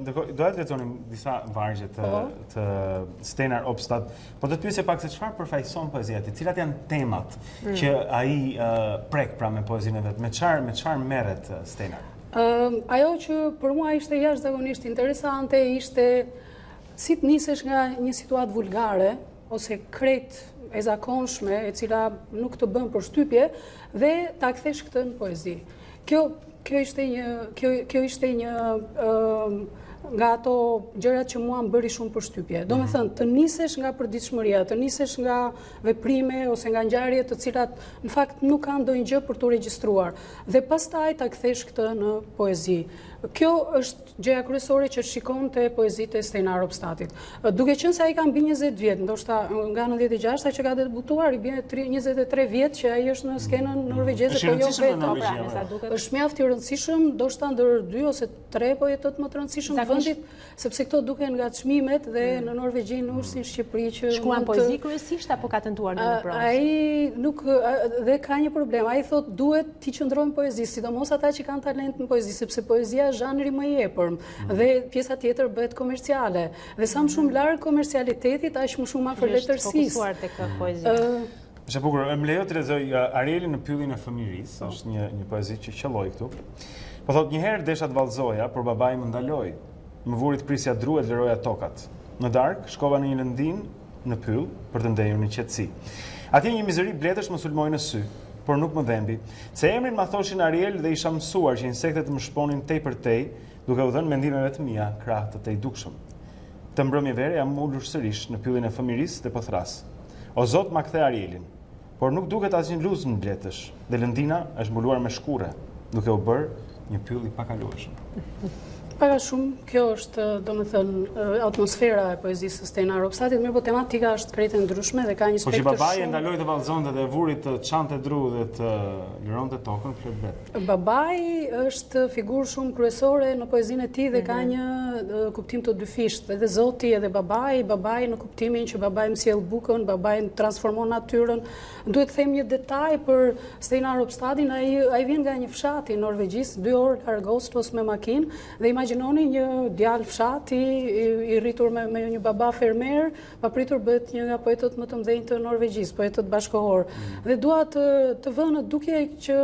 doja të lexonim disa vargje të Steinar Opstad, po do të pyesja pak se çfarë përfaqëson poezia e tij, cilat janë temat që ai prek pra me poezinë e vet, me çfarë merret Steinar? Ajo që për mua ishte jashtëzakonisht interesante ishte si të nisesh nga një situatë vulgare ose krejt e zakonshme, e cila nuk të bën përshtypje, dhe ta kthesh këtë në poezi. Kjo ishte një nga ato gjërat që mua më bëri shumë përshtypje. Do me thënë, të nisesh nga përditshmëria, të nisesh nga veprime ose nga ngjarje të cilat në fakt nuk kanë ndonjë gjë për t'u regjistruar. Dhe pastaj ta kthesh këtë në poezi. Kjo është gjëja kryesore që shikonte poezitë e Steinar Opstadit. Duke qenë se ai ka mbi 20 vjet, ndoshta nga 96 që ka debutuar, i bie 23 vjet që ai është në skenën norvegjeze, po jo vetëm. Është mjaft i rëndësishëm, ndoshta ndër 2 ose 3 poetët më të rëndësishëm të vendit, sepse këto duken nga çmimet dhe në Norvegji nuk është si në Shqipëri që shkruan poezi kryesisht apo ka tentuar në prozë? Ai nuk dhe ka një problem. Ai thotë duhet t'i qëndrojmë poezi, sidomos ata që kanë talent në poezi, sepse poezia zhanri më i epërm dhe pjesa tjetër bëhet komerciale. Dhe sa më shumë larg komercialitetit, aq më shumë afër letërsisë. Fokusuar tek poezia. Është bukur, më lejo të lexoj Arielin në pyllin e fëmirisë, është një poezi që qelloi këtu. Po thot, njëherë desha të vallëzoja, por babai më ndaloi. Më vuri të prisja dru e të liroja tokat. Në darkë shkova në një lëndin në pyll për të ndejur një qetësi. Atje një mizëri bletësh më sulmoi në sy, por nuk më dhembi, se emrin ma thoshin Ariel dhe isha mësuar që insektet më shponin tej për tej, duke u dhënë mendimeve të mia krah të tej dukshëm. Të mbrëmje vere jam ulur sërish në pyllin e fëmirisë dhe po thras. O Zot ma kthe Arielin, por nuk duket asnjë luzë në bletësh, dhe lëndina është mbuluar me shkure, duke u bërë një pyll i pakalueshëm. Para shumë, kjo është, do me thënë, atmosfera e poezisë së Steinar Opstadit, mirë po tematika është krejtë ndryshme dhe ka një spektër shumë. Po që babai e ndaloi të vallëzonte dhe vurit të çante dru dhe të lironte tokën, flet vetë. Babai është figurë shumë kryesore në poezinë e tij dhe ka një kuptim të dyfisht, edhe Zoti edhe babai në kuptimin që babai mësjell bukën, babai transformon natyrën. Duhet të them një detaj për Steinar Opstadin, ai vjen nga një fshat i Norvegjisë, 2 orë larg Oslos me makinë, dhe imagjinoni një djalë fshati i rritur me një baba fermer, papritur bëhet një nga poetët më të mëdhenj të Norvegjisë, poetët bashkëkohor. Dhe dua të vënë duke që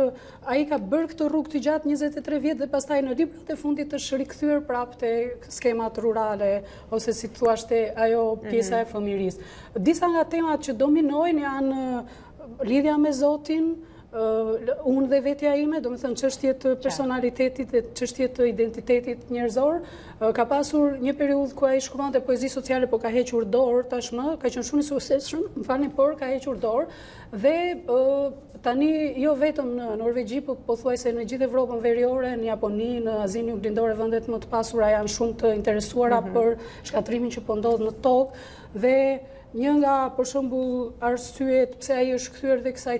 ai ka bërë këtë rrugë të gjatë 23 vjet dhe pastaj në librat e fundit është rikthyer prapë te skemat rurale ose si thua ajo pjesa e fëmirisë. Disa nga temat që dominojnë janë lidhja me Zotin, unë dhe vetja ime, do me thënë çështje të personalitetit dhe çështje të identitetit njerëzor. Ka pasur një periudhë ku ai shkruante poezi sociale, po ka hequr dorë tashmë, ka qenë shumë i suksesshëm, më falni, por ka hequr dorë dhe tani jo vetëm në Norvegji, po pothuajse në gjithë Evropën veriore, në Japoni, në Azinë Juglindore, vendet më të pasura janë shumë të interesuara për shkatrimin që po ndodh në tokë dhe një nga, për shembull, arsyet pse ai është kthyer tek kësaj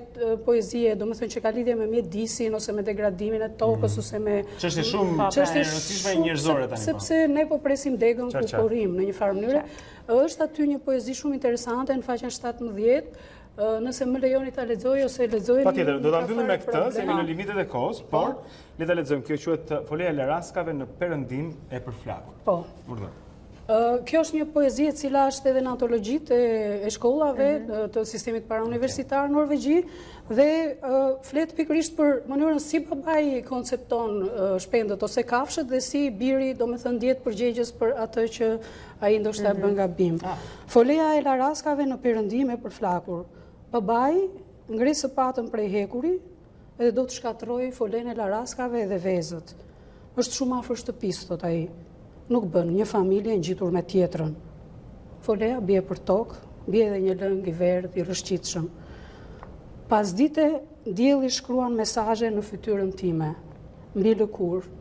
poezie, domethënë që ka lidhje me mjedisin ose me degradimin e tokës ose me çështje shumë e rëndësishme njerëzore tani. Sepse ne po presim degën ku korrim në një farë mënyrë. Është aty një poezi shumë interesante në faqen 17. Nëse më lejoni ta lexoj ose lexojeni. Patjetër, do ta mbyllim me këtë, se jemi në limitet e kohës, por le ta lexojmë. Kjo quhet Foleja e Leraskave në perëndim e përflakur. Po. Urdhër. Kjo është një poezi e cila është edhe në antologjitë e shkollave të sistemit parauniversitar në Norvegji dhe flet pikërisht për mënyrën si babai koncepton shpendët ose kafshët dhe si biri, domethënë ndihet përgjegjës për atë që ai ndoshta bën gabim. Foleja e Leraskave në perëndim e përflakur. Babai ngri së patën prej hekuri, edhe do të shkatroj folen e laraskave dhe vezët. Është shumë afër shtëpisë, thot ai. Nuk bën një familje ngjitur me tjetrën. Folea bie për tokë, bie edhe një lëng i verdh i rrëshqitshëm. Pas dite, dielli shkruan mesazhe në fytyrën time, mbi lëkurë,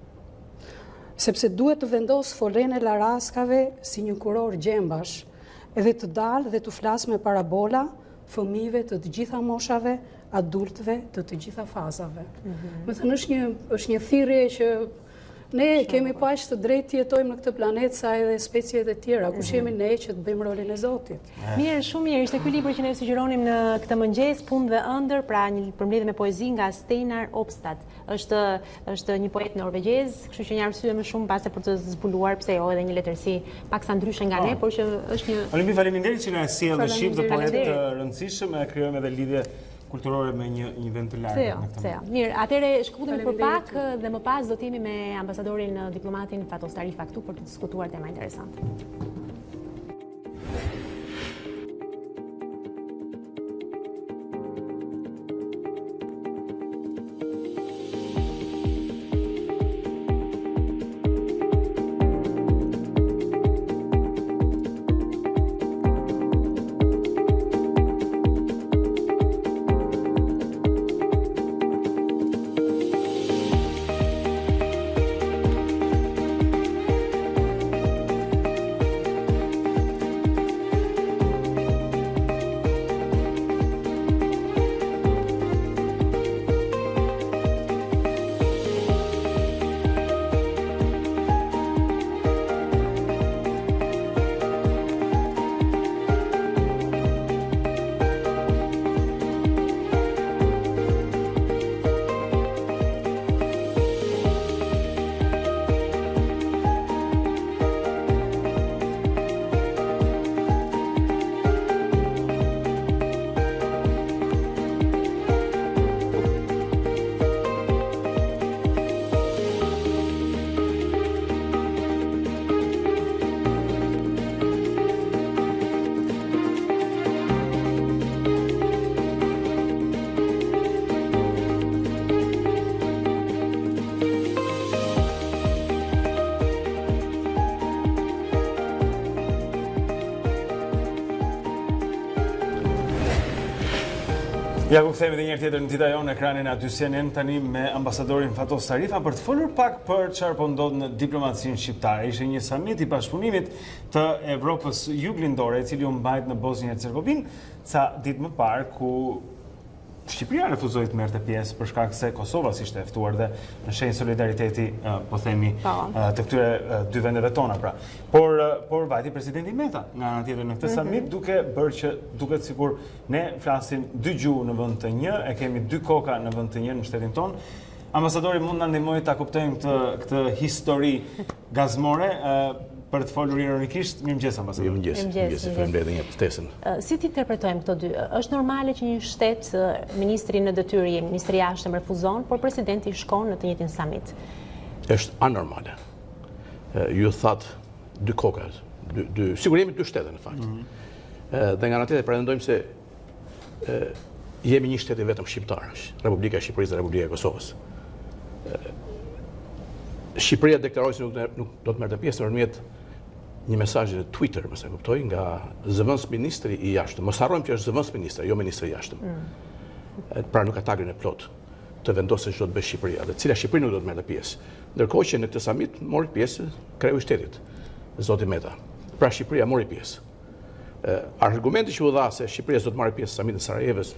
sepse duhet të vendos folen e laraskave si një kuror gjembash, edhe të dalë dhe të flasë me parabola fëmijëve të të gjitha moshave, adultëve të të gjitha fazave. Më thënë, është një thirrje që ne kemi paq të drejtë të jetojmë në këtë planet sa edhe speciet e tjera, kush jemi ne që të bëjmë rolin e Zotit. Mirë, shumë mirë. Ishte ky libër që ne sugjeronim në këtë mëngjes, Punë dhe ëndër, pra një përmbledhje me poezi nga Steinar Opstad. Është një poet norvegjez, kështu që një arsye më shumë pase për të zbuluar pse jo edhe një letërsi paksa ndryshe nga ne, por që është një Olimpi, faleminderit që na sjell dhe shqip të poet të rëndësishëm, e krijojmë edhe lidhje kulturore me një vend të lartë. Mirë, atëre shkputemi për pak dhe më pas do të jemi me ambasadorin diplomatin Fatos Tarifa këtu për të diskutuar tema interesante. Ja ku kthehemi edhe një herë tjetër në Dita Jonë, ekranin aty CNN tani me ambasadorin Fatos Tarifa për të folur pak për çfarë po ndodh në diplomacinë shqiptare. Ishte një samit i bashkëpunimit të Evropës Juglindore, i cili u mbajt në Bosnjë Hercegovinë ca ditë më parë, ku Shqipëria refuzoi të merrte pjesë për shkak se Kosova ishte e ftuar dhe në shenjë solidariteti, po themi, të këtyre dy vendeve tona, pra. Por vajti presidenti Meta nga ana tjetër në këtë samit, duke bërë që duket sikur ne flasim dy gjuhë në vend të një, e kemi dy koka në vend të një në shtetin ton. Ambasadori, mund na ndihmojë ta kuptojmë këtë histori gazmore për të folur ironikisht. Mirëmëngjes, ambasador. Mirëmëngjes, faleminderit një ftesën. Si ti interpretojmë këto dy? Është normale që një shtet, ministri në detyrë, ministri i jashtëm refuzon, por presidenti shkon në të njëjtin samit? Është anormale. Ju thatë dy koka, sigurisht dy shtete në fakt. Dhe nga ana tjetër pretendojmë se jemi një shtet i vetëm shqiptar, Republika e Shqipërisë dhe Republika e Kosovës. Shqipëria deklaroi se nuk do të merrte pjesë nëpërmjet një mesazhi në Twitter, më sa kuptoj, nga zëvendës ministri i jashtëm. Mos harrojmë që është zëvendës ministri, jo ministri i jashtëm. Pra nuk ka tagrin e plot të vendosë se ç'do të bëjë Shqipëria, dhe cila Shqipëri nuk do të merrte pjesë. Ndërkohë që në këtë samit mori pjesë kreu i shtetit, zoti Meta. Pra Shqipëria mori pjesë. Argumenti që u dha se Shqipëria do të marrë pjesë në samitin e Sarajevës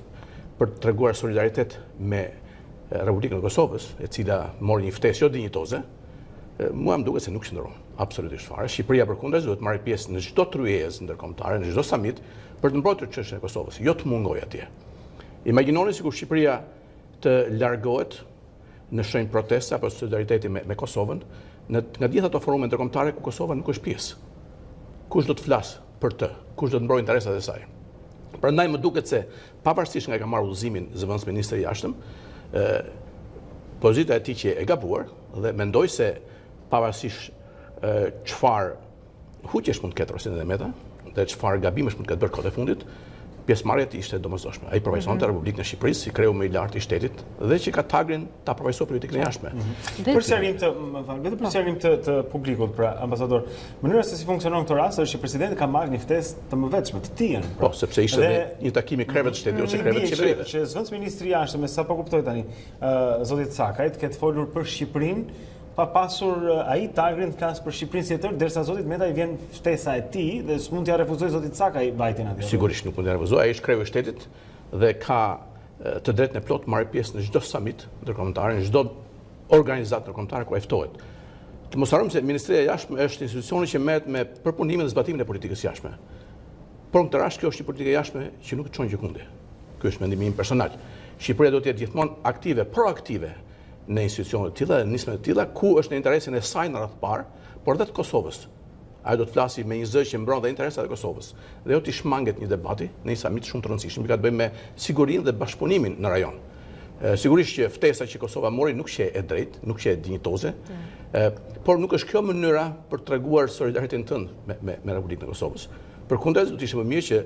për të treguar solidaritet me Republikën e Kosovës, e cila mori një ftesë jo dinjitoze, mua më duket se nuk qëndron absolutisht fare. Shqipëria përkundër duhet të marrë pjesë në çdo tryezë ndërkombëtare, në çdo samit për të mbrojtur çështjen e Kosovës, jo të mungoj atje. Imagjinoni sikur Shqipëria të largohet në shenjë proteste apo solidariteti me Kosovën, nga gjitha ato forume ndërkombëtare ku Kosova nuk është pjesë. Kush do të flasë për të? Kush do të mbrojë interesat e saj? Prandaj më duket se pavarësisht nga ka marrë udhëzimin zëvendës ministri i jashtëm, pozita e tij që e gabuar, dhe mendoj se pavarësisht çfarë huqesh mund të ketë Presidenti Meta dhe çfarë gabimesh mund të ketë bërë kohët e fundit, pjesëmarrja ishte domosdoshme. Ai përfaqësonte Republikën e Shqipërisë si kreu më i lartë i shtetit dhe që ka tagrin ta përfaqësojë politikën e jashtme. Për sqarim të publikut, pra ambasador, mënyra se si funksionon këtë rast është që presidenti ka marrë një ftesë të mëvetshme, të tillën. Po, sepse ishte një takim i krevët të shtetit ose krevët të qeverive. Që zëvendës ministri i jashtëm, sa po kuptoj tani, zoti Cakajt, ketë folur për Shqipërinë, pa pasur ai tagrin të flas për Shqipërinë si tërë, derisa zotit Meta i vjen ftesa e tij dhe s'mund t'ia refuzoj zotit Cakaj vajtin atje. Sigurisht nuk mund t'ia refuzoj, ai është kreu i shtetit dhe ka të drejtën e plotë marrë pjesë në çdo summit ndërkombëtar, në çdo organizatë ndërkombëtare ku ai ftohet. Të mos harrojmë se Ministria e Jashtme është institucioni që merret me përpunimin dhe zbatimin e politikës jashtme. Por në këtë rast kjo është një politikë jashtme që nuk çon gjikundi. Ky është mendimi im personal. Shqipëria do të jetë gjithmonë aktive, proaktive në institucione të tilla dhe nisme të tilla ku është në interesin e saj në radhë parë, por edhe të Kosovës. Ai do të flasi me një zë që mbron dhe interesat e Kosovës. Dhe jo të shmanget një debati në një samit shumë të rëndësishëm, që ka të bëjë me sigurinë dhe bashkëpunimin në rajon. Sigurisht që ftesa që Kosova mori nuk që e drejtë, nuk që e dinjitoze, por nuk është kjo mënyra për të treguar solidaritetin tënd me Republikën e Kosovës. Përkundër, do të ishte më mirë që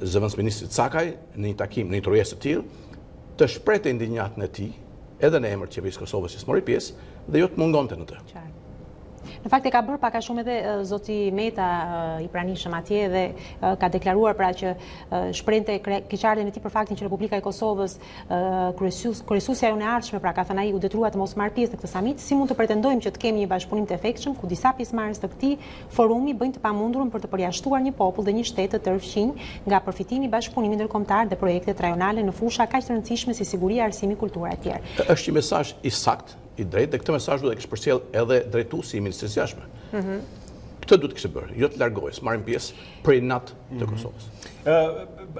zëvendës ministri Cakaj në një takim, në një turjesë të tillë, të shprehte indignatën e tij edhe në emër të qeverisë Kosovës që mori pjesë dhe jo të mungonte në të. Në fakt e ka bërë pak a shumë edhe zoti Meta i pranishëm atje dhe ka deklaruar pra që shprehte keqardhjen e tij për faktin që Republika e Kosovës kryesuesja jonë e ardhshme pra ka thënë ai u detyrua të mos marrë pjesë në këtë samit, si mund të pretendojmë që të kemi një bashkëpunim të efektshëm ku disa pjesëmarrës të këtij forumi bëjnë të pamundurën për të përjashtuar një popull dhe një shtet të tërfshinj nga përfitimi i bashkëpunimit ndërkombëtar dhe projektet rajonale në fusha kaq të rëndësishme si siguria, arsimi, kultura e tjerë. Është një mesazh i saktë, i drejtë, dhe këtë mesazh duhet të kishte përcjell edhe drejtuesi i Ministrisë së Jashtme. Këtë duhet të kishte bërë, jo të largohej, marrin pjesë për inat të Kosovës.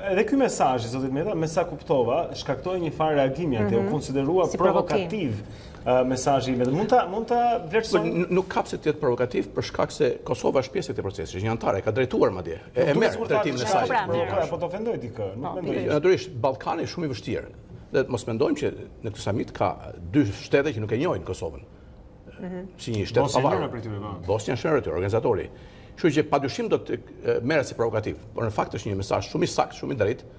Edhe ky mesazh, zotit Meta, me sa kuptova, shkaktoi një farë reagimi atje, u konsiderua provokativ mesazhi i Meta. Mund ta vlerësojmë? Nuk ka pse të jetë provokativ për shkak se Kosova është pjesë e këtij procesi, është një anëtare, ka drejtuar madje. E merr drejtimin e saj. Po të ofendoj ti kë, nuk mendoj. Natyrisht, Ballkani është shumë i vështirë. Dhe mos mendojmë që në këtë samit ka dy shtete që nuk e njohin Kosovën. Si një shtet pavarur. Bosnia është njëra prej tyre, organizatori. Kështu që padyshim do të merret si provokativ, por në fakt është një mesazh shumë i saktë, shumë i drejtë.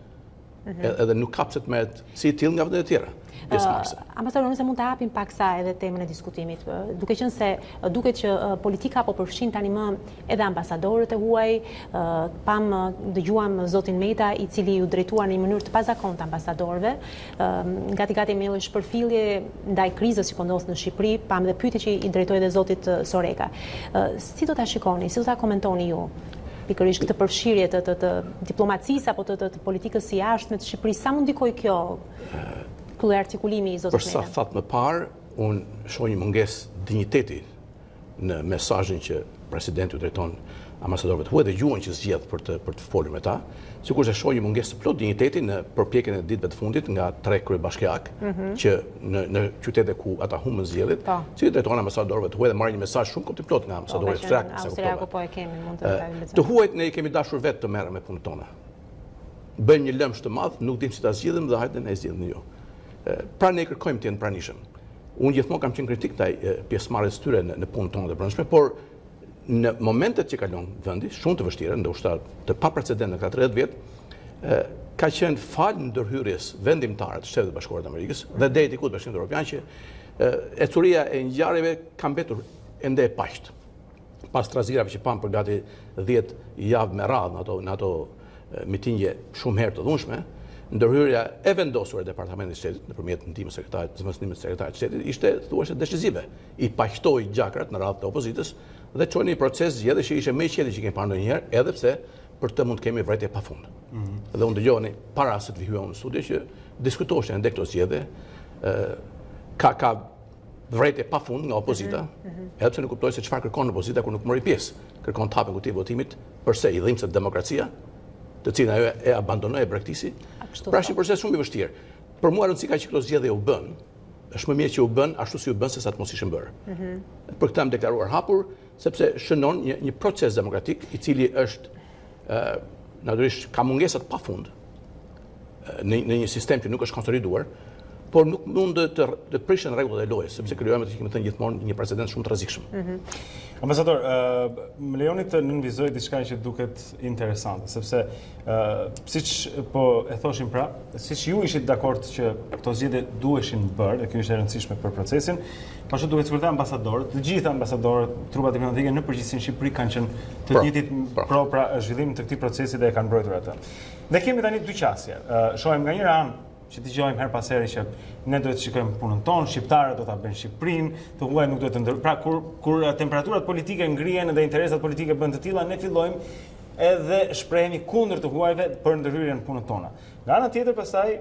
Edhe nuk ka pse të merret si i tillë nga vendet e tjera. Ambasador, nëse mund të hapim paksa edhe temën e diskutimit, duke qenë se duket që politika po përfshin tani më edhe ambasadorët e huaj, dëgjuam zotin Meta i cili u drejtua në një mënyrë të pazakontë ambasadorëve, gati me një shpërfillje ndaj krizës që po ndodh në Shqipëri, pam dhe pyetje që i drejtoi edhe zotit Soreka. Si do ta shikoni, si do ta komentoni ju? Pikërisht këtë përfshirje të diplomacisë apo të politikës së jashtme të Shqipërisë, sa mund ndikoj kjo ky artikulimi i zotit Meta? Për sa thatë më parë, unë shoh një mungesë dinjiteti në mesazhin që presidenti u drejton ambasadorëve të huaj dhe gjuhën që zgjedh për të folur me ta, sikur se shoh një mungesë të plot dinjiteti në përpjekjen e ditëve të fundit nga 3 kryebashkiak që në qytete ku ata humbën zgjedhjet, si drejton ambasadorëve të huaj dhe marrin një mesazh shumë komplet plot nga ambasadori austriak. Po e kemi, mund të lexojmë. Të huajt ne i kemi dashur vetë të merrem me punën tonë. Bëjmë një lëmsh të madh, nuk dim si ta zgjidhim dhe hajde ne zgjidhni ju. Pra ne kërkojmë të jenë pranishëm. Unë gjithmonë kam qenë kritik ndaj pjesëmarrjes tyre në punën tonë të brendshme, por në momentet që kalon vendi, shumë të vështira, ndoshta të paprecedent në këta 30 vjet, ka qenë fal ndërhyrjes vendimtare të Shtetit Bashkuar të Amerikës dhe deri diku të Bashkimit Evropian që ecuria e ngjarjeve ka mbetur ende e paqët. Pas trazirave që pam për gati 10 javë me radhë në ato mitingje shumë herë të dhunshme, ndërhyrja e vendosur e Departamentit të Shtetit nëpërmjet ndihmës zëvendësimit të sekretarit të Shtetit ishte thuajse decisive. I paqtoi gjakrat në radhë të opozitës dhe çoi një proces zgjedhje që ishte më i qetë që kemi parë ndonjëherë, edhe pse për të mund të kemi vërejtje pafund. Dhe unë dëgjova para se të vi hyja në studio që diskutoheshin ende këto zgjedhje, ka vërejtje pafund nga opozita, edhe pse nuk kuptoi se çfarë kërkon opozita kur nuk mori pjesë. Kërkon të hapën kuti votimit përse i dhimbse demokracia, të cilën ajo e abandonoi e braktisi. Pra është një proces shumë i vështirë. Për mua rëndësi ka që këto zgjedhje u bën, është më mirë që u bën ashtu si u bën se sa të mos ishin bërë. Për këtë jam deklaruar hapur, sepse shënon një proces demokratik i cili është natyrisht ka mungesat pafund në një sistem që nuk është konsoliduar, por nuk mund të prishin rregullat e lojës, sepse krijojmë të kemi thënë gjithmonë një precedent shumë të rrezikshëm. Ambasador, më lejoni të nënvizoj diçka që duket interesante, sepse siç po e thoshim pra, siç ju ishit dakord që këto zgjedhje duheshin bërë, dhe kjo ishte e rëndësishme për procesin, po ashtu duket sikur të ambasadorët, të gjithë ambasadorët, trupat diplomatike në përgjithësi në Shqipëri kanë qenë të njëjtit pro pra zhvillim të këtij procesi dhe e kanë mbrojtur atë. Ne kemi tani dy qasje. Shohim nga njëra anë që t'i gjojmë her pas here që ne duhet të shikojmë punën tonë, shqiptarët do ta bëjnë Shqipërinë, të huaj nuk duhet të pra kur temperaturat politike ngrihen dhe interesat politike bën të tilla, ne fillojmë edhe shprehemi kundër të huajve për ndërhyrjen në punën tonë. Nga ana tjetër pastaj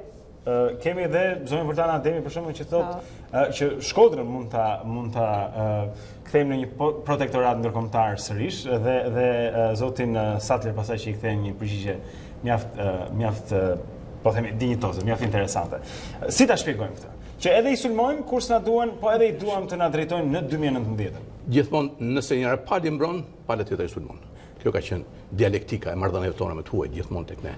kemi edhe zonën Vërtana Ademi për shembull që thotë që Shkodrën mund ta kthejmë në një protektorat ndërkombëtar sërish dhe zotin Sattler pastaj që i kthejnë një përgjigje mjaft po themi dinjitoze, mjaft interesante. Si ta shpjegojmë këtë? Që edhe i sulmojmë kur s'na duan, po edhe i duam të na drejtojnë në 2019. Gjithmonë nëse njëra pali mbron, pala tjetër i sulmon. Kjo ka qenë dialektika e marrëdhënieve tona me të huaj gjithmonë tek ne.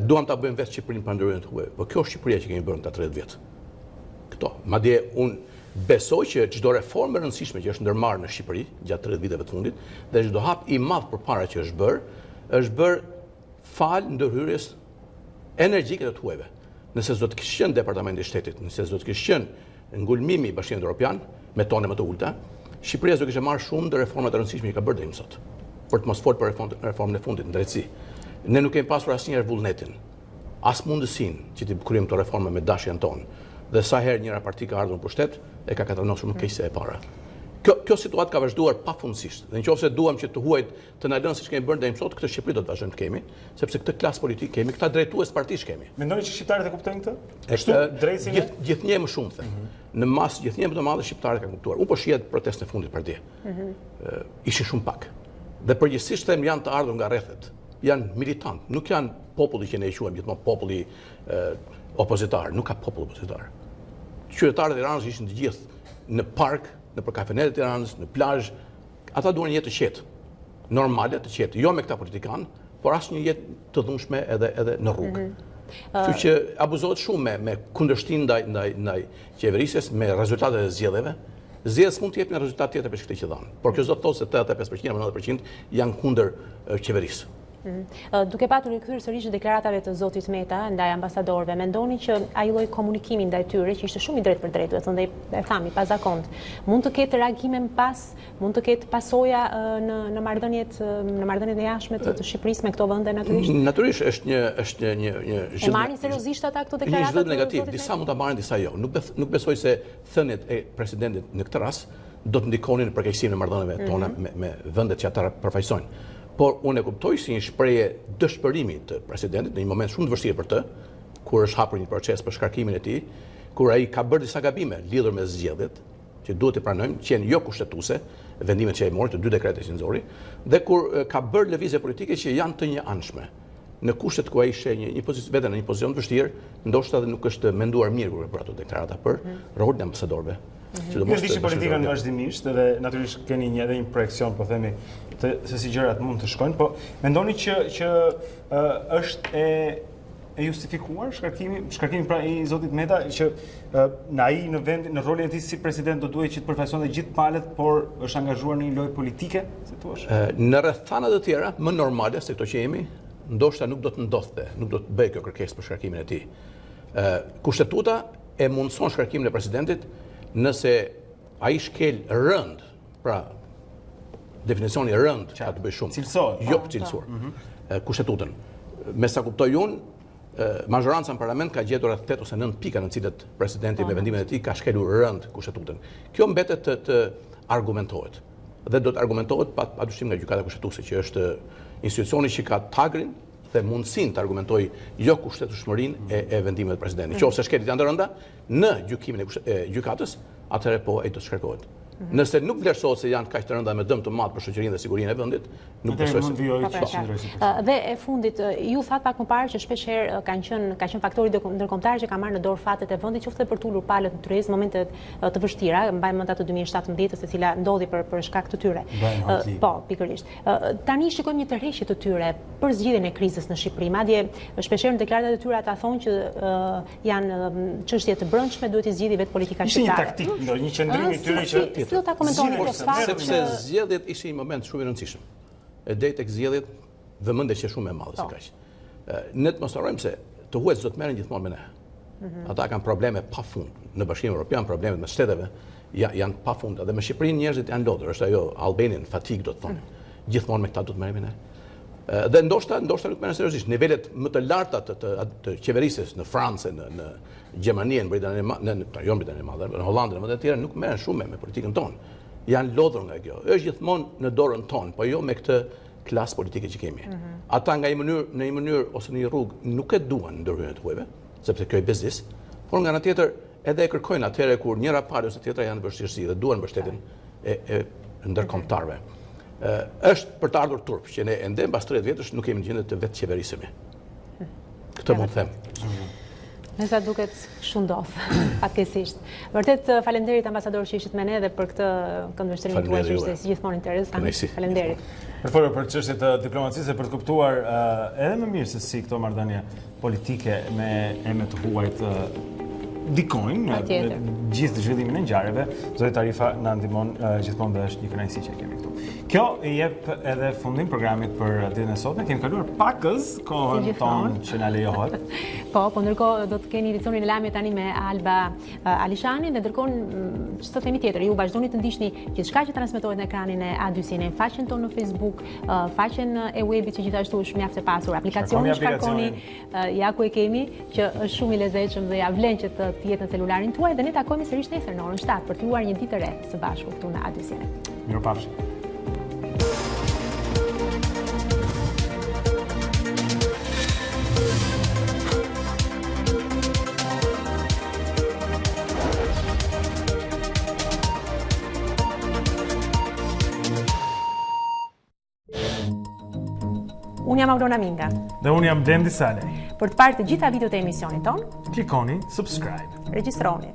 Duam ta bëjmë vetë Shqipërinë pa ndërhyrjen të huaj, po kjo është Shqipëria që kemi bërë këta 30 vjet. Këto. Madje unë besoj që çdo reformë e rëndësishme që është ndërmarrë në Shqipëri gjatë 30 viteve të fundit dhe çdo hap i madh përpara që është bërë fal ndërhyrjes energjike të huajve. Nëse s'do të kishte qenë Departamenti i Shtetit, nëse s'do të kishte qenë ngulmimi i Bashkimit Evropian me tone më të ulta, Shqipëria do kishte marrë shumë të reformat e rëndësishme që ka bërë deri më sot. Për të mos folur për reformën e fundit në drejtësi. Ne nuk kemi pasur asnjëherë vullnetin, as mundësinë që të kryejmë këto reforma me dashjen tonë. Dhe sa herë njëra parti ka ardhur në pushtet, e ka katranosur më keq se e para. Kjo situatë ka vazhduar pafundësisht. Dhe nëse duam që të huajt të na lënë siç kemi bërë deri më sot, këtë Shqipëri do të vazhdojmë të kemi, sepse këtë klasë politikë kemi, këta drejtues partish kemi. Mendoni që shqiptarët e kuptojnë këtë? Kështu drejtësin gjithnjë më shumë them. Në masë gjithnjë më të madhe shqiptarët kanë kuptuar. Unë po shihet protestën e fundit për dje. Ishin shumë pak. Dhe përgjithsisht them janë të ardhur nga rrethet. Janë militant, nuk janë populli që ne e quajmë gjithmonë populli opozitar, nuk ka popull opozitar. Qytetarët e Tiranës ishin të gjithë në park, në për kafenetet e Tiranës, në plazh, ata duan një jetë të qetë, normale të qetë, jo me këta politikanë, por as një jetë të dhunshme edhe në rrugë. Kështu që abuzohet shumë me kundërshtim ndaj qeverisjes, me rezultatet e zgjedhjeve. Zgjedhjes mund të jepin një rezultat tjetër për këtë që dhanë, por kjo do të thotë se 85% apo 90% janë kundër qeverisë. Duke patur rikthyer sërish deklaratave të zotit Meta ndaj ambasadorëve, mendoni që ai lloj komunikimi ndaj tyre që ishte shumë i drejtë për drejtë, thonë e thami pa zakont, mund të ketë reagime më pas, mund të ketë pasoja në marrëdhëniet e jashtme të Shqipërisë me këto vende natyrisht? Natyrisht është një e marrin seriozisht ata këto deklarata? Një zhvillim negativ, disa mund ta marrin, disa jo. Nuk besoj se thëniet e presidentit në këtë rast do të ndikonin në përkeqësimin e marrëdhënieve tona me vendet që ata përfaqësojnë. Por unë e kuptoj si një shprehje dëshpërimi të presidentit në një moment shumë të vështirë për të, kur është hapur një proces për shkarkimin e tij, kur ai ka bërë disa gabime lidhur me zgjedhjet, që duhet të pranojmë, që janë jo kushtetuese, vendimet që ai mori, të dy dekretet që nxori, dhe kur ka bërë lëvizje politike që janë të njëanshme. Në kushtet ku ai ishte veten në një pozicion të vështirë, ndoshta edhe nuk është menduar mirë kur bërë ato deklarata për rolin e ambasadorëve. Ju ndiqni politikën vazhdimisht dhe natyrisht keni edhe një projekcion, po themi, se si gjërat mund të shkojnë, po mendoni që është e justifikuar shkarkimi pra i zotit Meta që ai në rolin e tij si president do duhet që të përfaqësonte gjithë palët, por është angazhuar në një lojë politike, si thua? Në rrethana të tjera, më normale se këto që jemi, ndoshta nuk do të ndodhte, nuk do të bëj kjo kërkesë për shkarkimin e tij. Kushtetuta e mundson shkarkimin e presidentit nëse ai shkel rënd, pra definicioni rënd ka të bëjë shumë. Cilësor. Jo cilësor. Kushtetutën. Me sa kuptoj unë, mazhoranca në parlament ka gjetur rreth 8 ose 9 pika në cilët presidenti me vendimet e tij ka shkelur rënd kushtetutën. Kjo mbetet të argumentohet. Dhe do të argumentohet padyshim nga gjykata kushtetuese, që është institucioni që ka tagrin dhe mundësinë të argumentojë jo kushtetueshmërinë e vendimeve të presidentit. Nëse shkelit janë të rënda në gjykimin e gjykatës, atëherë po ai do të shkarkohet. Nëse nuk vlerësohet se janë kaq të rënda me dëm të madh për shoqërinë dhe sigurinë e vendit, nuk besoj se. Dhe e fundit, ju thatë pak më parë që shpesh herë kanë qenë faktorë ndërkombëtarë që kanë marrë në dorë fatet e vendit, qoftë për tulur palët në turizëm, momente të vështira, mbaj mend atë 2017 se cila ndodhi për shkak të tyre. Po, pikërisht. Tani shikojmë një tërheqje të tyre për zgjidhjen e krizës në Shqipëri. Madje shpesh herë në deklaratat e tyre ata thonë që janë çështje të brendshme, duhet të zgjidhë vetë politika shqiptare. Një taktik, një qendrim i tyre që si do ta komentoni këtë fakt? Sepse zgjedhjet ishin një moment shumë i rëndësishëm. E deri tek zgjedhjet vëmendja që shumë e madhe si kaq. Ne të mos harrojmë se të huajt do të merren gjithmonë me ne. Ata kanë probleme pafund në Bashkimin Evropian, problemet me shteteve janë pafund. Edhe me Shqipërinë njerëzit janë lodhur, është ajo Albanian fatigue do të thonë. Gjithmonë me këta do të merremi ne. Dhe ndoshta nuk merren seriozisht. Nivelet më të larta të qeverisjes në Francë, në Gjermani, në Britaninë e Madhe, në Hollandë, në vende të tjera nuk merren shumë me politikën tonë. Janë lodhur nga kjo. Është gjithmonë në dorën tonë, po jo me këtë klasë politike që kemi. Ata në një mënyrë ose në një rrugë nuk e duan ndërhyrjen e të huajve, sepse kjo është biznes, por nga ana tjetër edhe e kërkojnë atëherë kur njëra palë ose tjetra janë në vështirësi dhe duan mbështetjen e ndërkombëtarëve. Është për të ardhur turp që ne ende mbas 30 vjetësh nuk kemi gjendje të vetë qeverisemi. Këtë mund të them. Me sa duket kështu ndodh, fatkeqësisht. Vërtet faleminderit ambasador që ishit me ne dhe për këtë këndvështrimin tuaj që ishte gjithmonë interesant. Faleminderit. Për folur për çështjet të diplomacisë për të kuptuar edhe më mirë se si këto marrëdhënie politike me emër të huajt dikojnë gjithë zhvillimin e ngjarjeve. Zoti Tarifa na ndihmon gjithmonë dhe është një kënaqësi që kemi këtu. Kjo i jep edhe fundim programit për ditën e sotme. Kemi kaluar pakës kohën tonë që na lejohet. Po ndërkohë do të keni edicionin e lajmeve tani me Alba Alishani dhe ndërkohë ç'të themi tjetër, ju vazhdoni të ndiqni gjithçka që transmetohet në ekranin e A2-sën, në faqen tonë në Facebook, faqen e webit që gjithashtu është mjaft e pasur, aplikacionin shkarkoni, ja ku e kemi, që është shumë i lezetshëm dhe ja vlen që të jetë në celularin tuaj dhe ne takohemi sërish nesër në orën 7 për të filluar një ditë të re së bashku këtu në A2-sën. Mirupafshim. Unë jam Aurora Minga. Dhe unë jam Blendi Salej. Për të parë të gjitha videot e emisionit ton, klikoni subscribe. Regjistroni.